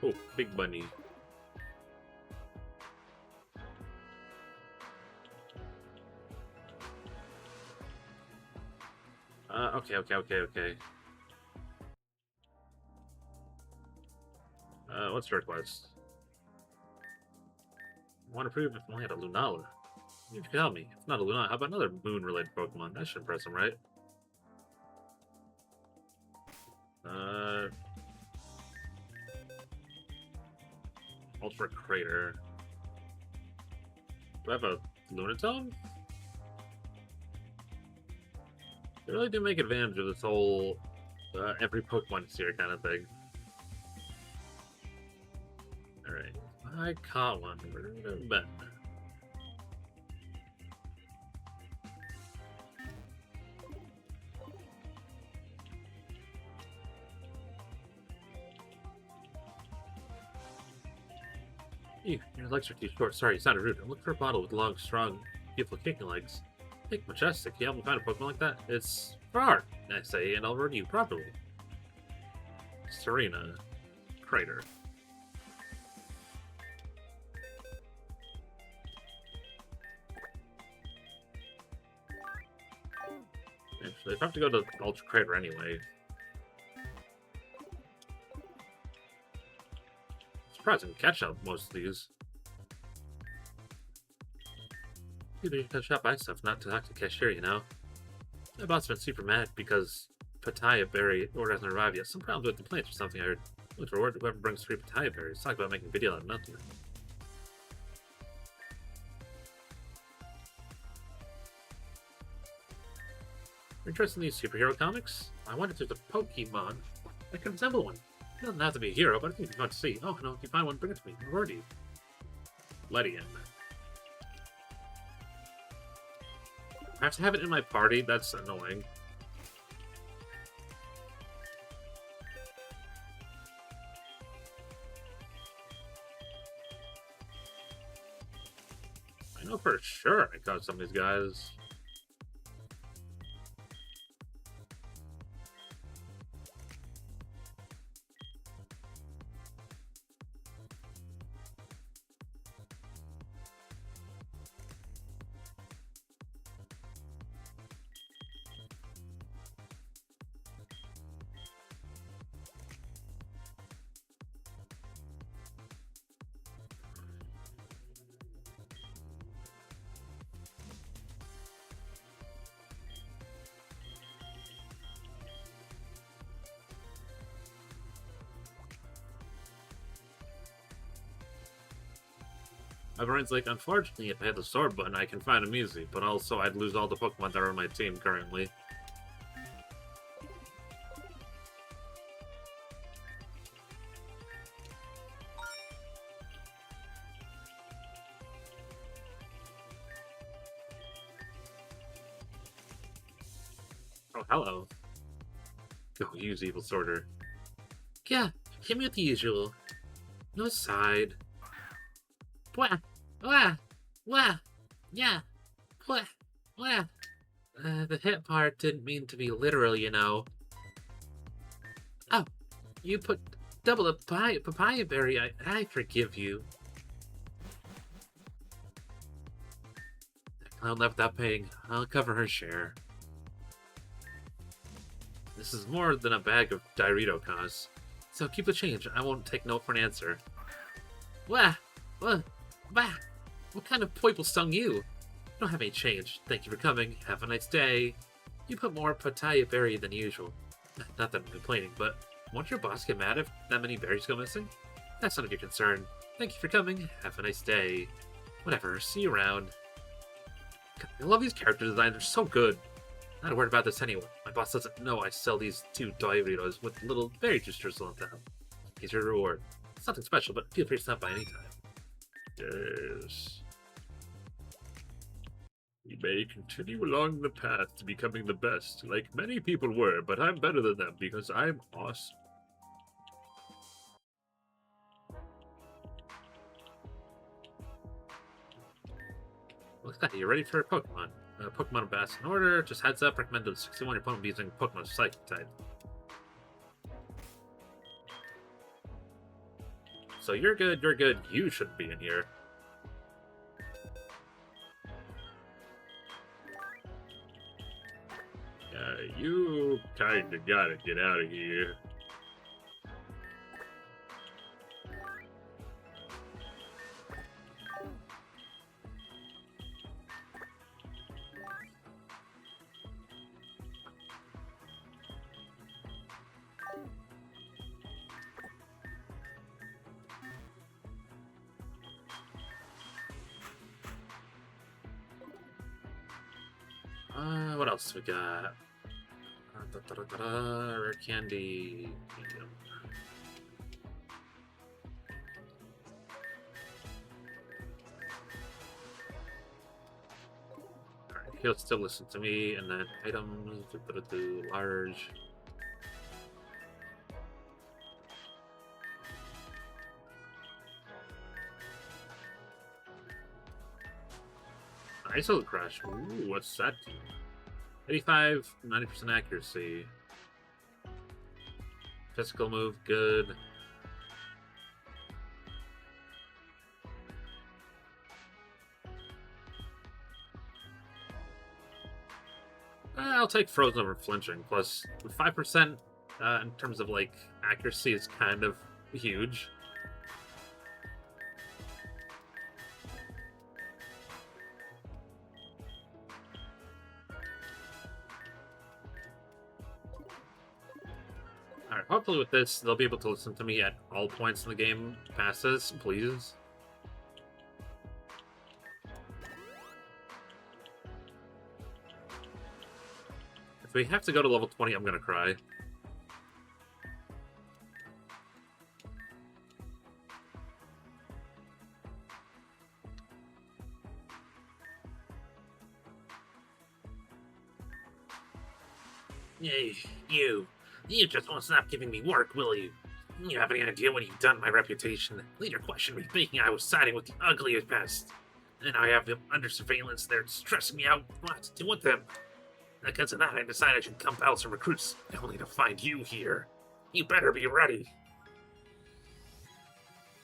Oh, big bunny. Okay. What's your request? I want to prove if I only had a Lunala. You can help me. If not a Lunala, how about another moon-related Pokemon? That should impress him, right? Ultra Crater. Do I have a Lunatone? They really do make advantage of this whole every Pokemon is here kind of thing. Alright. I caught one. Where did it have been? Your legs are too short. Sorry, it sounded rude. I'm looking for a bottle with long, strong, beautiful kicking legs. Think Majestic. Can you help me find a Pokemon like that? It's for art, I say, and I'll reward you properly. Serena. Crater. Actually, if I have to go to Ultra Crater anyway. Surprised I can catch up most of these. Either you can shop by stuff, not to talk to the cashier, you know? My boss has been super mad because Pataya Berry order hasn't arrived yet. Some problems with the plants or something, I heard. Look for whoever brings 3 Pataya Berries. Talk about making a video out of nothing. You're interested in these superhero comics? I wonder if there's a Pokemon that can resemble one. It doesn't have to be a hero, but I think it'd be fun to see. Oh, no, if you find one, bring it to me. Where are you? Ledian. I have to have it in my party? That's annoying. I know for sure I caught some of these guys. My brain's like, unfortunately, if I had the sword button, I can find him easy, but also I'd lose all the Pokemon that are on my team currently. Oh, hello. Go, use Evil Sorter. Yeah, hit me with the usual. No side. Wah! Wah! Wah! Yeah! Wah! Wah! The hit part didn't mean to be literal, you know. Oh, you put double a papaya berry. I forgive you. That clown left without paying. I'll cover her share. This is more than a bag of Dorito costs. So keep the change. I won't take no for an answer. Wah! Wah! Bah! What kind of poiple stung you? I don't have any change. Thank you for coming. Have a nice day. You put more Pataya berry than usual. Not that I'm complaining, but won't your boss get mad if that many berries go missing? That's none of your concern. Thank you for coming. Have a nice day. Whatever. See you around. God, I love these character designs. They're so good. Not a word about this anyway. My boss doesn't know I sell these 2 Doritos with little berry juice drizzle on them. Here's your reward. It's nothing special, but feel free to stop by anytime. Yes. You may continue along the path to becoming the best, like many people were, but I'm better than them because I'm awesome. Looks like you're ready for a Pokemon. Pokemon Bass in order. Just heads up, recommended 61 your opponent be using Pokemon Psychic type. So you're good, you shouldn't be in here. You kinda gotta get out of here. What else we got? Rare candy. Alright, he'll still listen to me, and then items, large. ISO crash. Ooh, what's that do? 85, 90% accuracy. Physical move, good. I'll take frozen over flinching. Plus, 5% in terms of like accuracy is kind of huge. Alright, hopefully with this, they'll be able to listen to me at all points in the game passes, please. If we have to go to level 20, I'm gonna cry. Hey, you just won't stop giving me work, will you? You have any idea what you've done to my reputation? Leader questioned me, thinking I was siding with the ugliest pest. And I have them under surveillance. They're stressing me out. What to do with them? Because of that, I decided I should compel some recruits, only to find you here. You better be ready.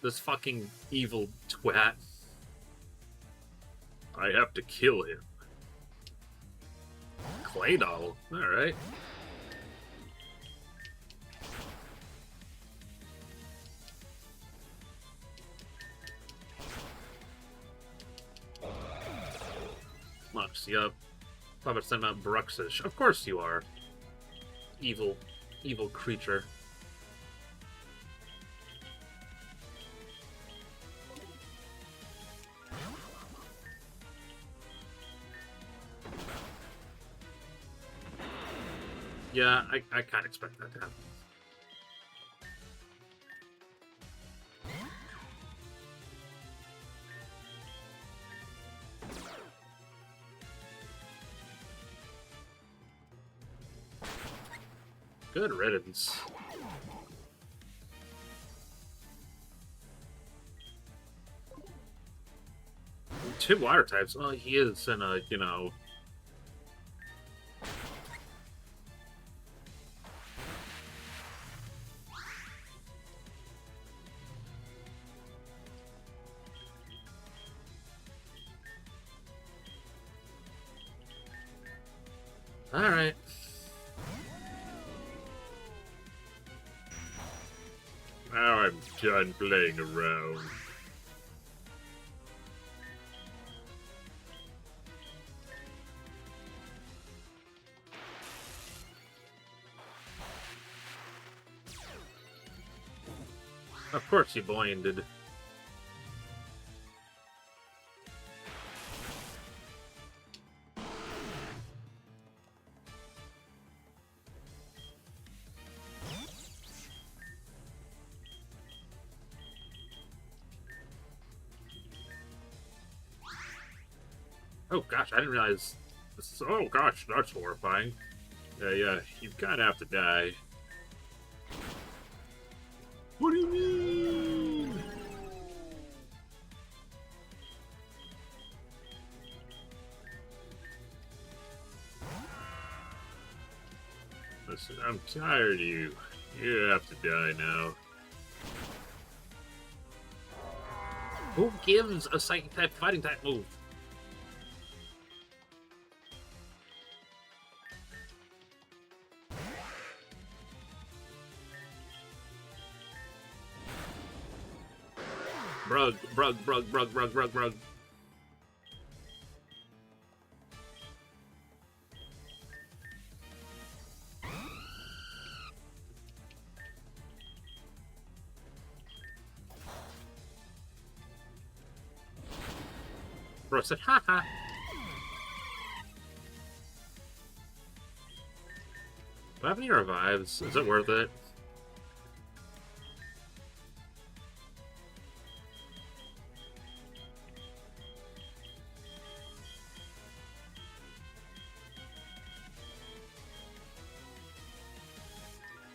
This fucking evil twat. I have to kill him. Clay doll. Alright. Moxie up. 5% amount Bruxish. Of course you are. Evil creature. Yeah, I can't expect that to happen. Good riddance. Two water types. Well, he is in a, you know... Alright. Now I'm done playing around. Of course you blinded. Oh gosh, I didn't realize this is, oh gosh, that's horrifying. Yeah, you gotta have to die. What do you mean? Listen, I'm tired of you. You have to die now. Who gives a psychic type fighting type move? Brug. Bro said, haha. Do I have any revives? Is it worth it?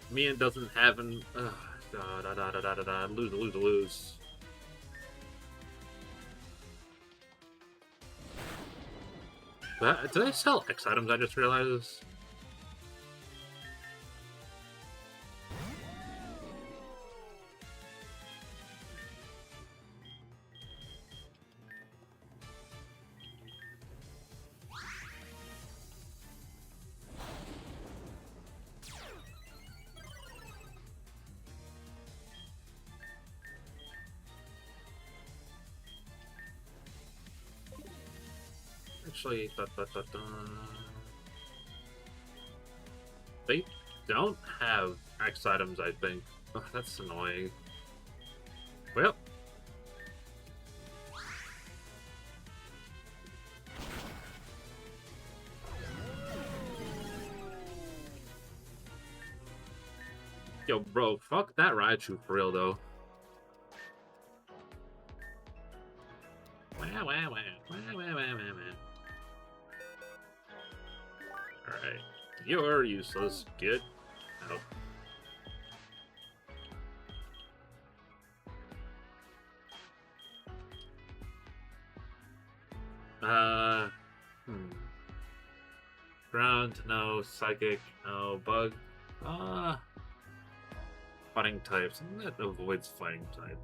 Mian doesn't have an. Lose. Do they sell X items? I just realized. Actually, they don't have X items, I think. Oh, that's annoying. Well. Yo, bro, fuck that Raichu for real, though. Alright. You're useless. Get out. Ground, no. Psychic, no. Bug. Fighting types. That avoids fighting type.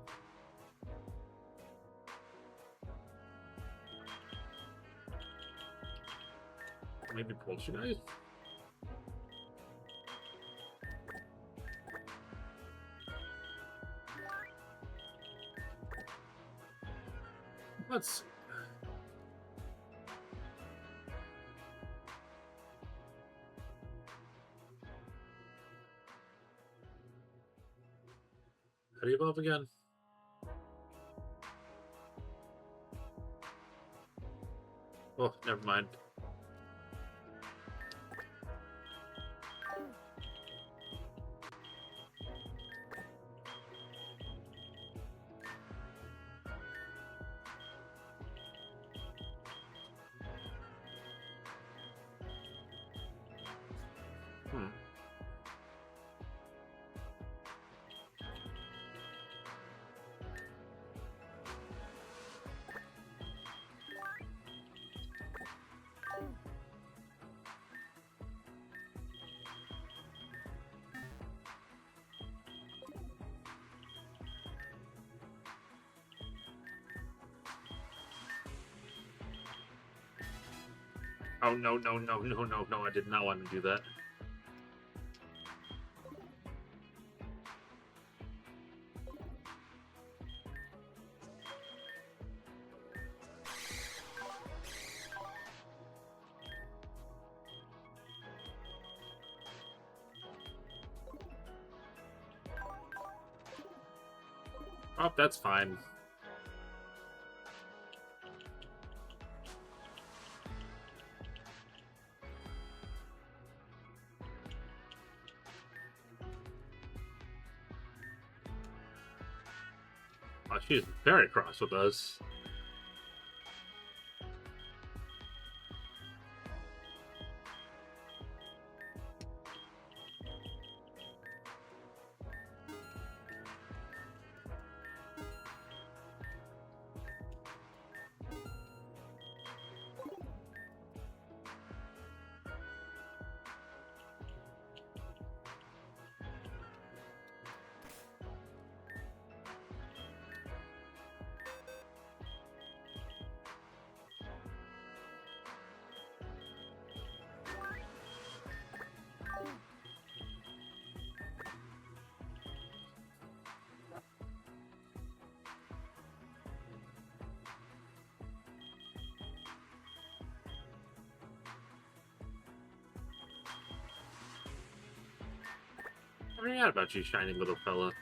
Maybe Poltergeist? Let's see. How do you evolve again? Oh, never mind. Oh, no, I did not want to do that. Oh, that's fine. Oh, she's very cross with us. I forgot about you, shiny little fella.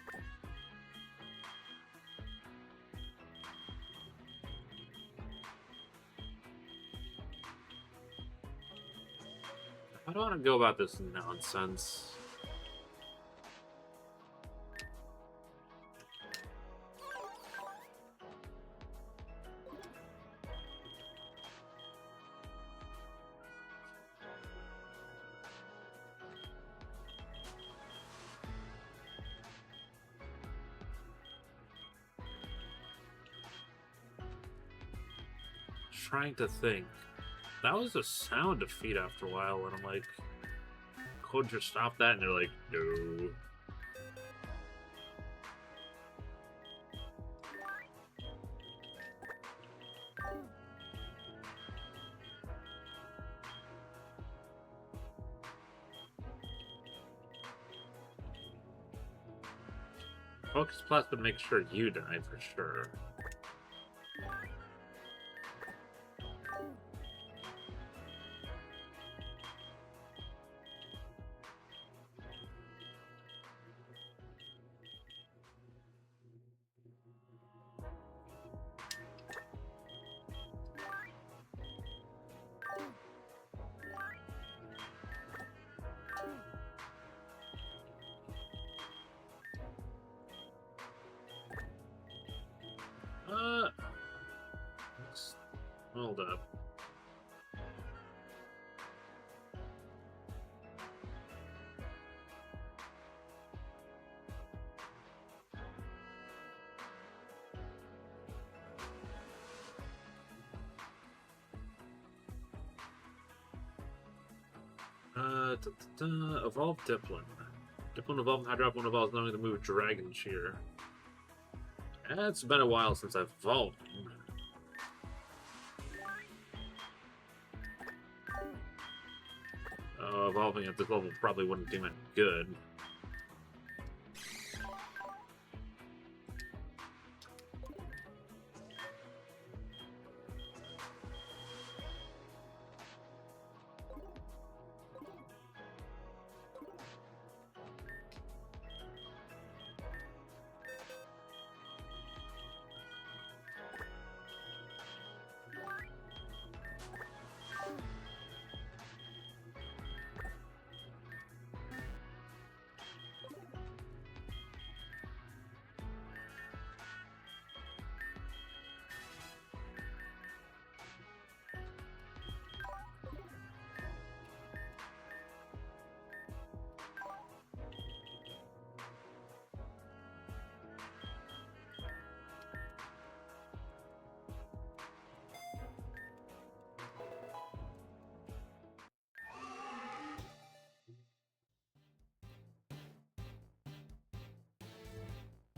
How do I want to go about this nonsense? Trying to think. That was a sound defeat after a while, and I'm like, could you stop that? And they're like, no. Focus Plasma makes sure you die for sure. Hold up. Evolve Diplin. Diplin evolved Hydropon evolves knowing the move Dragon Cheer. It's been a while since I've evolved. Evolving at this level probably wouldn't do it good.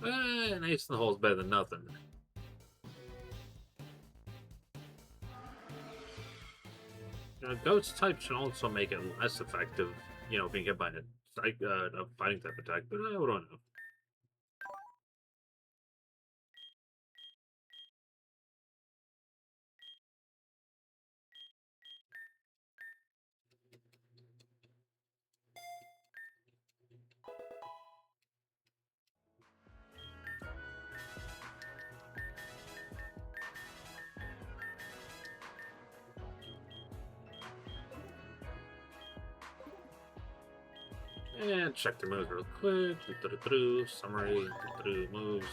An ace in the hole is better than nothing. Ghost type should also make it less effective, being hit by a fighting type attack, but I don't know. And check the moves real quick. Summary, moves.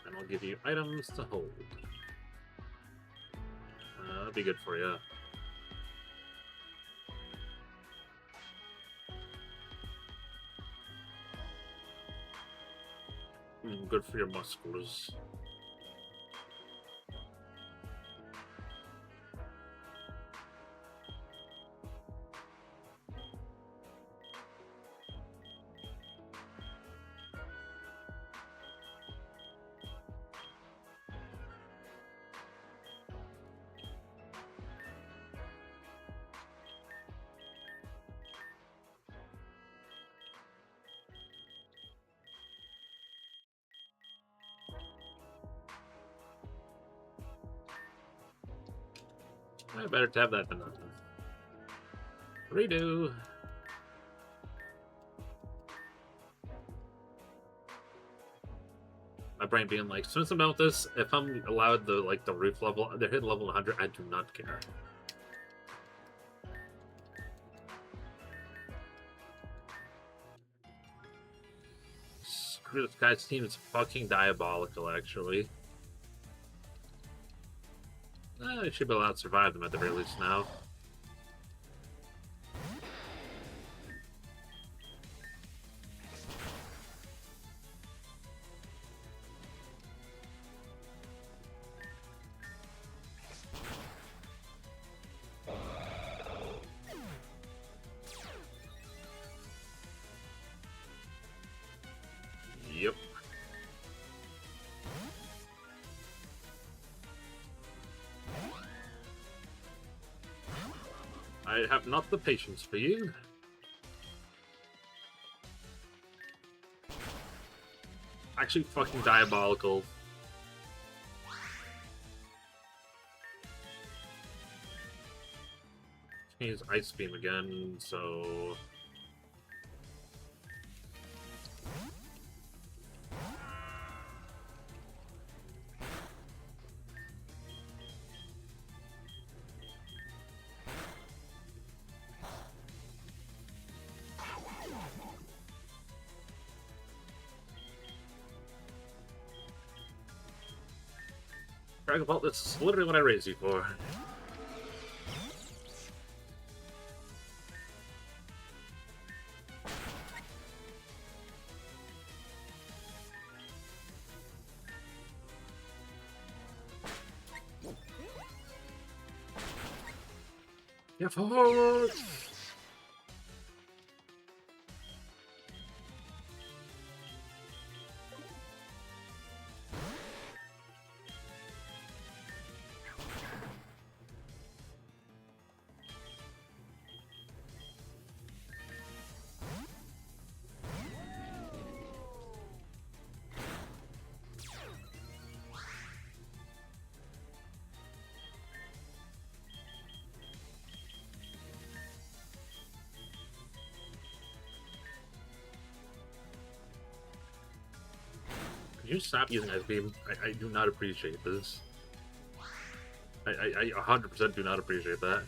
And I'll give you items to hold. That'd be good for you. Good for your muscles. Better to have that than nothing. Redo. My brain being like, as soon as I'm done with this, if I'm allowed the roof level, they're hitting level 100, I do not care. Screw this guy's team is fucking diabolical, actually. I should be allowed to survive them at the very least now. Yep. I have not the patience for you. Actually fucking diabolical. Can use Ice Beam again, so... Dragon Ball, this is literally what I raised you for. Yeah, forward! Can you stop using Ice Beam? I do not appreciate this. I 100% do not appreciate that.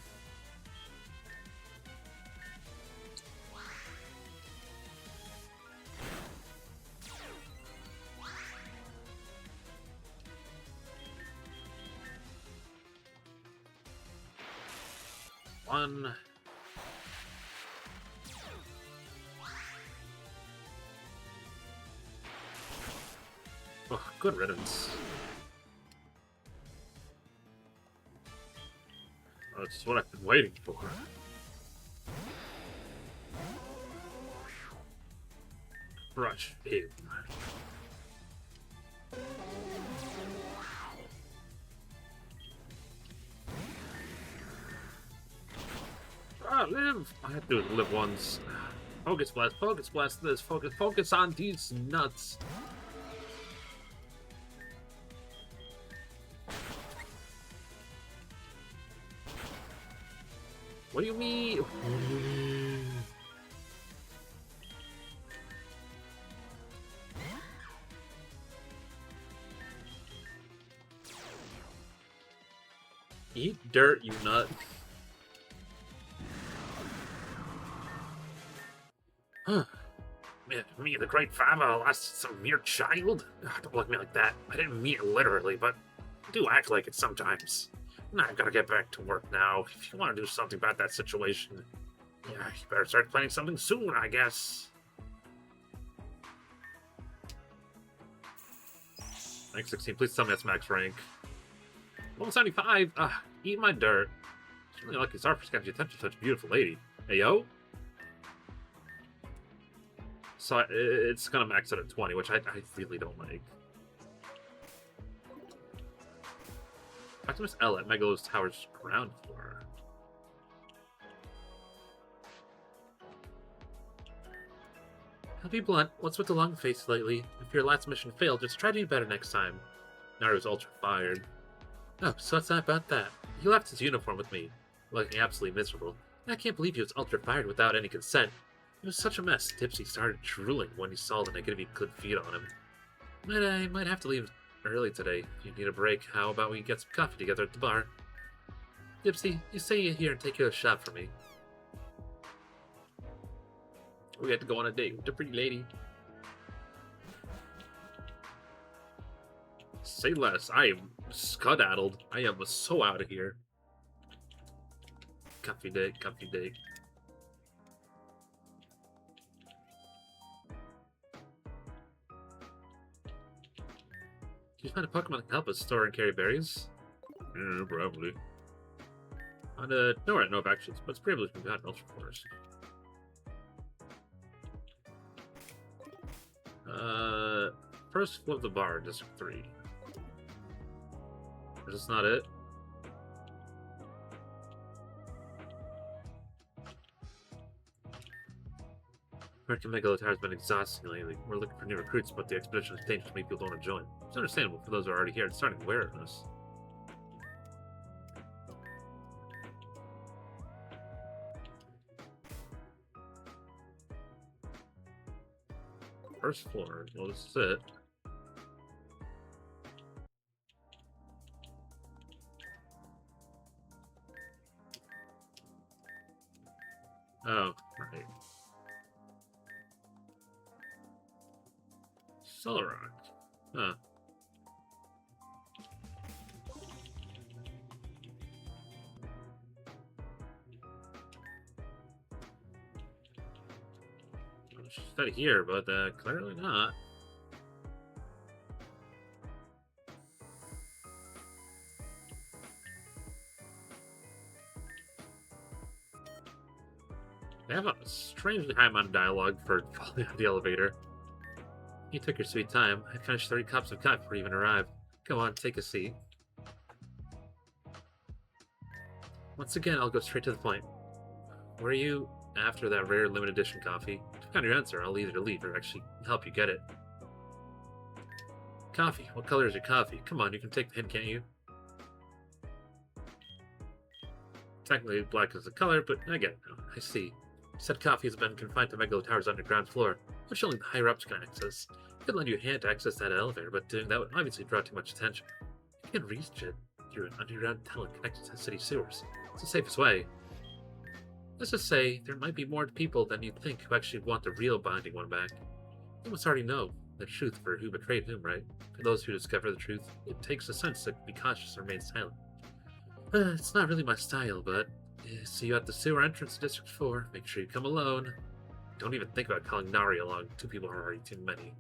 One. Oh, good riddance. Oh, it's what I've been waiting for. Rush him. Ah, live! I have to live once. Focus blast this, focus on these nuts. What do you mean? Eat dirt, you nut. Huh. Me, the great father, lost some mere child? Ugh, don't look at me like that. I didn't mean it literally, but I do act like it sometimes. Nah, I've got to get back to work now. If you want to do something about that situation, yeah, you better start planning something soon, I guess. Rank 16, please tell me that's max rank. Level 75? Eat my dirt. It's really lucky Zarfus got your attention to such a beautiful lady. Hey, yo? So it's gonna max out at 20, which I really don't like. Optimus L at Megalo's Tower's ground floor. I'll be blunt, what's with the long face lately? If your last mission failed, just try to do better next time. Naruto's ultra fired. Oh, so that's not about that. He left his uniform with me, looking absolutely miserable. I can't believe he was ultra-fired without any consent. It was such a mess. Tipsy started drooling when he saw the negative he could feed on him. I might have to leave early today. If you need a break, how about we get some coffee together at the bar? Tipsy, you stay here and take care of the shop for me. We had to go on a date with the pretty lady. Say less. I am skedaddled. I am so out of here. Coffee day, coffee day. Can you find a Pokemon that can help us store and carry berries? Yeah, probably. No, I know of actions, but it's probably from God Ultra Forest. First floor of the bar, District 3. Is this not it? American Megalotower has been exhausting lately. We're looking for new recruits, but the expedition is dangerous. Many people don't want to join. It's understandable for those who are already here. It's starting to wear on us. First floor. Well, this is it. Oh, right. Solrock. Huh. She's out here, but clearly not. They have a strangely high amount of dialogue for falling out of the elevator. You took your sweet time. I finished 30 cups of coffee before you even arrived. Go on, take a seat. Once again, I'll go straight to the point. Were you after that rare limited edition coffee? Depending on your answer, I'll either leave or actually help you get it. Coffee. What color is your coffee? Come on, you can take the hint, can't you? Technically, black is the color, but I get it now. I see. Said coffee has been confined to Megalotower's underground floor, which only the higher-ups can access. I could lend you a hand to access that elevator, but doing that would obviously draw too much attention. You can reach it through an underground tunnel connected to the city sewers. It's the safest way. Let's just say, there might be more people than you think who actually want the real Binding One back. You must already know the truth for who betrayed whom, right? For those who discover the truth, it takes a sense to be cautious and remain silent. It's not really my style, but see you at the sewer entrance to District 4. Make sure you come alone. Don't even think about calling Nari along. 2 people are already too many.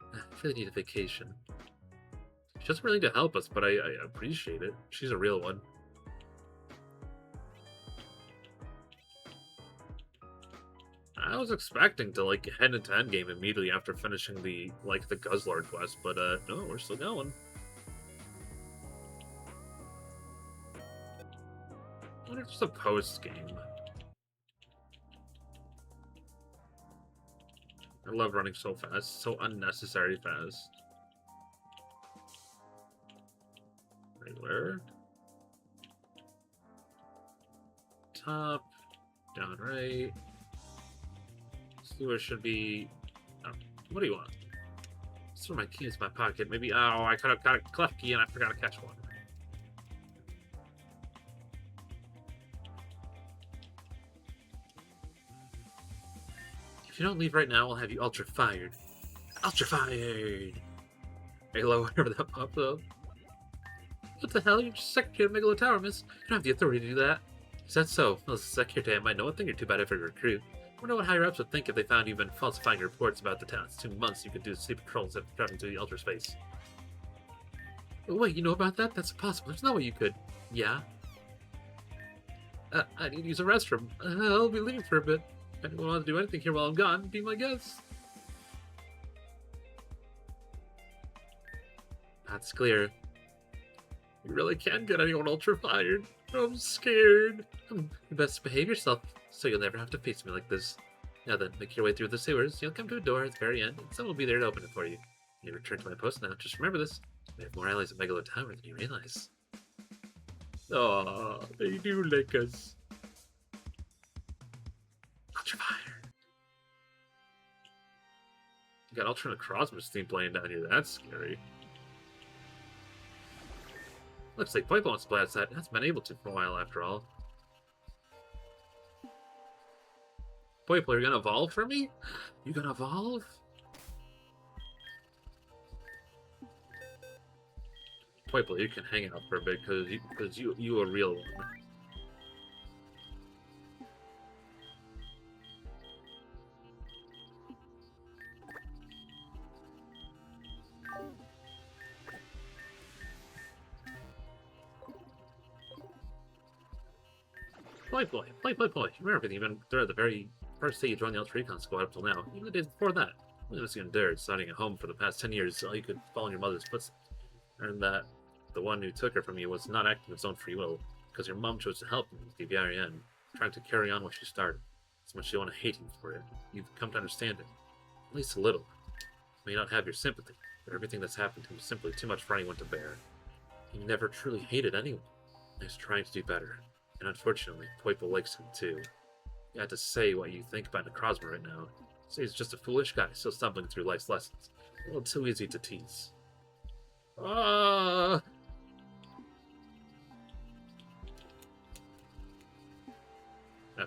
I really need a vacation. She doesn't really need to help us, but I appreciate it. She's a real one. I was expecting to head into endgame immediately after finishing the Guzzlord quest, but no, we're still going. I wonder if it's a post game. I love running so fast, so unnecessary fast. Wait, where? Top, down right. Sewer should be. Oh, what do you want? Throw my keys in my pocket. Maybe. Oh, I could have got a cleft key and I forgot to catch one. If you don't leave right now, I'll have you ultra fired. Ultra fired! Hello, wherever that popped up. What the hell? You're just Secretary of Megalotower, miss. You don't have the authority to do that. Is that so? Well, as a secretary, I might know a thing or two about every recruit. I wonder what higher-ups would think if they found you've been falsifying reports about the town's 2 months you could do sleep patrols after traveling to the ultra space. Oh, wait, you know about that? That's impossible. There's no way you could. Yeah? I need to use a restroom. I'll be leaving for a bit. If anyone wants to do anything here while I'm gone, be my guest. That's clear. You really can get anyone ultra fired. I'm scared. You best behave yourself, so you'll never have to face me like this. Now then, make your way through the sewers. You'll come to a door at the very end, and someone will be there to open it for you. You return to my post now. Just remember this. We have more allies at Megalo Tower than you realize. Oh, they do lick us. Ultrafire. You got alternate Crossmas team playing down here. That's scary. Looks like Pipe wants to play outside. Hasn't been able to for a while after all. Pipe, are you gonna evolve for me? You gonna evolve? Pipe, you can hang out for a bit because you a real one. Play. Remember, you've been there the very first day you joined the Ultra Recon squad up till now. Even the days before that. Look at this you endured, starting at home for the past 10 years, so you could follow in your mother's footsteps. And that the one who took her from you was not acting of his own free will, because your mom chose to help him with the very end, trying to carry on what she started. As much as you want to hate him for it, you've come to understand it. At least a little. You may not have your sympathy, but everything that's happened to him is simply too much for anyone to bear. He never truly hated anyone. He's trying to do better. And unfortunately, Poipo likes him too. You have to say what you think about Necrozma right now. Say he's just a foolish guy still stumbling through life's lessons. A little too easy to tease. Ah!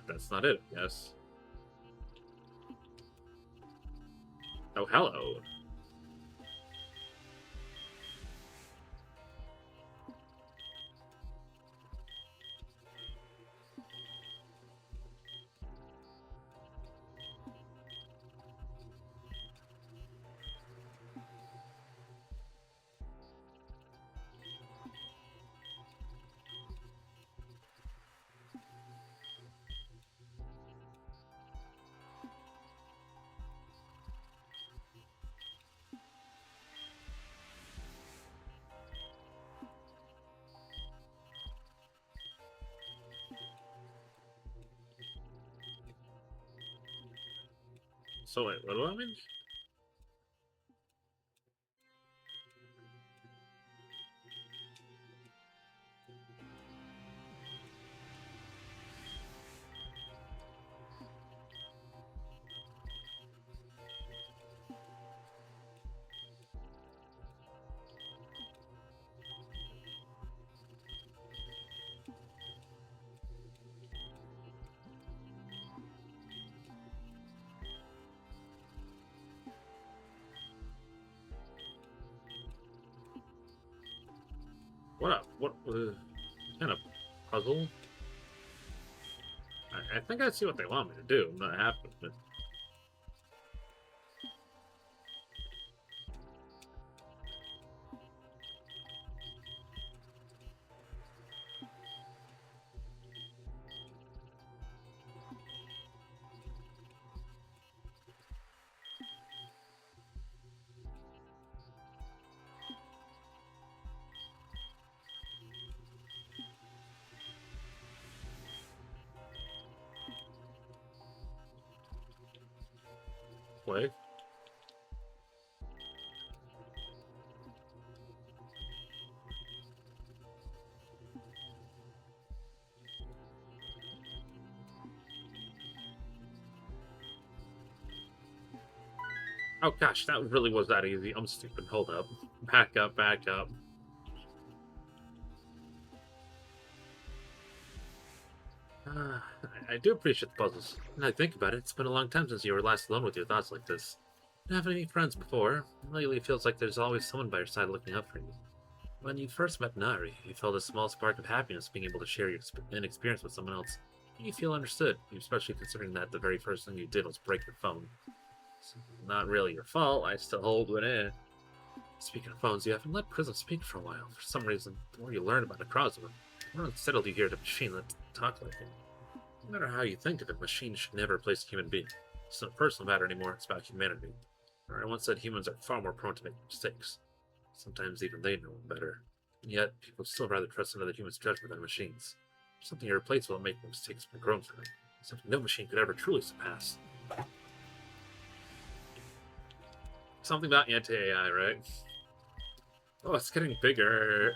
That's not it, yes. Oh, hello. So wait, what do I mean? What up? What kind of puzzle? I think I see what they want me to do. I'm not happy with it. Play. Oh gosh, that really was that easy. I'm stupid. Hold up. Back up, back up. I do appreciate the puzzles. Now I think about it, it's been a long time since you were last alone with your thoughts like this. Didn't have any friends before. Lately it feels like there's always someone by your side looking out for you. When you first met Nari, you felt a small spark of happiness being able to share your experience with someone else. You feel understood, especially considering that the very first thing you did was break your phone. So, not really your fault, I still hold it in. Speaking of phones, you haven't let Prism speak for a while. For some reason, the more you learn about Necrozma, the more unsettled you hear the machine that talk like it. No matter how you think of it, machines should never replace a human being. It's not a personal matter anymore, it's about humanity. I once said humans are far more prone to make mistakes. Sometimes even they know better. And yet, people still rather trust another human's judgment than machines. Something irreplaceable at making mistakes from grown for them. Something no machine could ever truly surpass. Something about anti-AI, right? Oh, it's getting bigger.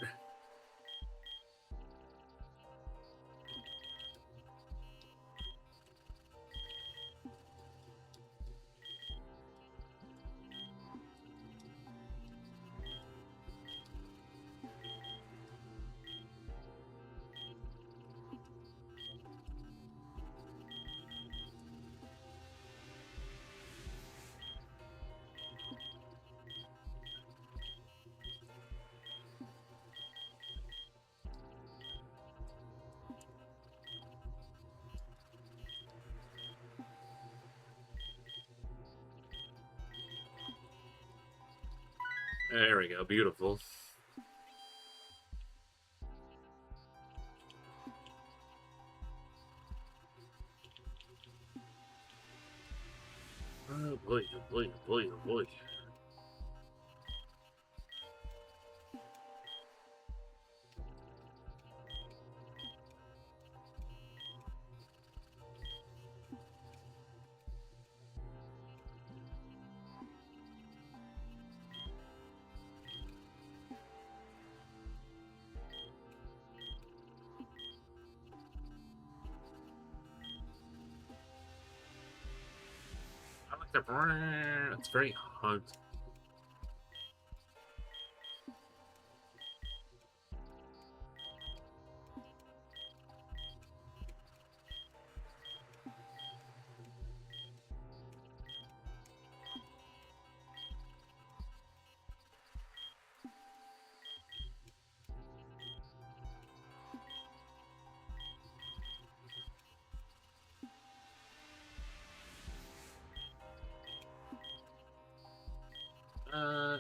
There we go. Beautiful. Oh boy, oh boy, oh boy, oh boy. I like the. It's very hot. Uh,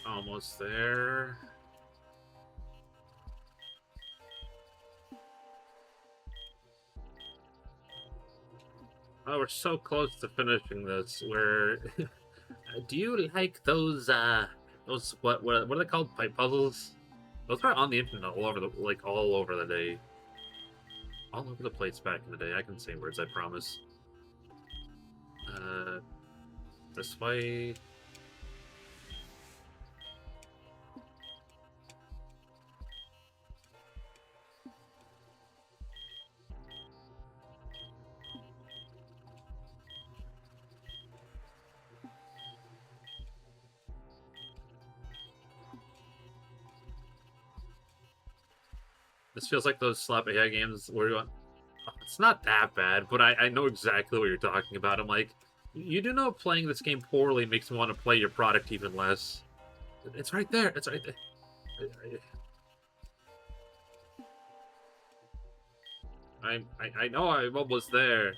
Almost there. Oh, we're so close to finishing this. We're. Do you like those what are they called? Pipe puzzles? Those are on the internet all over the day, all over the place back in the day. I can say words, I promise. Uh, this way. This feels like those slap AI games where you're going, "Oh, it's not that bad, but I know exactly what you're talking about." I'm like, you do know playing this game poorly makes me want to play your product even less. It's right there. It's right there. I know I'm almost there,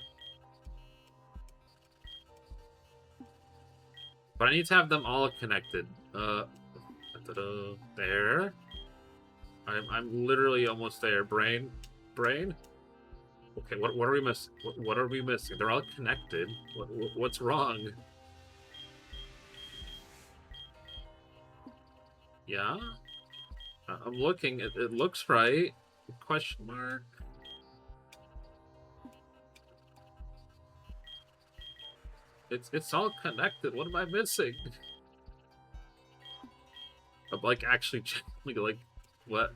but I need to have them all connected. There. I'm literally almost there. Brain. Okay, what are we missing? What are we missing? They're all connected. What's wrong? Yeah, I'm looking. It looks right. Question mark. It's all connected. What am I missing? I'm like actually like what?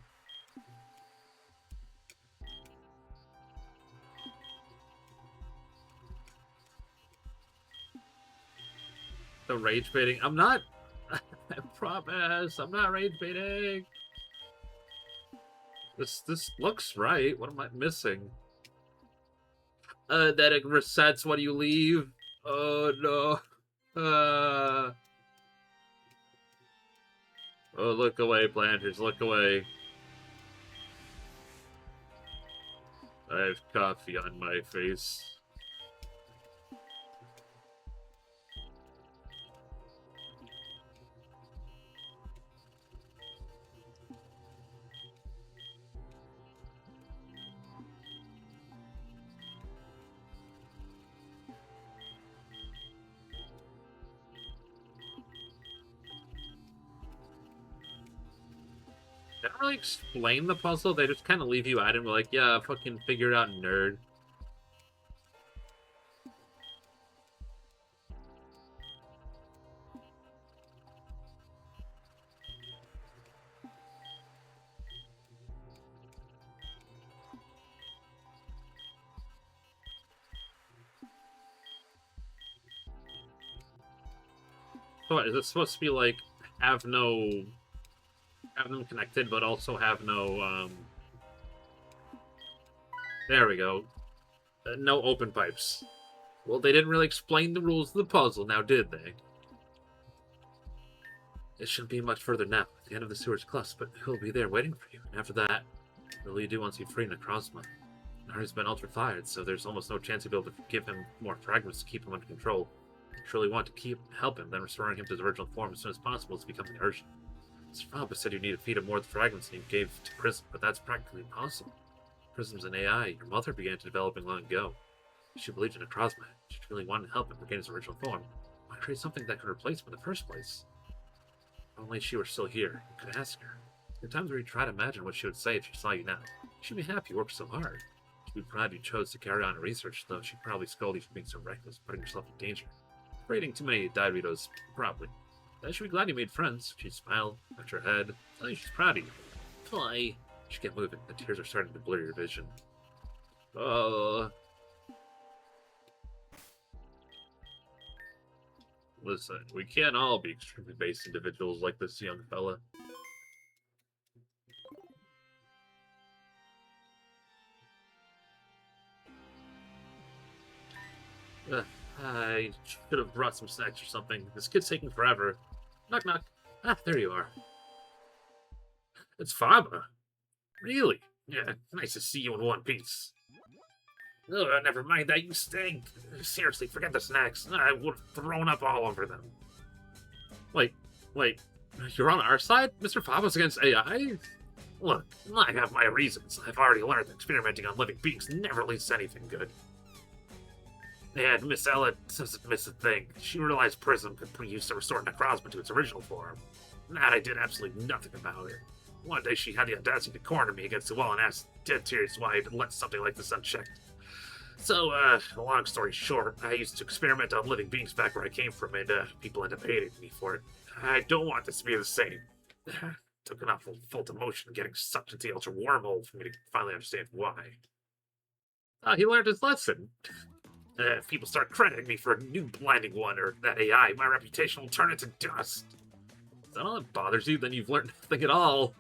The rage baiting. I'm not. I promise. I'm not rage baiting. This looks right. What am I missing? That it resets when you leave. Oh no. Oh, look away, planters. Look away. I have coffee on my face. They don't really explain the puzzle. They just kind of leave you at it and be like, yeah, fucking figure it out, nerd. So what, is it supposed to be like, have no... have them connected, but also have no, there we go. No open pipes. Well, they didn't really explain the rules of the puzzle, now did they? It shouldn't be much further now, at the end of the sewers cluster, but he'll be there waiting for you. And after that, what will you do once you free Necrozma? Nari's been ultra-fired, so there's almost no chance you'll be able to give him more fragments to keep him under control. If you truly want to help him, then restoring him to his original form as soon as possible is becoming urgent. Mr. Falba said you need to feed him more of the fragments than you gave to Prism, but that's practically impossible. Prism's an AI your mother began to developing long ago. She believed in Necrozma. She really wanted to help him regain his original form. Why create something that could replace him in the first place? If only she were still here, you could ask her. There are times where you try to imagine what she would say if she saw you now. She'd be happy you worked so hard. She'd be proud you chose to carry on research, though she'd probably scold you for being so reckless, putting yourself in danger. For eating too many Doritos, probably. Then she'd be glad you made friends. She'd smile, pat your head, tell you she's proud of you. Fly. You should get moving. The tears are starting to blur your vision. Listen, we can't all be extremely based individuals like this young fella. I should have brought some snacks or something. This kid's taking forever. Knock, knock. Ah, there you are. It's Faba. Really? Yeah, nice to see you in one piece. Oh, never mind that, you stink. Seriously, forget the snacks. I would have thrown up all over them. Wait, you're on our side? Mr. Faba's against AI? Look, I have my reasons. I've already learned that experimenting on living beings never leads to anything good. And Miss Ella doesn't miss a thing. She realized Prism could be used to restore Necrozma to its original form. That I did absolutely nothing about it. One day she had the audacity to corner me against the wall and asked dead serious why I'd let something like this unchecked. So, long story short, I used to experiment on living beings back where I came from, and people ended up hating me for it. I don't want this to be the same. Took an awful full emotion getting sucked into the ultra wormhole for me to finally understand why. He learned his lesson. If people start crediting me for a new blinding one or that AI, my reputation will turn into dust. If that all that bothers you, then you've learned nothing at all.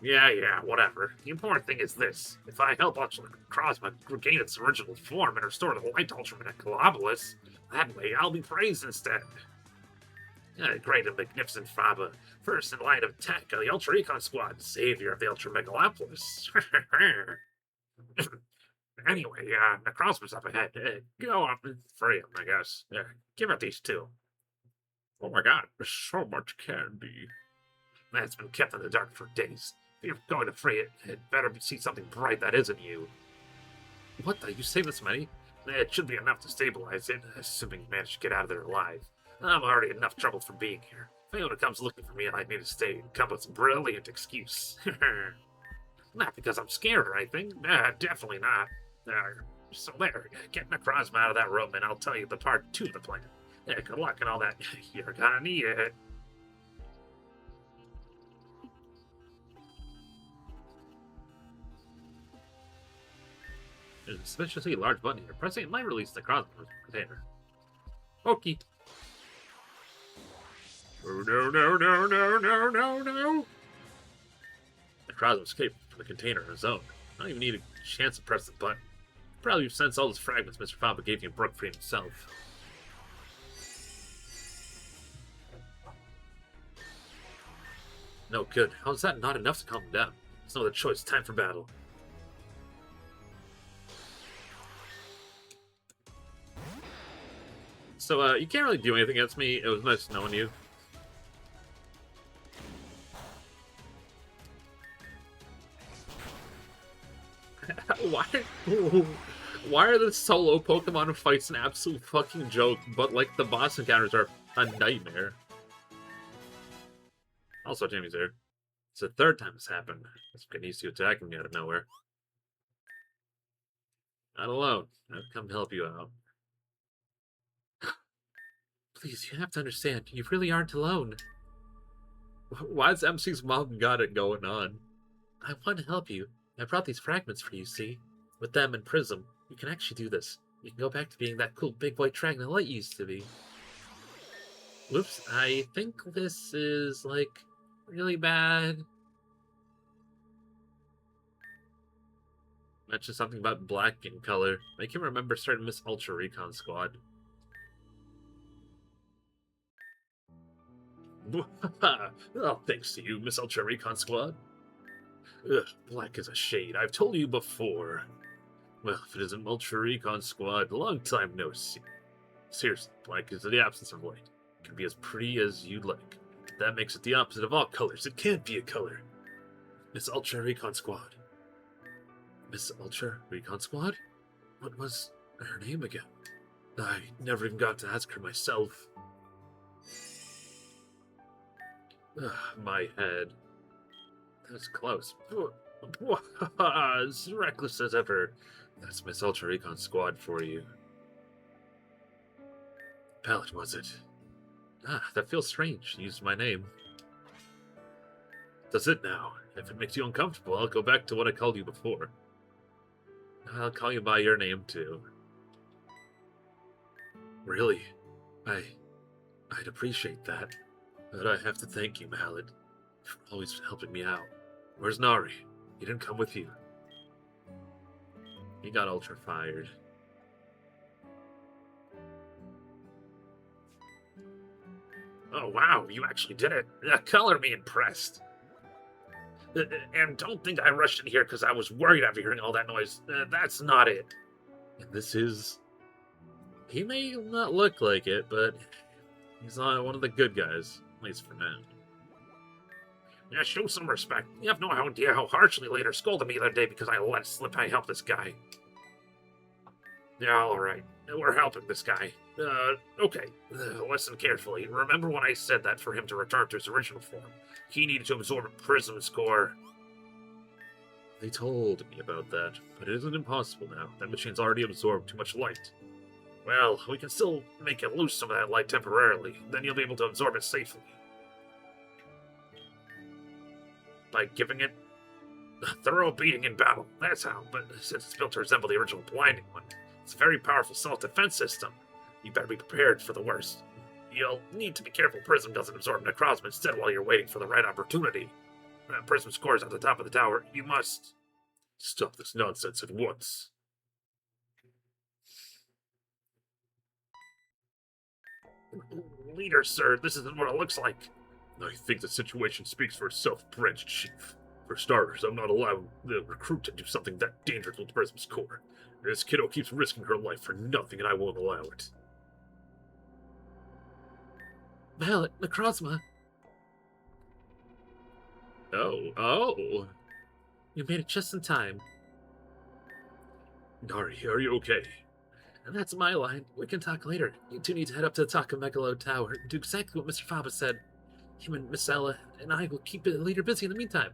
Yeah, whatever. The important thing is this. If I help Ultra Necrozma regain its original form and restore the light Ultraman Globolus, that way I'll be praised instead. Great and magnificent Faba, first in line of attack of the Ultra Recon Squad, savior of the Ultra Megalopolis. Anyway, Necrozma's up ahead. Go up and free him, I guess. Give her these two. Oh my god, there's so much candy. That's been kept in the dark for days. If you're going to free it better see something bright that isn't you. What the? You saved this many? It should be enough to stabilize it, assuming you manage to get out of there alive. I'm already enough trouble for being here. If anyone comes looking for me, I need to stay and come with some brilliant excuse. Not because I'm scared or anything. Definitely not. So there, get Necrozma out of that room and I'll tell you the part 2 of the plan. Good luck and all that. You're gonna need it. There's a suspiciously large button here. Pressing it might release the Necrozma container. Okay. Oh, no. Necrozma escaped from the container on his own. I don't even need a chance to press the button. Probably you've sensed all those fragments Mr. Faba gave you and broke free himself. No good. How is that not enough to calm him down? There's no other choice. Time for battle. So, you can't really do anything against me. It was nice knowing you. Why are the solo Pokemon fights an absolute fucking joke, but like the boss encounters are a nightmare? Also, Jimmy's there. It's the 3rd time this happened. I'm getting used to attacking me out of nowhere. Not alone. I've come to help you out. Please, you have to understand, you really aren't alone. Why's MC's mom got it going on? I want to help you. I brought these fragments for you, see? With them and Prism, you can actually do this. You can go back to being that cool big white dragon that Light used to be. Whoops, I think this is, like, really bad. Mention something about black in color. Make him remember starting Miss Ultra Recon Squad. Oh, thanks to you, Miss Ultra Recon Squad. Ugh, black as a shade. I've told you before. Well, if it isn't Ultra Recon Squad, long time no see. Seriously, black is the absence of white. It can be as pretty as you'd like. That makes it the opposite of all colors. It can't be a color. Miss Ultra Recon Squad. Miss Ultra Recon Squad? What was her name again? I never even got to ask her myself. Ugh, my head. That's close. As reckless as ever. That's Miss Ultra Recon Squad for you. Palette, was it? Ah, that feels strange. She used my name. Does it now? If it makes you uncomfortable, I'll go back to what I called you before. I'll call you by your name, too. Really? I'd appreciate that. But I have to thank you, Mallet, for always helping me out. Where's Nari? He didn't come with you. He got ultra fired. Oh, wow, you actually did it. Color me impressed. And don't think I rushed in here because I was worried after hearing all that noise. That's not it. And this is... He may not look like it, but he's not one of the good guys, at least for now. Yeah, show some respect. You have no idea how harshly later scolded me the other day because I let slip I helped this guy. Yeah, alright. We're helping this guy. Okay. Listen carefully. Remember when I said that for him to return to his original form, he needed to absorb a prism score? They told me about that, but it isn't impossible now. That machine's already absorbed too much light. Well, we can still make it lose some of that light temporarily. Then you'll be able to absorb it safely. By giving it a thorough beating in battle. That's how, but since it's built to resemble the original blinding one, it's a very powerful self-defense system. You better be prepared for the worst. You'll need to be careful Prism doesn't absorb Necrozma instead while you're waiting for the right opportunity. Prism scores at the top of the tower. You must stop this nonsense at once. Leader, sir, this isn't what it looks like. I think the situation speaks for itself, Branch Chief. For starters, I'm not allowing the recruit to do something that dangerous with Prism's core. This kiddo keeps risking her life for nothing, and I won't allow it. Mallet, Necrozma. Oh. You made it just in time. Nari, are you okay? And that's my line. We can talk later. You two need to head up to the top of Megalo Tower and do exactly what Mr. Faba said. Him and Miss Ella and I will keep the leader busy in the meantime.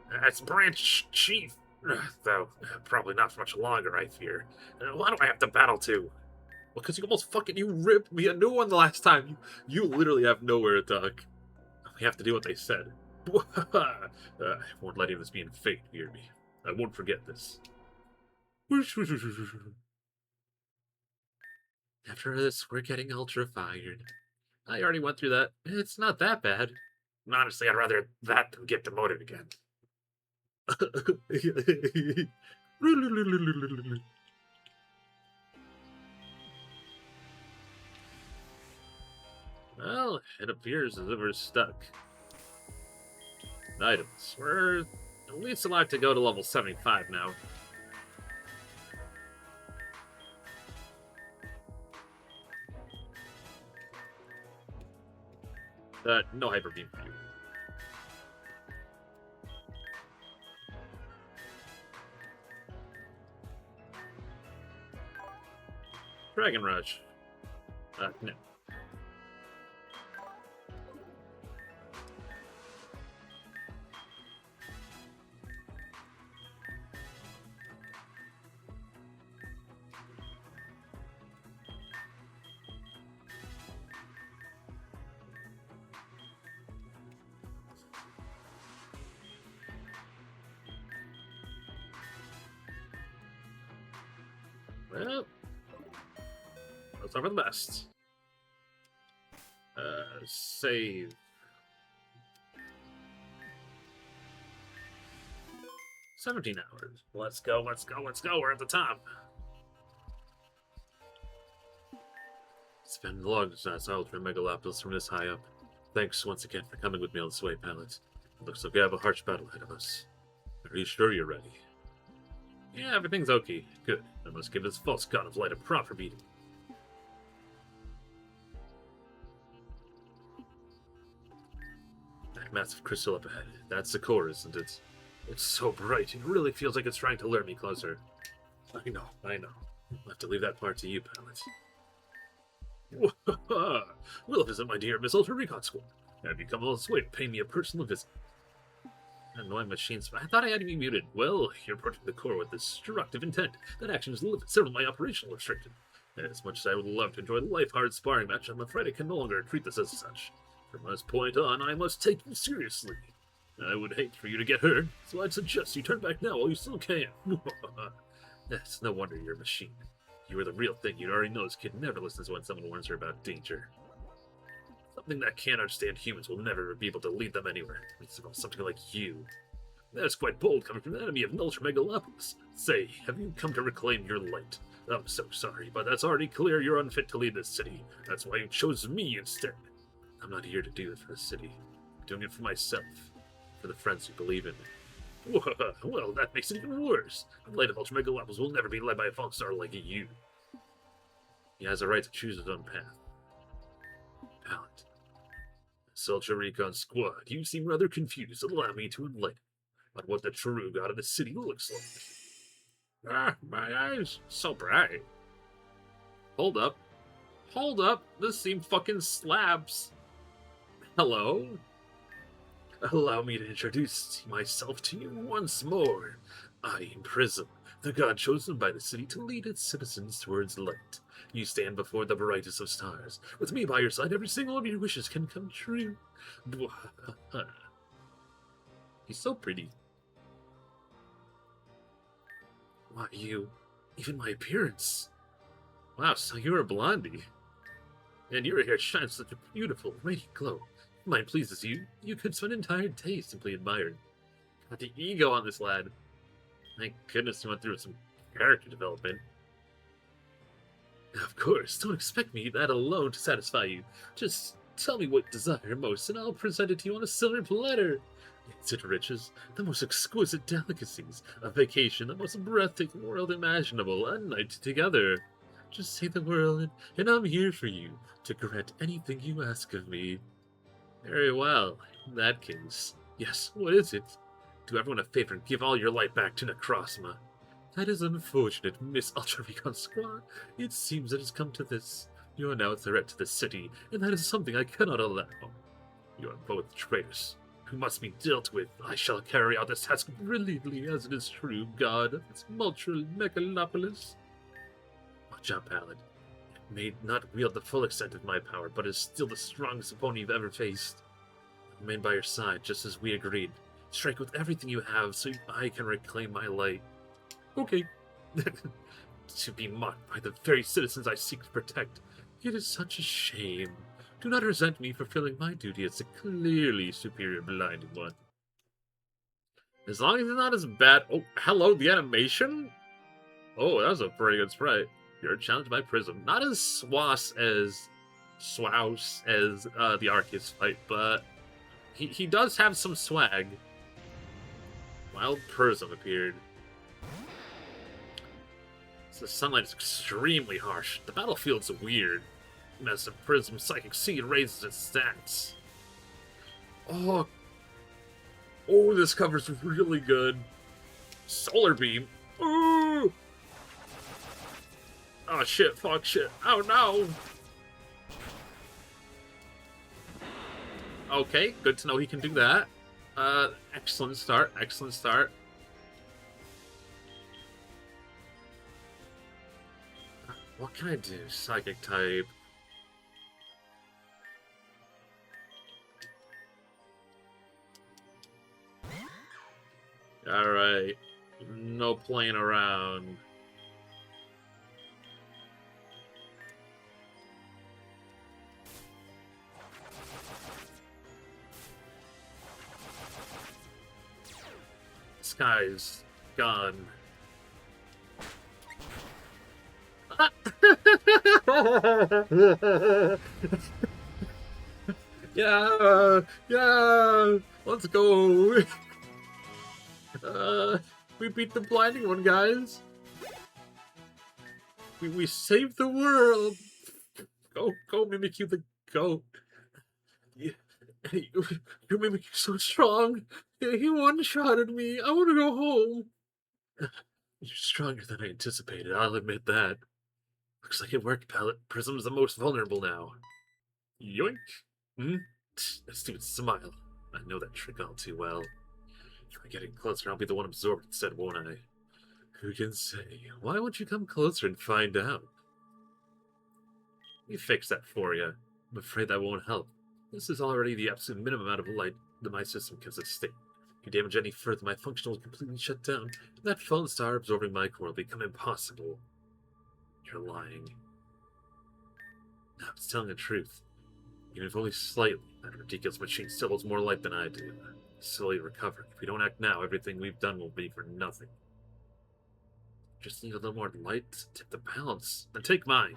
That's Branch Chief. Though, probably not for much longer, I fear. Why do I have to battle too? Well, because you ripped me a new one the last time. You literally have nowhere to talk. We have to do what they said. I won't let this be in fate, hear me. I won't forget this. After this, we're getting ultra fired. I already went through that. It's not that bad. Honestly, I'd rather that than get demoted again. Well, it appears as if we're stuck. Items. We're at least allowed to go to level 75 now. No Hyper Beam for you. Dragon Rush. No. Well, let's hope for the best. Save. 17 hours. Let's go. We're at the top. It's been long since I saw Ultra Megalopolis from this high up. Thanks once again for coming with me on this way, Pallet. Looks like we have a harsh battle ahead of us. Are you sure you're ready? Yeah, everything's okay. Good. I must give this false god of light a proper beating. That massive crystal up ahead. That's the core, isn't it? It's so bright. It really feels like it's trying to lure me closer. I know. I'll have to leave that part to you, Pallet. We'll visit my dear Miss Ultra Recon Squad. Have you come all this way to pay me a personal visit? Annoying machines. I thought I had to be muted. Well, you're approaching the core with destructive intent. That action is limited. Several of my operational restricted. As much as I would love to enjoy the life-hard sparring match, I'm afraid I can no longer treat this as such. From this point on, I must take you seriously. I would hate for you to get hurt, so I'd suggest you turn back now while you still can. Yes, no wonder you're a machine. You are the real thing. You already know this kid never listens when someone warns her about danger. Something that can't understand humans will never be able to lead them anywhere. It's about something like you. That's quite bold coming from the enemy of Ultra Megalopolis. Say, have you come to reclaim your light? I'm so sorry, but that's already clear you're unfit to lead this city. That's why you chose me instead. I'm not here to do it for the city. I'm doing it for myself. For the friends who believe in me. Well, that makes it even worse. The light of Ultra Megalopolis will never be led by a false star like you. He has a right to choose his own path. Pallet. Ultra Recon Squad, you seem rather confused. Allow me to enlighten on what the true god of the city looks like. Ah, my eyes. So bright. Hold up. Hold up. This scene fucking slaps. Hello? Allow me to introduce myself to you once more. I am Prism, the god chosen by the city to lead its citizens towards light. You stand before the brightest of stars. With me by your side, every single of your wishes can come true. He's so pretty. Why, you... even my appearance. Wow, so you're a blondie. And your hair shines such a beautiful, radiant glow. If mine pleases you, you could spend an entire day simply admiring. God, the ego on this lad. Thank goodness he went through some character development. Of course, don't expect me that alone to satisfy you. Just tell me what you desire most, and I'll present it to you on a silver platter. It's riches, the most exquisite delicacies, a vacation, the most breathtaking world imaginable, a night together. Just say the word, and I'm here for you, to grant anything you ask of me. Very well, in that case. Yes, what is it? Do everyone a favor and give all your light back to Necrosma. That is unfortunate, Miss Ultra Recon Squad. It seems it has come to this. You are now a threat to the city, and that is something I cannot allow. You are both traitors, who must be dealt with. I shall carry out this task brilliantly, as it is true, God of this Ultra Megalopolis. Watch out, Pallet. It may not wield the full extent of my power, but is still the strongest opponent you've ever faced. I remain by your side, just as we agreed. Strike with everything you have, so I can reclaim my light. Okay. To be mocked by the very citizens I seek to protect. It is such a shame. Do not resent me for filling my duty as the clearly superior blinded one. As long as it's not as bad... Oh, hello, the animation? Oh, that was a pretty good sprite. You're challenged by Prism. Not as swass as... Swouse as the Arceus fight, but... He does have some swag. Wild Prism appeared. The sunlight is extremely harsh. The battlefield's weird. Massive Prism Psychic Seed raises its stats. Oh, this cover's really good. Solar Beam. Ooh! Oh shit, fuck shit. Oh no! Okay, good to know he can do that. Excellent start, excellent start. What can I do? Psychic type. Alright. No playing around. This guy's gone. Yeah, yeah, let's go. We beat the blinding one, guys. We saved the world. Go, Mimikyu the goat. You, you Mimikyu so strong. He one-shotted me. I want to go home. You're stronger than I anticipated, I'll admit that. Looks like it worked, Pallet. Prism's the most vulnerable now. Yoink. Hmm? That stupid smile. I know that trick all too well. If I get in closer, I'll be the one absorbed instead, won't I? Who can say? Why won't you come closer and find out? We fix that for you. I'm afraid that won't help. This is already the absolute minimum amount of light that my system can sustain. If you damage any further, my function will completely shut down, and that fallen star absorbing my core will become impossible. You're lying. No, it's telling the truth. Even if only slightly, that ridiculous machine still holds more light than I do. Slowly recovering. If we don't act now, everything we've done will be for nothing. Just need a little more light to tip the balance. Then take mine.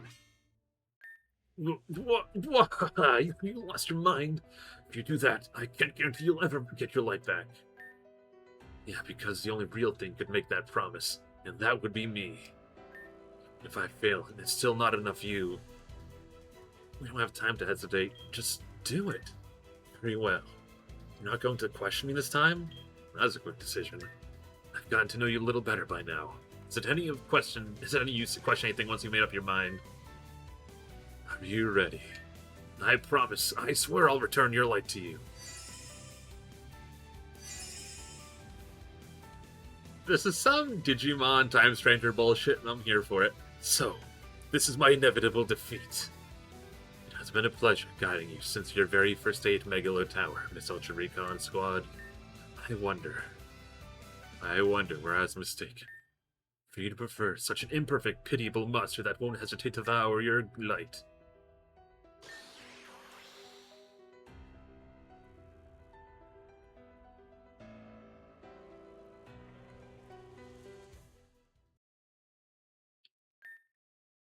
What? You lost your mind. If you do that, I can't guarantee you'll ever get your light back. Yeah, because the only real thing could make that promise, and that would be me. If I fail, and it's still not enough you, we don't have time to hesitate. Just do it. Very well. You're not going to question me this time? That's a quick decision. I've gotten to know you a little better by now. Is it any use to question anything once you made up your mind? Are you ready? I promise, I swear I'll return your light to you. This is some Digimon Time Stranger bullshit, and I'm here for it. So, this is my inevitable defeat. It has been a pleasure guiding you since your very first day at Megalo Tower, Miss Ultra Recon Squad. I wonder where I was mistaken. For you to prefer such an imperfect, pitiable monster that won't hesitate to devour your light.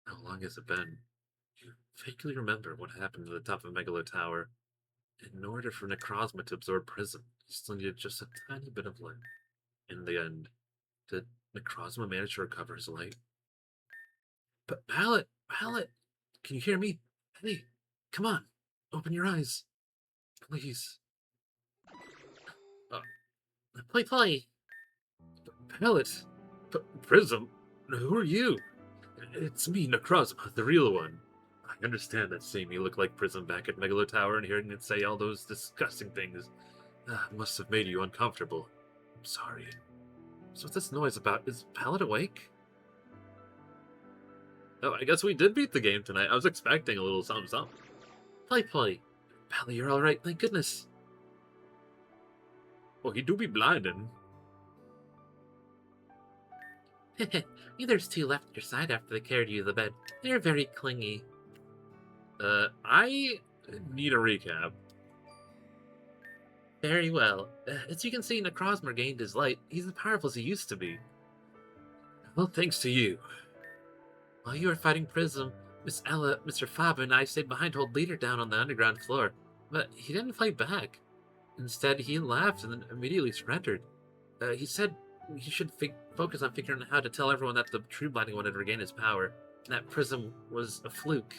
How long has it been? You vaguely remember what happened to the top of Megalo Tower. In order for Necrozma to absorb Prism, you still needed just a tiny bit of light. In the end, did Necrozma manage to recover his light? But Pallet! Can you hear me? Hey, come on, open your eyes. Please. Uh, play. Pallet! Prism? Who are you? It's me, Necrozma, the real one. I understand that seeing me look like Prism back at Megalo Tower and hearing it say all those disgusting things must have made you uncomfortable. I'm sorry. So what's this noise about? Is Pallet awake? Oh, I guess we did beat the game tonight. I was expecting a little something. Play. Pallet, you're alright, thank goodness. Well, he do be blinding. There's two left at your side after they carried you to the bed. They're very clingy. I need a recap. Very well. As you can see, Necrozma gained his light. He's as powerful as he used to be. Well, thanks to you. While you were fighting Prism, Miss Ella, Mr. Fab, and I stayed behind to hold Leader down on the underground floor. But he didn't fight back. Instead, he laughed and then immediately surrendered. He said he should focus on figuring out how to tell everyone that the true blinding one had regained his power, and that Prism was a fluke.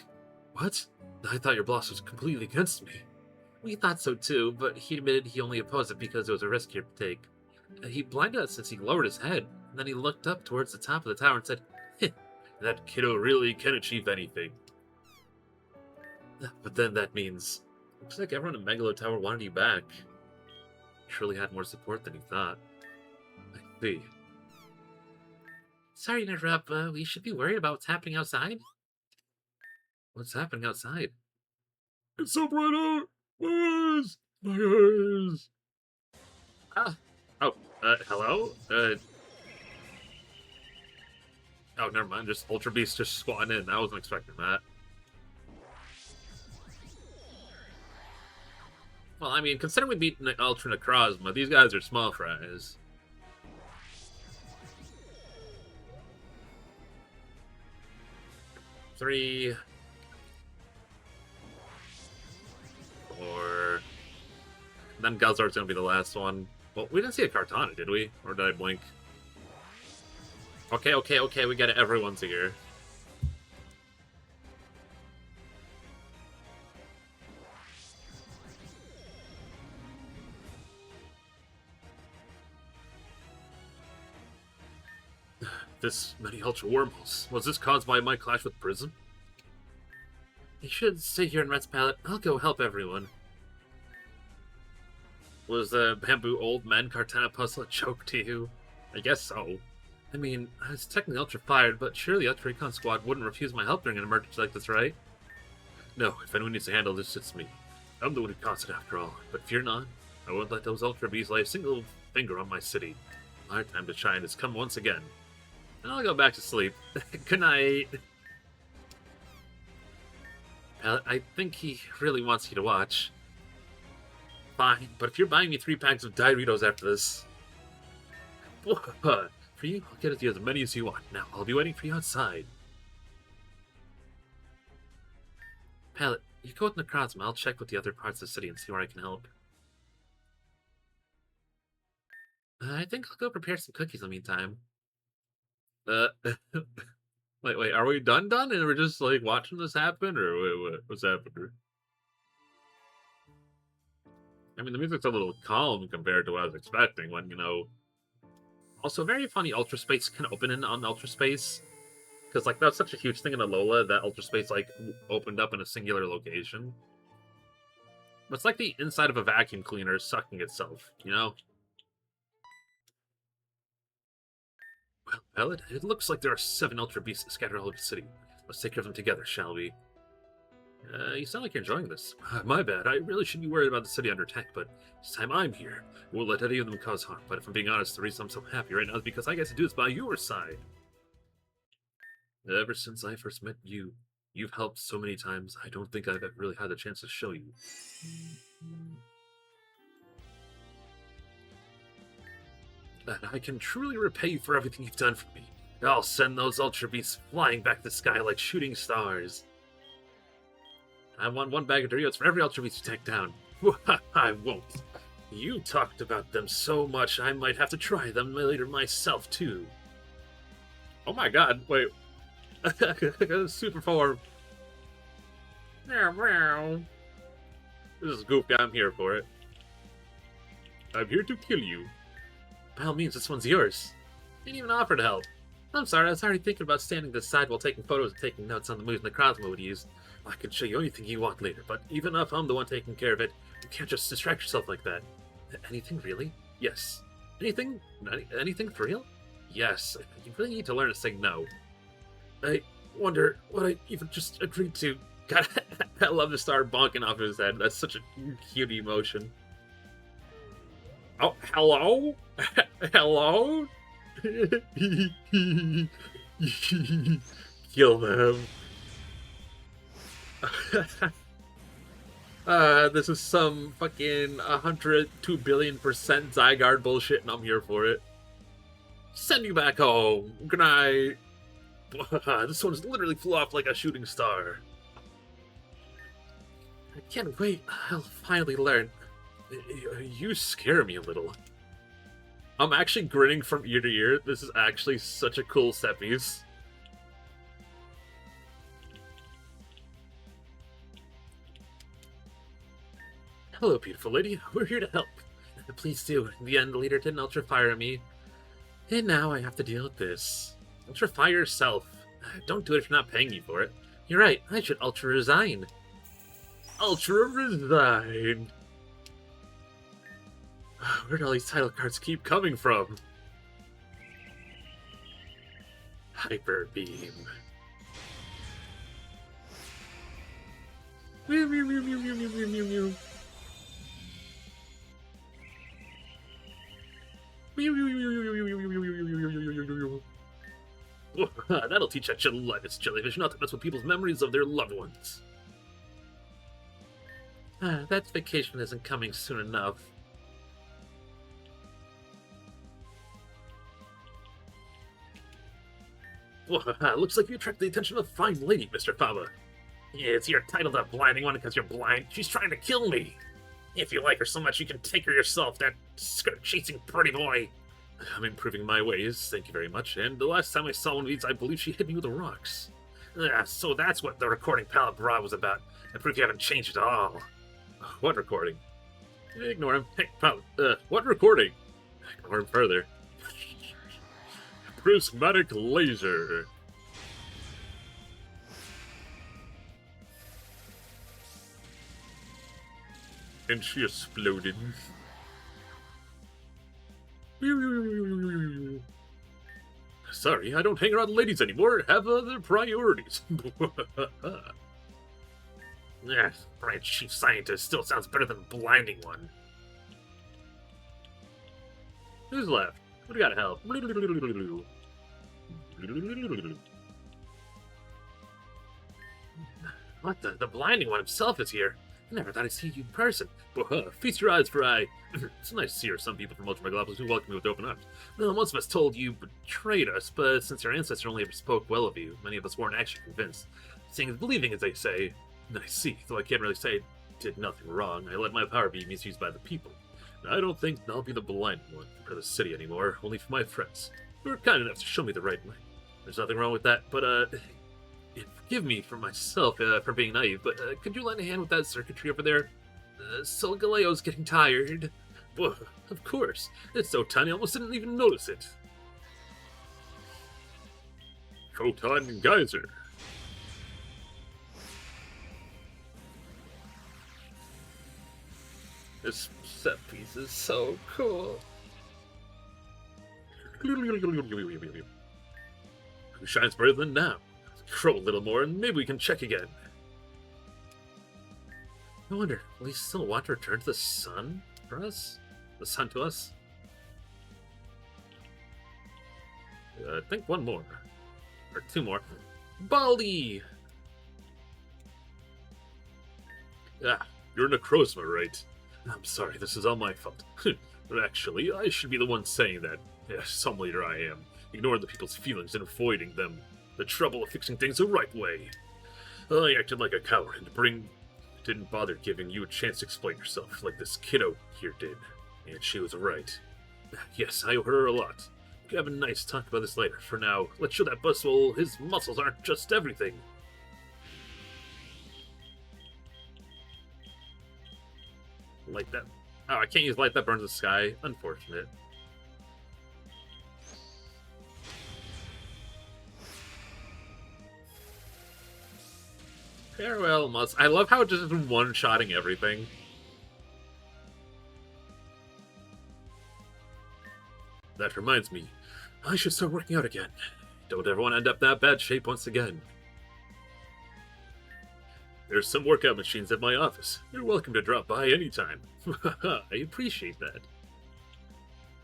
What? I thought your boss was completely against me. We thought so too, but he admitted he only opposed it because it was a risk he'd take. He blinded us since he lowered his head, and then he looked up towards the top of the tower and said, that kiddo really can achieve anything. But then that means, looks like everyone in Megalo Tower wanted you back. You surely had more support than you thought. I see. Sorry to interrupt, we should be worried about what's happening outside. What's happening outside? It's so bright out! My eyes! My eyes! Hello? Oh, never mind. Just Ultra Beast just squatting in. I wasn't expecting that. Well, I mean, considering we beat Ultra Necrozma, these guys are small fries. Three, then Guzzlord's gonna be the last one. Well, we didn't see a Kartana, did we? Or did I blink? Okay, okay, okay, we get it. Everyone's here. This many Ultra Wormholes. Was this caused by my clash with Prism? You should stay here in Red's Palette. I'll go help everyone. Was the Bamboo Old Man Kartana puzzle a joke to you? I guess so. I mean, I was technically ultra-fired, but surely Ultra Recon Squad wouldn't refuse my help during an emergency like this, right? No, if anyone needs to handle this, it's me. I'm the one who caused it after all. But fear not, I won't let those Ultra Bees lay a single finger on my city. My time to shine has come once again. And I'll go back to sleep. Good night. Palette, I think he really wants you to watch. Fine, but if you're buying me 3 packs of Doritos after this... For you, I'll get you as many as you want. Now, I'll be waiting for you outside. Palette, you go with Necrozma. I'll check with the other parts of the city and see where I can help. I think I'll go prepare some cookies in the meantime. Wait, are we done? And we're just, like, watching this happen? Or what's happening? I mean, the music's a little calm compared to what I was expecting when, you know... Also, very funny Ultra Space can open in on Ultra Space. Because, like, that was such a huge thing in Alola that Ultra Space, like, opened up in a singular location. But it's like the inside of a vacuum cleaner sucking itself, you know? Well, Palette, it looks like there are 7 Ultra Beasts scattered all over the city. Let's take care of them together, shall we? You sound like you're enjoying this. My bad, I really shouldn't be worried about the city under attack, but this time I'm here. I won't let any of them cause harm, but if I'm being honest, the reason I'm so happy right now is because I get to do this by your side. Ever since I first met you, you've helped so many times, I don't think I've ever really had the chance to show you. And I can truly repay you for everything you've done for me. I'll send those Ultra Beasts flying back the sky like shooting stars. I want 1 bag of Doritos for every Ultra Beast you take down. I won't. You talked about them so much, I might have to try them later myself, too. Oh my god, wait. Super form. This is goofy, I'm here for it. I'm here to kill you. By all means, this one's yours. You didn't even offer to help. I'm sorry, I was already thinking about standing to the side while taking photos and taking notes on the moves Necrozma would use. I can show you anything you want later, but even if I'm the one taking care of it, you can't just distract yourself like that. Anything really? Yes. Anything? Anything for real? Yes. You really need to learn to say no. I wonder what I even just agreed to. God, I love to start bonking off his head. That's such a cute emotion. Oh, hello? Hello? Kill them. This is some fucking 102 billion% Zygarde bullshit, and I'm here for it. Send you back home. Good night. This one's literally flew off like a shooting star. I can't wait. I'll finally learn. You scare me a little. I'm actually grinning from ear to ear. This is actually such a cool set piece. Hello, beautiful lady. We're here to help. Please do. In the end, the leader didn't Ultra Fire me. And now I have to deal with this. Ultra Fire yourself. Don't do it if you're not paying me for it. You're right. I should Ultra Resign. Ultra Resign. Where'd all these title cards keep coming from? Hyper Beam. Mew, mew, mew, mew, mew, mew, mew, mew, mew. That'll teach that gelatinous jellyfish not to mess with people's memories of their loved ones. That vacation isn't coming soon enough. Looks like you attracted the attention of a fine lady, Mr. Fava. Yeah, it's your title, the blinding one, because you're blind. She's trying to kill me. If you like her so much, you can take her yourself, that skirt-chasing pretty boy. I'm improving my ways, thank you very much, and the last time I saw one of these, I believe she hit me with the rocks. So that's what the recording palette bra was about. I prove you haven't changed at all. What recording? Ignore him. Hey, pal, what recording? Ignore him further. Prismatic laser. And she exploded. Sorry, I don't hang around ladies anymore. Have other priorities. Bright Chief Scientist still sounds better than Blinding One. Who's left? What do we gotta help? What the Blinding One himself is here. I never thought I'd see you in person. Feast your eyes, for it's nice to see her. Some people from Ultramegalopolis who welcome you with open arms. Well, most of us told you betrayed us, but since your ancestor only ever spoke well of you, many of us weren't actually convinced. Seeing is believing, as they say. And I see, though I can't really say I did nothing wrong. I let my power be misused by the people. And I don't think I'll be the Blinding One for the city anymore, only for my friends, who were kind enough to show me the right way. There's nothing wrong with that, but, forgive me for myself, for being naive, but could you lend a hand with that circuitry over there? Sol Galeo's getting tired. Well, of course. It's so tiny I almost didn't even notice it. Photon Geyser. This set piece is so cool. Who shines brighter than now? Crow a little more, and maybe we can check again. I wonder, will he still want to return to the sun for us? The sun to us? I think one more. Or two more. Baldi! You're Necrozma, right? I'm sorry, this is all my fault. But actually, I should be the one saying that. Yes, some leader I am. Ignoring the people's feelings and avoiding them. The trouble of fixing things the right way. I acted like a coward and didn't bother giving you a chance to explain yourself, like this kiddo here did. And she was right. Yes, I owe her a lot. We can have a nice talk about this later. For now, let's show that Buswell his muscles aren't just everything. Light that. Oh, I can't use light that burns the sky. Unfortunate. Farewell, Mus. I love how it just is one-shotting everything. That reminds me, I should start working out again. Don't ever want to end up that bad shape once again. There's some workout machines at my office. You're welcome to drop by anytime. I appreciate that.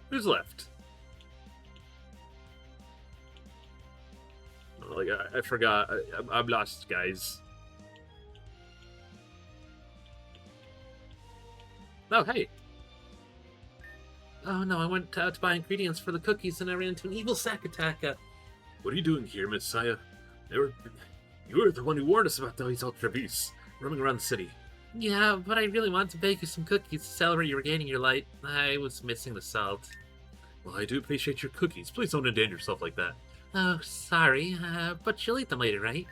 Who's left? Oh, like, I forgot. I'm lost, guys. Oh, hey. Oh, no, I went out to buy ingredients for the cookies and I ran into an evil sack attack. What are you doing here, Messiah? You were the one who warned us about those ultra beasts roaming around the city. Yeah, but I really wanted to bake you some cookies to celebrate you regaining your light. I was missing the salt. Well, I do appreciate your cookies. Please don't endanger yourself like that. Oh, sorry, but you'll eat them later, right?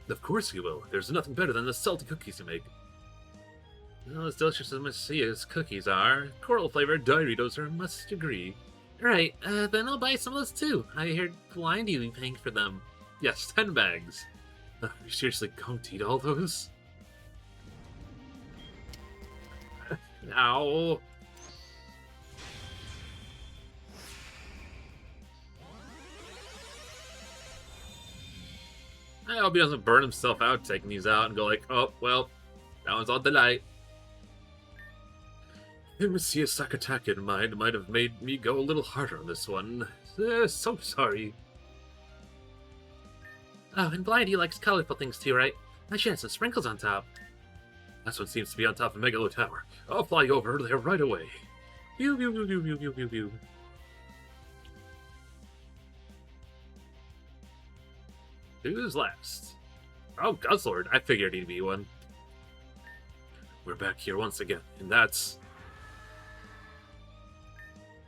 Of course you will. There's nothing better than the salty cookies you make. Well, as delicious as Messiah's cookies are, coral-flavored Doritos are a must agree. Right, then I'll buy some of those too. I heard Blindy will be paying for them. Yes, 10 bags. Are you seriously going to eat all those? Ow. I hope he doesn't burn himself out taking these out and go like, oh, well, that one's all delight. Messiah's sack attack in mind might have made me go a little harder on this one. So sorry. Oh, and Blindy likes colorful things too, right? I should have some sprinkles on top. That's what seems to be on top of Megalo Tower. I'll fly over there right away. Pew, pew, pew, pew, pew, pew, pew, pew. Who's last? Oh, Guzzlord. I figured he'd be one. We're back here once again, and that's...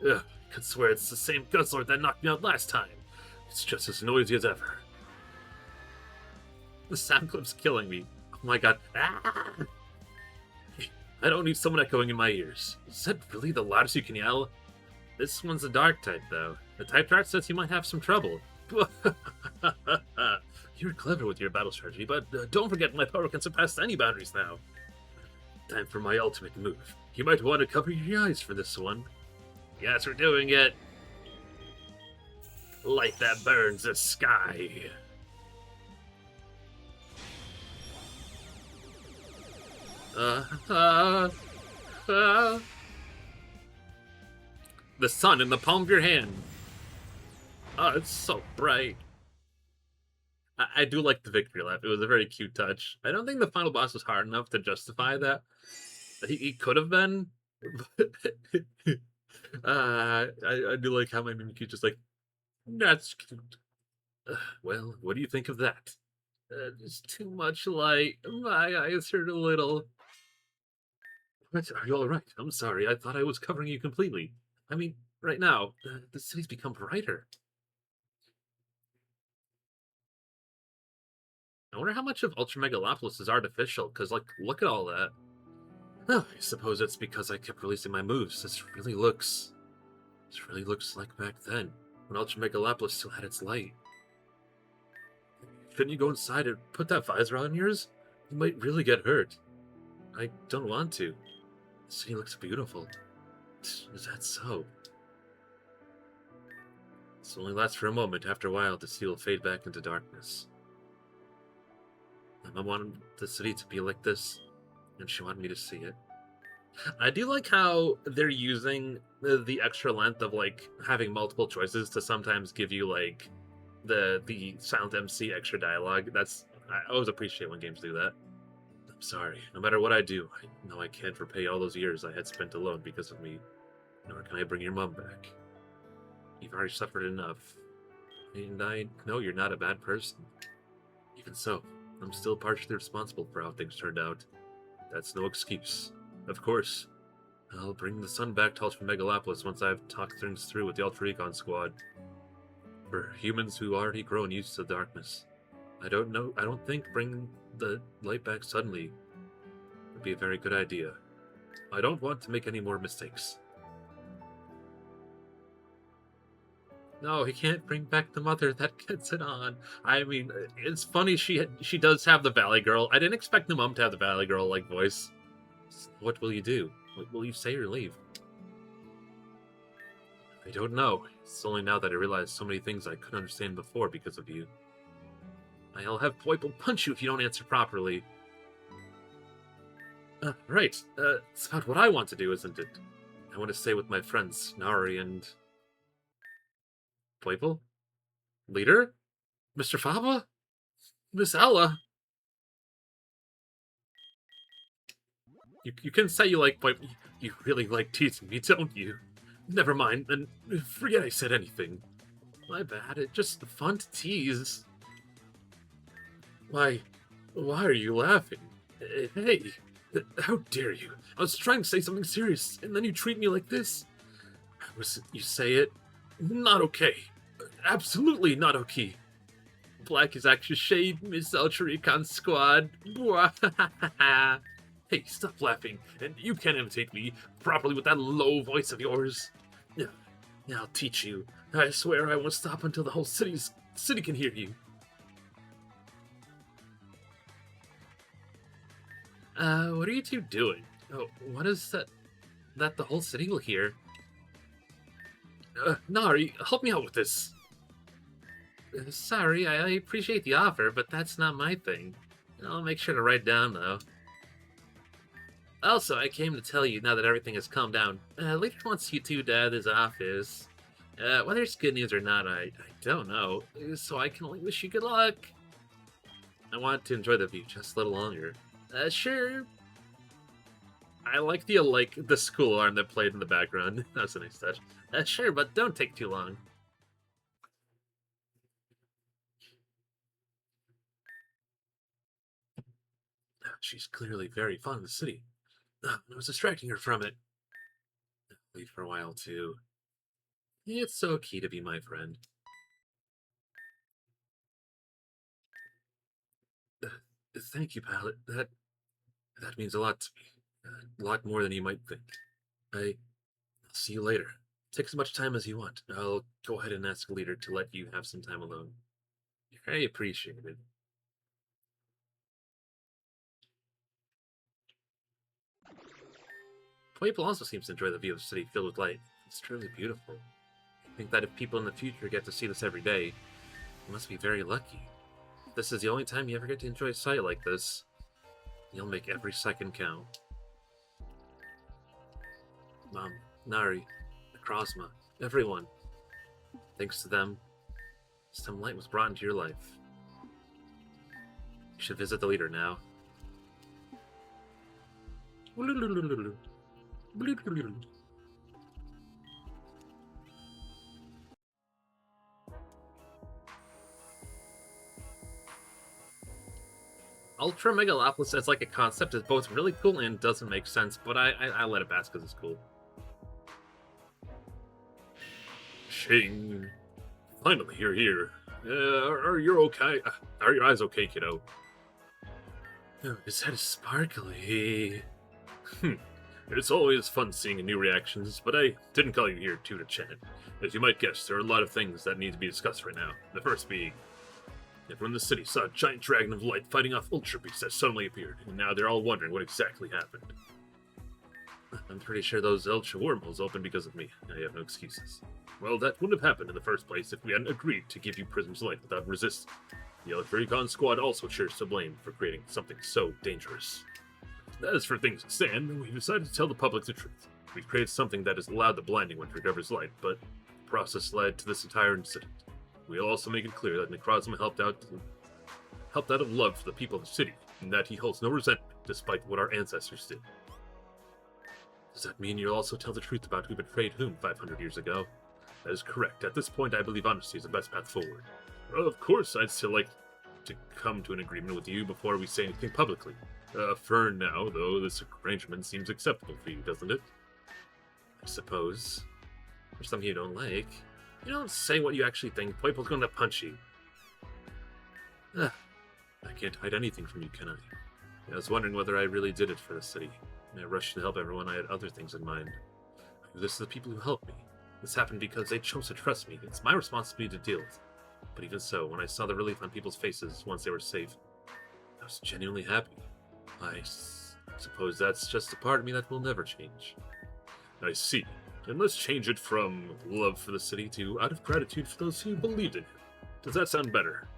Ugh, I could swear it's the same guzzler that knocked me out last time. It's just as noisy as ever. The sound clip's killing me. Oh my god. Ah! Hey, I don't need someone echoing in my ears. Is that really the loudest you can yell? This one's a dark type, though. The type chart says you might have some trouble. You're clever with your battle strategy, but don't forget my power can surpass any boundaries now. Time for my ultimate move. You might want to cover your eyes for this one. Yes, we're doing it. Light that burns the sky. The sun in the palm of your hand. Oh, it's so bright. I do like the victory lap. It was a very cute touch. I don't think the final boss was hard enough to justify that. He could have been. But I do like how my Mimikyu just like, that's cute. Well, what do you think of that? It's too much light. My eyes hurt a little. What? Are you alright? I'm sorry. I thought I was covering you completely. I mean, right now, the city's become brighter. I wonder how much of Ultra Megalopolis is artificial, because, like, look at all that. Oh, I suppose it's because I kept releasing my moves. This really looks like back then, when Ultra Megalopolis still had its light. Couldn't you go inside and put that visor on yours? You might really get hurt. I don't want to. The city looks beautiful. Is that so? This only lasts for a moment. After a while, the city will fade back into darkness. My mom wanted the city to be like this, and she wanted me to see it. I do like how they're using the extra length of, like, having multiple choices to sometimes give you, like, the silent MC extra dialogue. I always appreciate when games do that. I'm sorry. No matter what I do, I know I can't repay all those years I had spent alone because of me. Nor can I bring your mom back. You've already suffered enough. And I know you're not a bad person. Even so, I'm still partially responsible for how things turned out. That's no excuse. Of course, I'll bring the sun back to Ultra Megalopolis once I've talked things through with the Ultra Recon Squad. For humans who already grown used to darkness, I don't think bringing the light back suddenly would be a very good idea. I don't want to make any more mistakes. No, he can't bring back the mother. That gets it on. I mean, it's funny she does have the Valley Girl. I didn't expect the mom to have the Valley Girl like voice. What will you do? Will you say or leave? I don't know. It's only now that I realize so many things I couldn't understand before because of you. I'll have Poiple punch you if you don't answer properly. Right. It's about what I want to do, isn't it? I want to stay with my friends, Nari and... Poiple? Leader? Mr. Faba? Miss Ella? You can say you like Poiple. You really like teasing me, don't you? Never mind, then forget I said anything. My bad, it's just fun to tease. Why are you laughing? Hey, how dare you? I was trying to say something serious, and then you treat me like this? You say it? Not okay. Absolutely not okay. Black is actually shade, Miss Ultra Recon Squad. Hey, stop laughing, and you can't imitate me properly with that low voice of yours. Yeah, I'll teach you. I swear I won't stop until the whole city can hear you. What are you two doing? Oh, what is that? That the whole city will hear? Nari, help me out with this. Sorry, I appreciate the offer, but that's not my thing. I'll make sure to write down, though. Also, I came to tell you, now that everything has calmed down, Leader wants you two to his office. Whether it's good news or not, I don't know, so I can only wish you good luck. I want to enjoy the view just a little longer. Sure. I like the school alarm that played in the background. That was a nice touch. Sure, but don't take too long. She's clearly very fond of the city. I was distracting her from it. Leave for a while, too. It's so key to be my friend. Uh, Thank you, Pallet. That means a lot to me. A lot more than you might think. I'll see you later. Take as much time as you want. I'll go ahead and ask Leader to let you have some time alone. I appreciate it. People also seems to enjoy the view of the city filled with light. It's truly beautiful. I think that if people in the future get to see this every day, you must be very lucky. If this is the only time you ever get to enjoy a sight like this, you'll make every second count. Mom, Nari, Necrozma, everyone. Thanks to them, some light was brought into your life. You should visit the Leader now. Ultra Megalopolis as like a concept is both really cool and doesn't make sense, but I let it pass because it's cool. Shing. Finally, you're here. Are you okay? Are your eyes okay, kiddo? Oh, his head is sparkly. It's always fun seeing new reactions, but I didn't call you here to chat. As you might guess, there are a lot of things that need to be discussed right now. The first being, everyone in the city saw a giant dragon of light fighting off Ultra Beasts that suddenly appeared, and now they're all wondering what exactly happened. I'm pretty sure those Ultra wormholes opened because of me. I have no excuses. Well, that wouldn't have happened in the first place if we hadn't agreed to give you Prism's light without resistance. The Electric Recon Squad also shares the blame for creating something so dangerous. As for things that stand, we decided to tell the public the truth. We've created something that has allowed the blinding one to recover his light, but the process led to this entire incident. We'll also make it clear that Necrozma helped out of love for the people of the city, and that he holds no resentment despite what our ancestors did. Does that mean you'll also tell the truth about who betrayed whom 500 years ago? That is correct. At this point, I believe honesty is the best path forward. Of course, I'd still like to come to an agreement with you before we say anything publicly. For now, though, this arrangement seems acceptable for you, doesn't it? I suppose. There's something you don't like. You don't say what you actually think. People's going to punch you. I can't hide anything from you, can I? I was wondering whether I really did it for the city. I rushed to help everyone. I had other things in mind. This is the people who helped me. This happened because they chose to trust me. It's my responsibility to deal with it. But even so, when I saw the relief on people's faces once they were safe, I was genuinely happy. I suppose that's just a part of me that will never change. I see. And let's change it from love for the city to out of gratitude for those who believed in him. Does that sound better?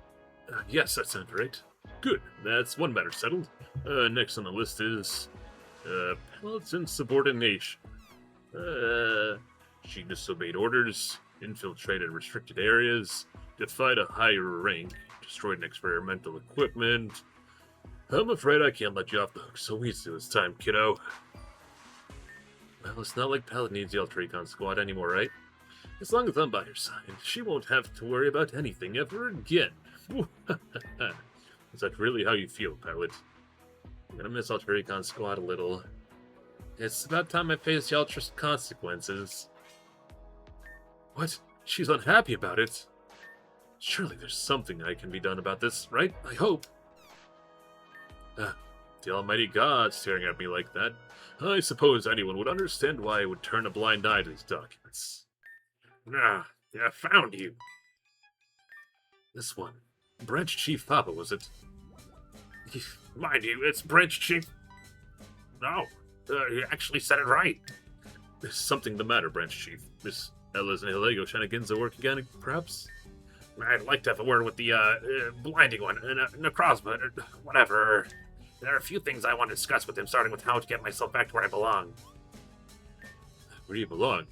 Yes, that sounds right. Good. That's one matter settled. Next on the list is Pallets insubordination. She disobeyed orders, infiltrated restricted areas, defied a higher rank, destroyed an experimental equipment. I'm afraid I can't let you off the hook so easily this time, kiddo. Well, it's not like Pallet needs the Ultra Recon Squad anymore, right? As long as I'm by her side, she won't have to worry about anything ever again. Is that really how you feel, Pallet? I'm gonna miss Ultra Recon Squad a little. It's about time I faced the Ultra's consequences. What? She's unhappy about it? Surely there's something that can be done about this, right? I hope. The almighty God staring at me like that. I suppose anyone would understand why I would turn a blind eye to these documents. I found you. This one. Branch Chief Papa, was it? Mind you, it's Branch Chief. No, you actually said it right. There's something the matter, Branch Chief. Miss Ella's and Hilego shenanigans are working again, perhaps? I'd like to have a word with the blinding one, Necrozma, whatever. There are a few things I want to discuss with him, starting with how to get myself back to where I belong. Where do you belong?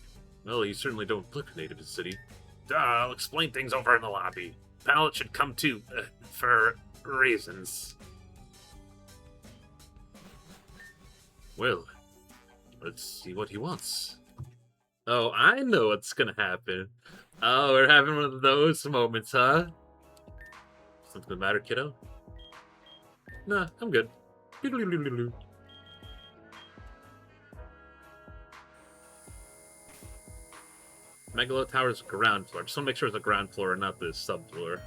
Well, you certainly don't look native to the city. I'll explain things over in the lobby. Pallet should come too, for reasons. Well, let's see what he wants. Oh, I know what's gonna happen. Oh, we're having one of those moments, huh? Something the matter, kiddo? Nah, I'm good. Megalo Tower's ground floor. Just want to make sure it's the ground floor and not the subfloor.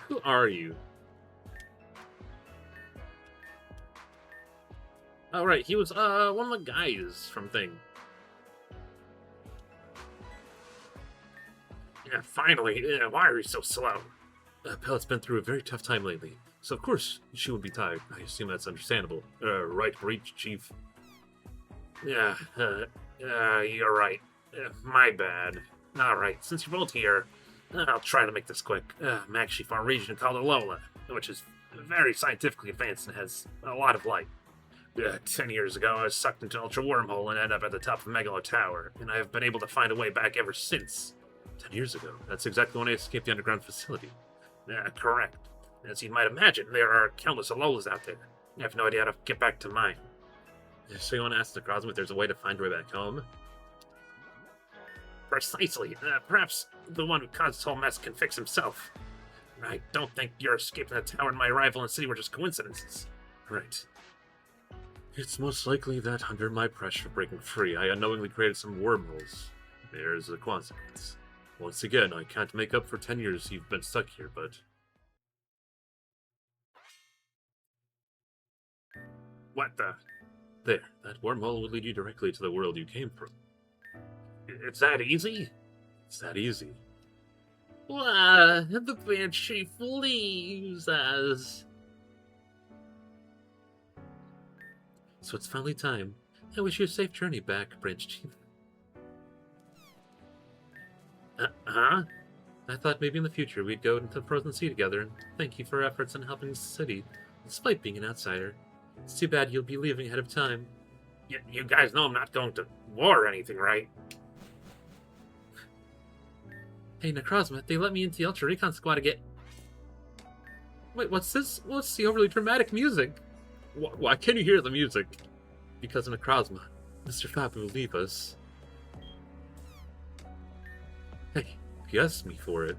Who are you? Oh, right, he was, one of the guys from Thing. Yeah, finally. Why are you so slow? Pellet's been through a very tough time lately, so of course she would be tired. I assume that's understandable. Right, Breach, Chief. Yeah, you're right. My bad. Alright, since you're both here, I'll try to make this quick. I'm actually from a region called Alola, which is very scientifically advanced and has a lot of light. 10 years ago, I was sucked into Ultra Wormhole and ended up at the top of Megalo Tower, and I have been able to find a way back ever since. 10 years ago? That's exactly when I escaped the underground facility. Correct. As you might imagine, there are countless Alolas out there. I have no idea how to get back to mine. So you want to ask the Necrozma if there's a way to find her way back home? Precisely. Perhaps the one who caused this whole mess can fix himself. I don't think your escaping the tower and my arrival in the city were just coincidences. Right. It's most likely that under my pressure of breaking free, I unknowingly created some wormholes. There's a consequence. Once again, I can't make up for 10 years you've been stuck here, but... What the? There, that wormhole would lead you directly to the world you came from. It's that easy? It's that easy. The band chief leaves us. So it's finally time. I wish you a safe journey back, Branch Chief. Huh? I thought maybe in the future we'd go into the Frozen Sea together, and thank you for your efforts in helping the city, despite being an outsider. It's too bad you'll be leaving ahead of time. You guys know I'm not going to war or anything, right? Hey, Necrozma, they let me into the Ultra Recon Squad to get... Wait, what's this? What's the overly dramatic music? Why can't you hear the music? Because of Necrozma, Mr. Fab will leave us. Hey, you asked me for it.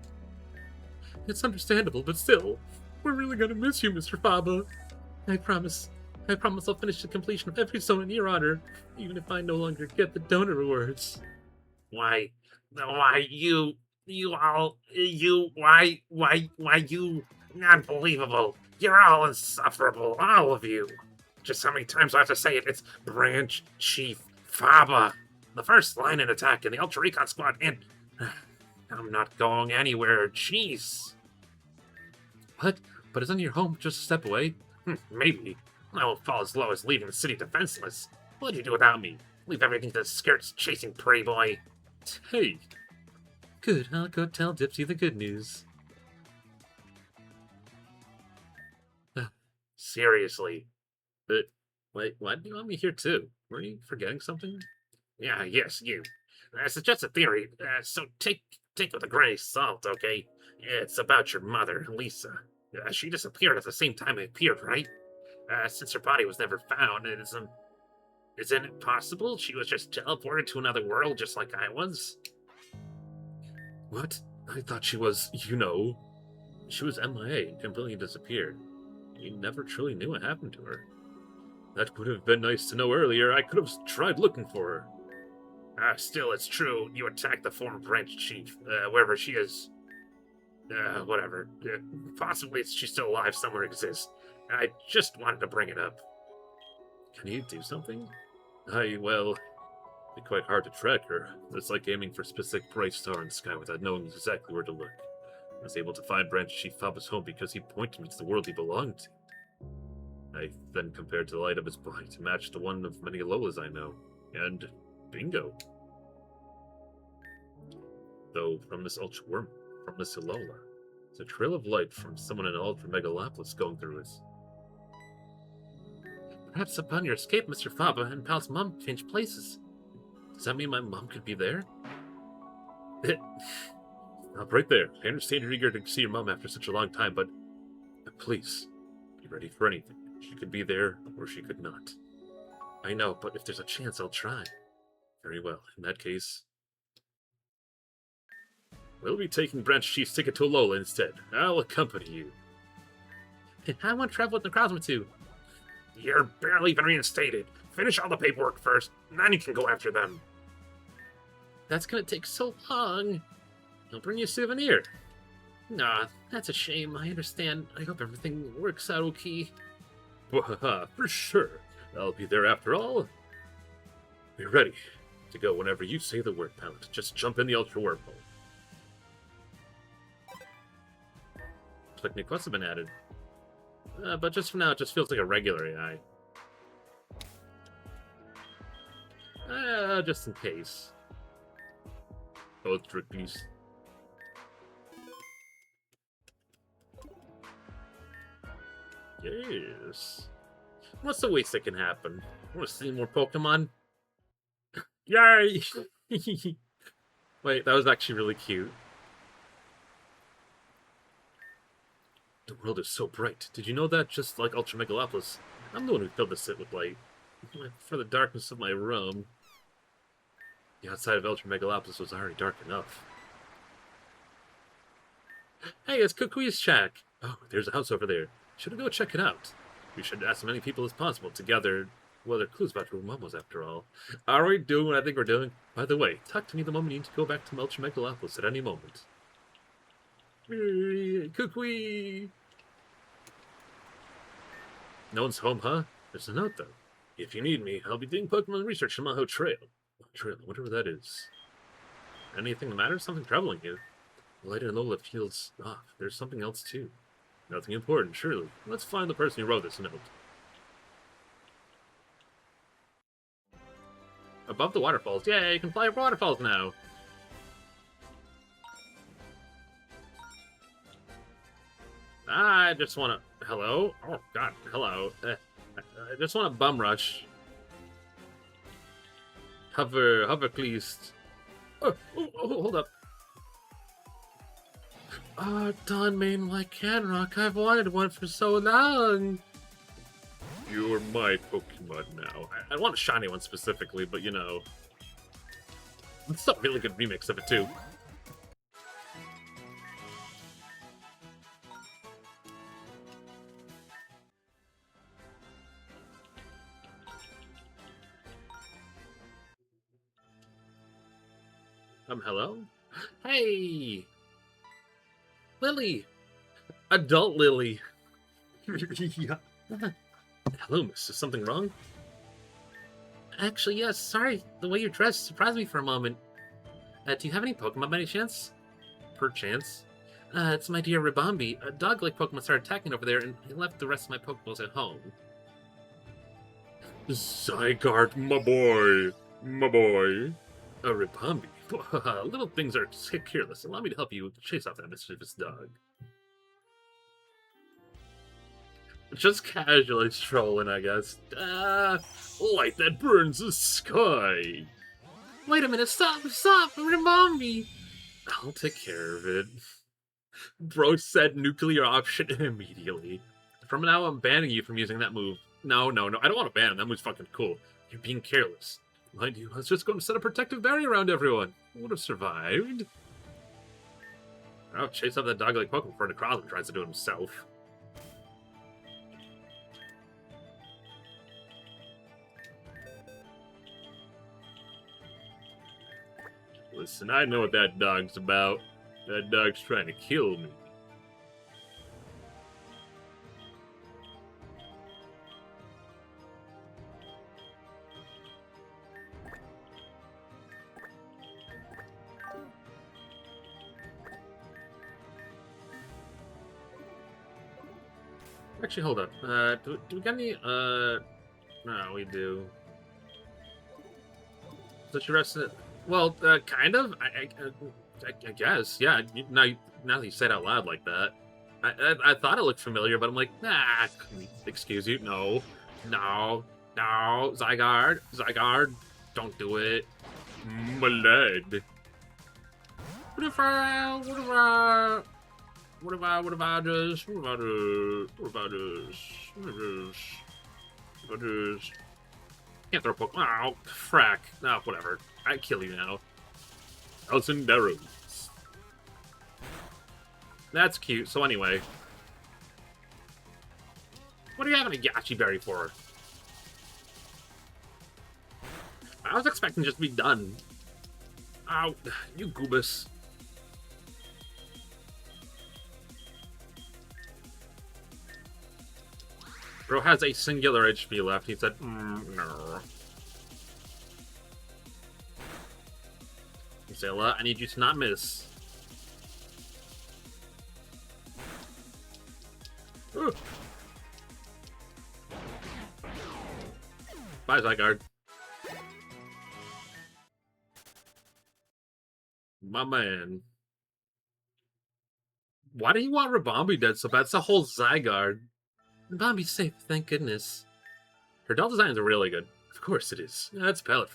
It's understandable, but still, we're really gonna miss you, Mr. Faba. I promise I'll finish the completion of every zone in your honor, even if I no longer get the donor rewards. Why you unbelievable. You're all insufferable, all of you. Just how many times do I have to say it? It's Branch Chief Faba. The first line in attack in the Ultra Recon Squad, and I'm not going anywhere, jeez. What? But isn't your home just a step away? Maybe. I won't fall as low as leaving the city defenseless. What'd you do without me? Leave everything to the skirts chasing prey boy. Hey. Good, I'll go tell Dipsy the good news. Seriously. But, wait, why do you want me here too? Were you forgetting something? Yeah, yes, you. It's just a theory, so take it with a grain of salt, okay? It's about your mother, Lisa. She disappeared at the same time I appeared, right? Since her body was never found, isn't it possible she was just teleported to another world just like I was? What? I thought she was, she was MIA and completely disappeared. We never truly knew what happened to her. That would have been nice to know earlier. I could have tried looking for her. Still, it's true. You attacked the former branch chief, wherever she is. Whatever. Possibly she's still alive somewhere exists. I just wanted to bring it up. Can you do something? Well, it'd be quite hard to track her. It's like aiming for a specific bright star in the sky without knowing exactly where to look. I was able to find Branch Chief Faba's home because he pointed me to the world he belonged to. I then compared the light of his body to match the one of many Alolas I know, and bingo. Though from this Alola, it's a trail of light from someone in Ultra Megalopolis going through it. Perhaps upon your escape, Mr. Faba and Pal's mom changed places. Does that mean my mom could be there? Stop right there. I understand you're eager to see your mom after such a long time, but please, be ready for anything. She could be there, or she could not. I know, but if there's a chance, I'll try. Very well. In that case, we'll be taking Branch Chief's ticket to Alola instead. I'll accompany you. And I want to travel with Necrozma too. You're barely even reinstated. Finish all the paperwork first, and then you can go after them. That's gonna take so long. I'll bring you a souvenir. Nah, that's a shame. I understand. I hope everything works out okay. For sure. I'll be there after all. Be ready to go whenever you say the word, pilot. Just jump in the ultra wormhole. Looks like new quests have been added. But just for now, it just feels like a regular AI. Just in case. Ultra beast. Yes. What's the worst that can happen? Want to see more Pokemon? Yay! Wait, that was actually really cute. The world is so bright. Did you know that? Just like Ultra Megalopolis, I'm the one who filled the sit with light. For the darkness of my room. The outside of Ultra Megalopolis was already dark enough. Hey, it's Kukui's shack. Oh, there's a house over there. Should we go check it out? We should ask as many people as possible to gather clues about who Mom was after all. Are we doing what I think we're doing? By the way, talk to me the moment you need to go back to Ultra Megalopolis at any moment. Kukui! No one's home, huh? There's a note, though. If you need me, I'll be doing Pokemon research in Maho Trail. Trail, I wonder what that is. Anything the matter? Something troubling you? The light in Lola feels off. There's something else, too. Nothing important, surely. Let's find the person who wrote this note. Above the waterfalls. Yay, you can fly over waterfalls now. I just want to... Hello? Oh, God. Hello. I just want to bum rush. Hover, please. Oh, hold up. Ah, Dawnmane Lycanroc. I've wanted one for so long. You're my Pokemon now. I want a shiny one specifically, but you know. It's a really good remix of it, too. Hello? Hey! Lily! Adult Lily! Yeah. Hello, miss. Is something wrong? Actually, yes. Sorry. The way you're dressed surprised me for a moment. Do you have any Pokemon by any chance? Perchance? It's my dear Ribombee. A dog-like Pokemon started attacking over there, and he left the rest of my Pokeballs at home. Zygarde, my boy. My boy. A Ribombee? Little things are careless. Allow me to help you chase off that mischievous dog. Just casually strolling, I guess. Light that burns the sky. Wait a minute, stop, Ribombee. I'll take care of it. Bro said nuclear option immediately. From now, I'm banning you from using that move. No, I don't want to ban him. That move's fucking cool. You're being careless. Mind you, I was just going to set a protective barrier around everyone. I would have survived. I'll chase up that dog-like Pokemon before Necrozma tries to do it himself. Listen, I know what that dog's about. That dog's trying to kill me. Actually, hold up. Do we got any, no, we do. So she rested. Well, kind of. I guess. Yeah. Now that you say it out loud like that, I thought it looked familiar, but I'm like, nah. Excuse you. No. Zygarde. Don't do it. My leg. What if I just... Can't throw Pokemon. Oh, frack. No, whatever. I kill you now. Elson Darrows. That's cute. So anyway. What are you having a Yachi Berry for? I was expecting just to be done. Ow, you goobus. Bro has a singular HP left. He said, no. Zilla, I need you to not miss. Ooh. Bye, Zygarde. My man. Why do you want Rabombi dead so bad? It's a whole Zygarde. Rabombi's safe, thank goodness. Her doll designs are really good. Of course it is. That's Pellet.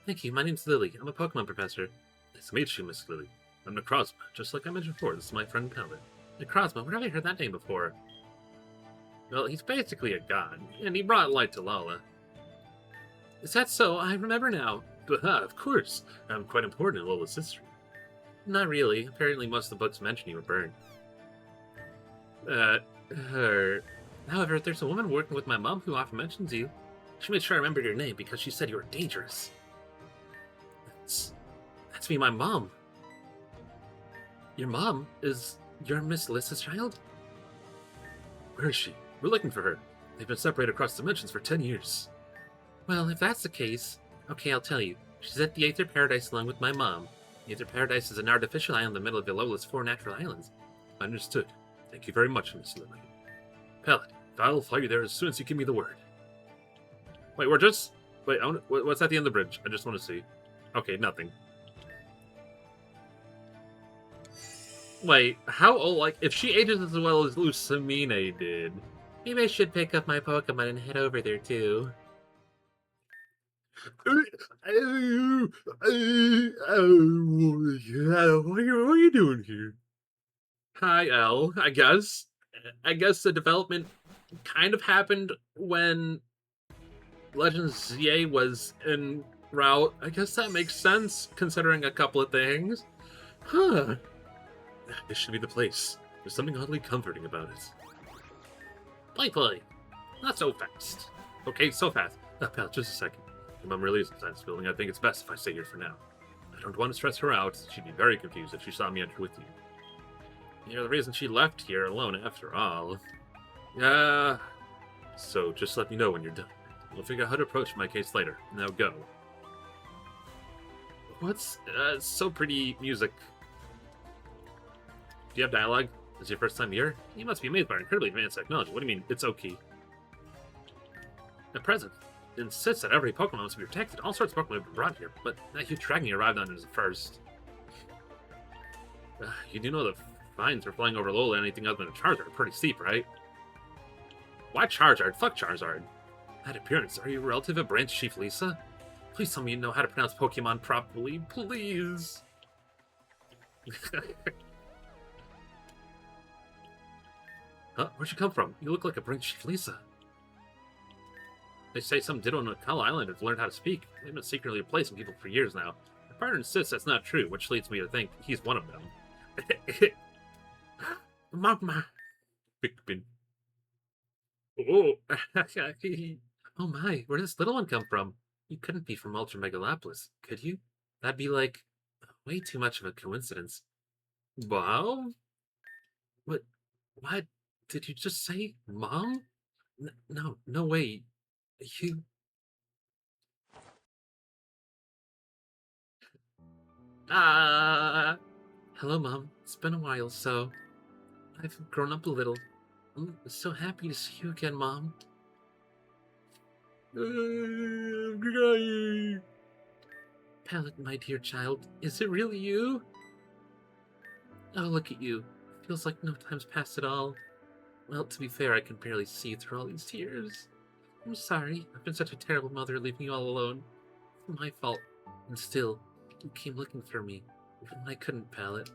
Thank you, my name's Lily. I'm a Pokemon professor. Nice to meet you, Miss Lily. I'm Necrozma, just like I mentioned before. This is my friend Pellet. Necrozma, where have I heard that name before? Well, he's basically a god, and he brought light to Lala. Is that so? I remember now. Of course. I'm quite important in Lola's history. Not really. Apparently most of the books mention you were burned. However, there's a woman working with my mom who often mentions you. She made sure I remembered your name because she said you were dangerous. That's me, my mom. Your mom? Is your Miss Lissa's child? Where is she? We're looking for her. They've been separated across dimensions for 10 years. Well, if that's the case, okay, I'll tell you. She's at the Aether Paradise along with my mom. The Aether Paradise is an artificial island in the middle of Vilola's 4 natural islands. Understood. Thank you very much, Miss Lily. Pellet, I'll fly you there as soon as you give me the word. Wait, we're just... Wait, what's at the end of the bridge? I just want to see. Okay, nothing. Wait, how old, like, if she ages as well as Lucamine did, maybe I should pick up my Pokemon and head over there, too. What are you doing here? Hi, Elle, I guess. I guess the development kind of happened when Legends ZA was en route. I guess that makes sense, considering a couple of things. Huh. This should be the place. There's something oddly comforting about it. Play. Not so fast. Okay, so fast. Pal, just a second. Your mom really is inside this building. I think it's best if I stay here for now. I don't want to stress her out. She'd be very confused if she saw me enter with you. You're the reason she left here alone, after all. So just let me know when you're done. We'll figure out how to approach my case later. Now go. What's so pretty music? Do you have dialogue? Is it your first time here? You must be amazed by our incredibly advanced technology. What do you mean, it's okay? The president insists that every Pokemon must be protected. All sorts of Pokemon have been brought here, but that huge dragon you arrived on is the first. You do know the fines for flying over Lola and anything other than a Charizard are pretty steep, right? Why Charizard? Fuck Charizard. That appearance, are you a relative of Branch Chief Lisa? Please tell me you know how to pronounce Pokemon properly, please. Huh? Where'd you come from? You look like a Branch Chief Lisa. They say some Ditto on Akala Island have learned how to speak. They've been secretly replacing people for years now. My partner insists that's not true, which leads me to think he's one of them. Mama. Big. Oh. Oh my, where did this little one come from? You couldn't be from Ultra Megalopolis, could you? That'd be like way too much of a coincidence. Wow? What did you just say? Mom? No way. You... Hello, Mom. It's been a while, so... I've grown up a little. I'm so happy to see you again, Mom. I'm crying. Pellet, my dear child, is it really you? Oh, look at you. Feels like no time's passed at all. Well, to be fair, I can barely see through all these tears. I'm sorry. I've been such a terrible mother leaving you all alone. It's my fault. And still, you came looking for me, even when I couldn't, Pellet.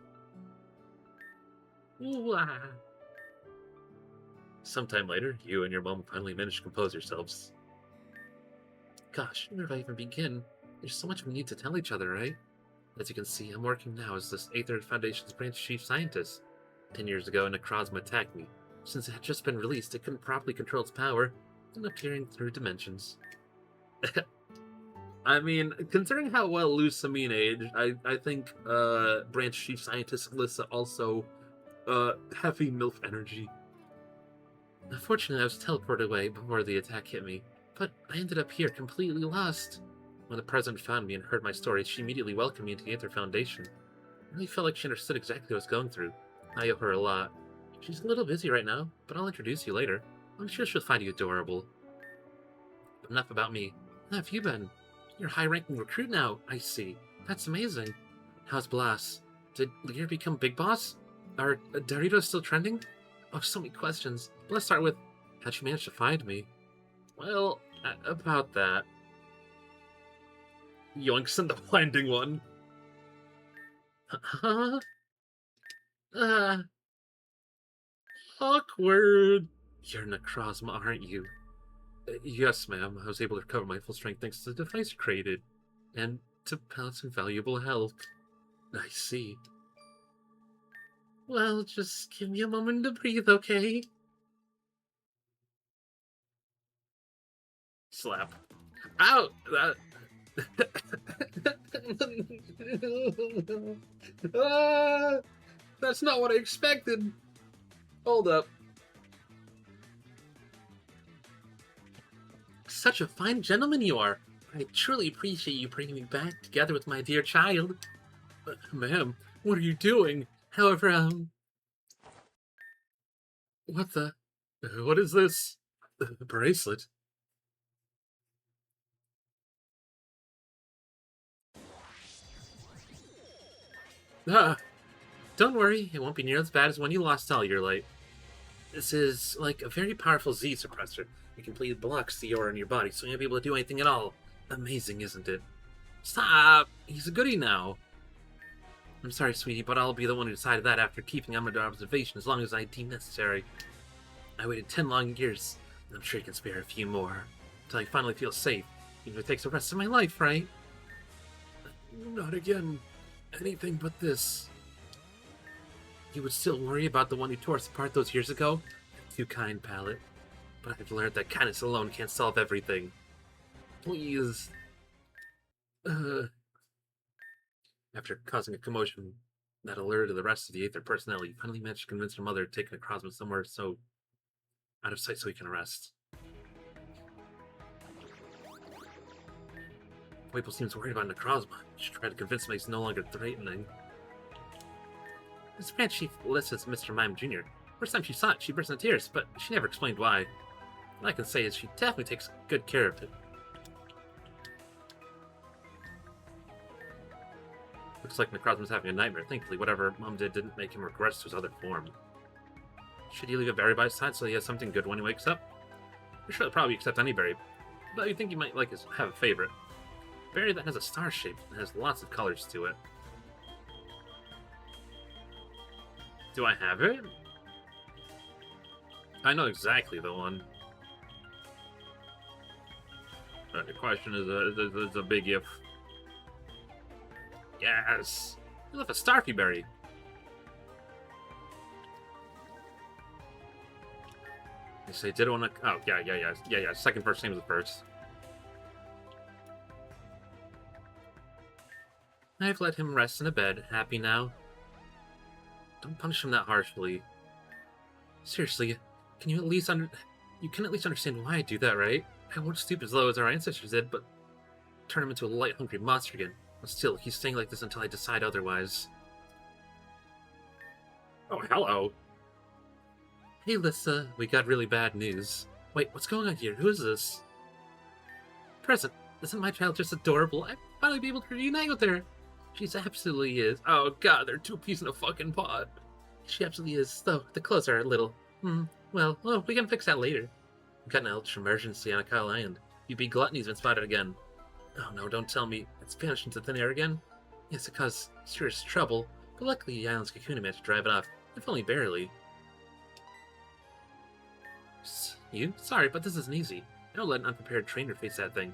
Sometime later, you and your mom finally managed to compose yourselves. Gosh, where do I even begin? There's so much we need to tell each other, right? As you can see, I'm working now as this Aether Foundation's branch chief scientist. 10 years ago, Necrozma attacked me. Since it had just been released, it couldn't properly control its power, and appearing through dimensions. I mean, considering how well Lusamine aged, I think Branch Chief Scientist Alyssa also heavy MILF energy. Unfortunately, I was teleported away before the attack hit me, but I ended up here completely lost. When the President found me and heard my story, she immediately welcomed me into the Aether Foundation. I really felt like she understood exactly what I was going through. I owe her a lot. She's a little busy right now, but I'll introduce you later. I'm sure she'll find you adorable. But enough about me. How have you been? You're a high-ranking recruit now, I see. That's amazing. How's Blas? Did Lear become Big Boss? Are Doritos still trending? Oh, so many questions. Let's start with, how'd you manage to find me? Well, about that. Yoinks and the Blinding One. Huh? Awkward. You're Necrozma, aren't you? Yes, ma'am. I was able to recover my full strength thanks to the device you created. And to balance invaluable health. I see. Well, just give me a moment to breathe, okay? Slap. Ow! That's not what I expected. Hold up. Such a fine gentleman you are. I truly appreciate you bringing me back together with my dear child. Ma'am, what are you doing? However, what the... What is this? Bracelet? Ah, don't worry, it won't be near as bad as when you lost all your light. This is like a very powerful Z suppressor. It completely blocks the aura in your body, so you won't be able to do anything at all. Amazing, isn't it? Stop! He's a goodie now. I'm sorry, sweetie, but I'll be the one who decided that after keeping him under observation as long as I deem necessary. I waited 10 long years, and I'm sure you can spare a few more, until I finally feel safe, even if it takes the rest of my life, right? Not again. Anything but this. You would still worry about the one who tore us apart those years ago? Too kind, Pallet. But I've learned that kindness alone can't solve everything. Please. After causing a commotion that alerted the rest of the Aether personnel, you finally managed to convince her mother to take Necrozma somewhere so out of sight so he can rest. Whipple seems worried about Necrozma. You should try to convince him he's no longer threatening. This Branch Chief Alyssa's Mr. Mime Jr. First time she saw it, she burst into tears, but she never explained why. All I can say is she definitely takes good care of it. Looks like Necrozma's having a nightmare. Thankfully, whatever Mom did didn't make him regress to his other form. Should you leave a berry by his side so he has something good when he wakes up? I'm sure he'll probably accept any berry, but you think you might have a favorite. A berry that has a star shape and has lots of colors to it. Do I have it? I know exactly the one. But the question is a big if. Yes! I love a Starfy Berry. I say, did it want to... Oh, yeah. Second first name is the first. I've let him rest in a bed, happy now. Don't punish him that harshly. Seriously, can you at least You can at least understand why I do that, right? I won't stoop as low as our ancestors did, but turn him into a light-hungry monster again. But still, he's staying like this until I decide otherwise. Oh, hello. Hey, Lissa, we got really bad news. Wait, what's going on here? Who is this? Present, isn't my child just adorable? I'd finally be able to reunite with her. She absolutely is. Oh god, they're two peas in a fucking pod. She absolutely is, though the clothes are a little... well, we can fix that later. We've got an ultra emergency on Akala Island. UB Gluttony's been spotted again. Oh no, don't tell me. It's vanished into thin air again? Yes, it caused serious trouble, but luckily the island's Kakuna managed to drive it off, if only barely. You? Sorry, but this isn't easy. I don't let an unprepared trainer face that thing.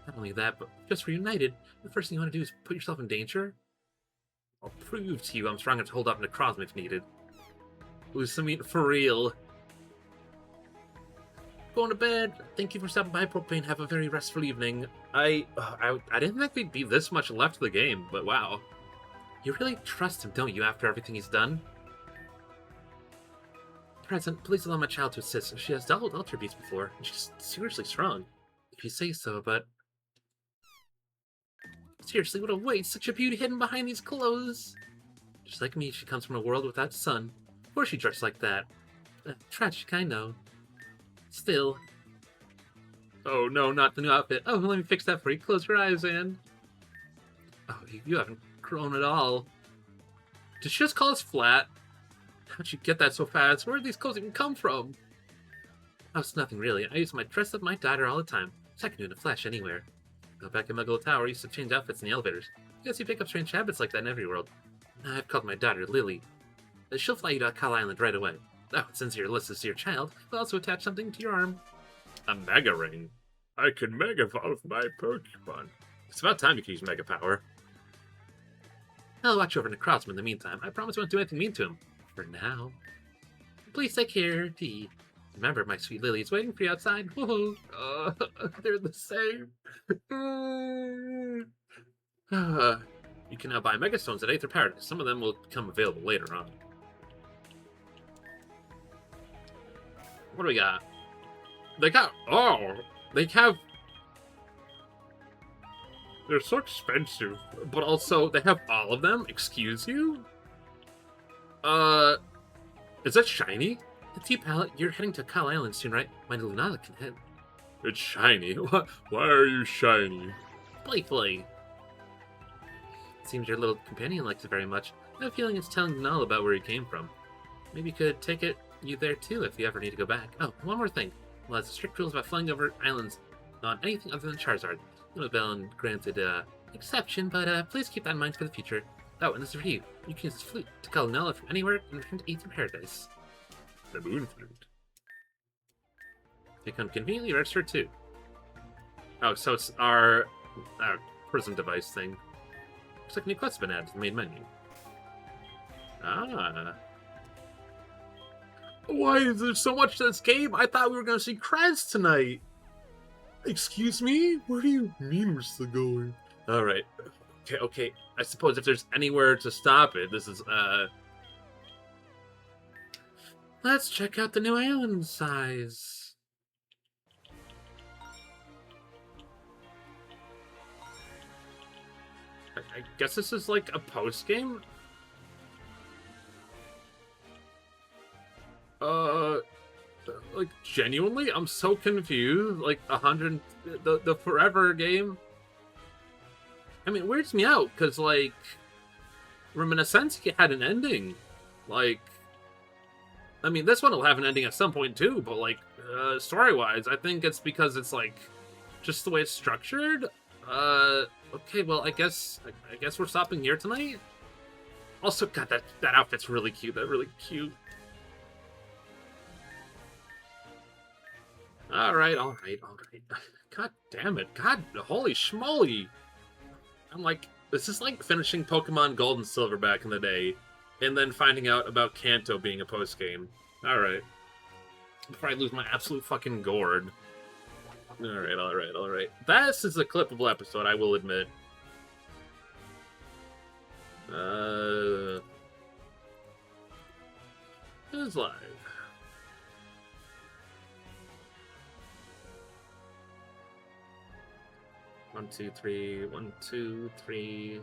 Not only that, but just reunited, the first thing you want to do is put yourself in danger? I'll prove to you I'm strong enough to hold up Necrozma if needed. Lusamine, for real. going to bed. Thank you for stopping by, Propane. Have a very restful evening. I didn't think there'd be this much left of the game, but wow. You really trust him, don't you, after everything he's done? Present, please allow my child to assist. She has doubled ultra beats before, and she's seriously strong. If you say so, but... Seriously, what a waste! Such a beauty hidden behind these clothes! Just like me, she comes from a world without sun. Of course she dressed like that. Tragic, I know. Still. Oh no, not the new outfit. Oh, let me fix that for you. Close your eyes, Anne. Oh, you haven't grown at all. Did she just call us flat? How'd you get that so fast? Where did these clothes even come from? Oh, it's nothing really. I use my dress up my daughter all the time. So I can do it in a flash anywhere. Go back in Muggle Tower, I used to change outfits in the elevators. I guess you pick up strange habits like that in every world. I've called my daughter Lily. She'll fly you to Kyle Island right away. Oh, since your list is your child, we'll also attach something to your arm. A Mega Ring. I can Mega Evolve my Pokemon. It's about time you can use Mega Power. I'll watch over Necrozma in the meantime. I promise I won't do anything mean to him. For now. Please take care, T. Remember, my sweet Lily is waiting for you outside. Woohoo! They're the same. You can now buy Mega Stones at Aether Paradise. Some of them will become available later on. What do we got? They got... Oh! They have... They're so expensive. But also, they have all of them? Excuse you? Is that shiny? The T-Palette, you're heading to Kyle Island soon, right? My Lunala can head. It's shiny? Why are you shiny? Playfully. Seems your little companion likes it very much. I have a feeling it's telling Lunala about where he came from. Maybe you could take you there too if you ever need to go back. Oh, one more thing. Well, there's strict rules about flying over islands on anything other than Charizard. You have been granted exception, but please keep that in mind for the future. Oh, and this is for you. You can use this flute to call Lunala from anywhere and return to Aether Paradise. The moon flute. Become conveniently registered too. Oh, so it's our prism device thing. Looks like new quests have been added to the main menu. Ah. Why is there so much to this game? I thought we were going to see Krez tonight. Excuse me? Where do you mean we're still going? Alright. Okay. I suppose if there's anywhere to stop it, this is, Let's check out the new island size. I guess this is like a post-game? Like, genuinely? I'm so confused. Like, the Forever game? I mean, it weirds me out, because, like, Reminiscentia had an ending. Like, I mean, this one will have an ending at some point, too, but, like, story-wise, I think it's because it's, like, just the way it's structured. Okay, well, I guess we're stopping here tonight? Also, God, that outfit's really cute. That's really cute. Alright. God damn it. God, holy schmoly. I'm like, this is like finishing Pokemon Gold and Silver back in the day, and then finding out about Kanto being a post-game. Alright. Before I lose my absolute fucking gourd. Alright. This is a clippable episode, I will admit. Who's live? One, two, three. 1, 2, 3.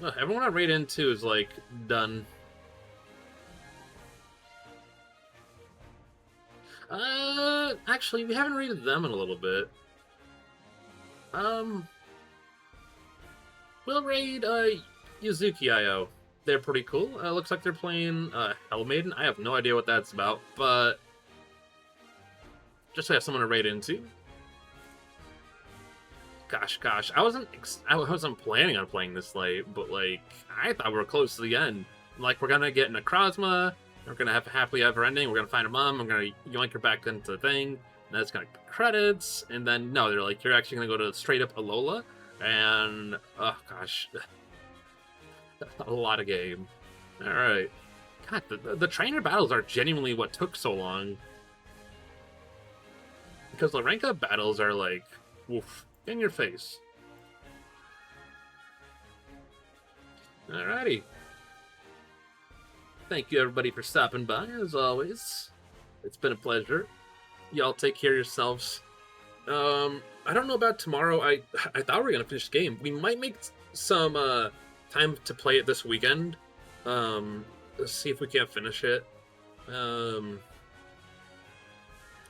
Look, everyone I raid into is like done. Actually, we haven't raided them in a little bit. We'll raid Yuzuki.io. They're pretty cool. Looks like they're playing Hell Maiden. I have no idea what that's about, but just to have someone to raid into. Gosh, I wasn't planning on playing this late, but like I thought we were close to the end. Like we're gonna get Necrozma, we're gonna have a happily ever ending. We're gonna find a mom. I'm gonna yoink her back into the thing. And that's gonna be credits, and then no, they're like you're actually gonna go to straight up Alola, and oh gosh. A lot of game. All right. God, the trainer battles are genuinely what took so long. Because the rank up battles are like, woof, in your face. Alrighty. Thank you, everybody, for stopping by, as always. It's been a pleasure. Y'all take care of yourselves. I don't know about tomorrow. I thought we were going to finish the game. We might make some time to play it this weekend. Let's see if we can't finish it.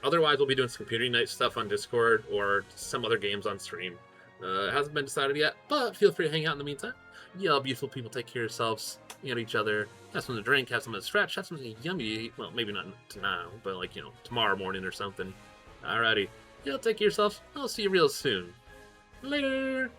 Otherwise, we'll be doing some community night stuff on Discord or some other games on stream. It hasn't been decided yet, but feel free to hang out in the meantime. Y'all beautiful people, take care of yourselves and each other. Have something to drink, have something to stretch, have something yummy to eat. Well, maybe not now, but like, tomorrow morning or something. Alrighty. Y'all take care of yourselves. I'll see you real soon. Later!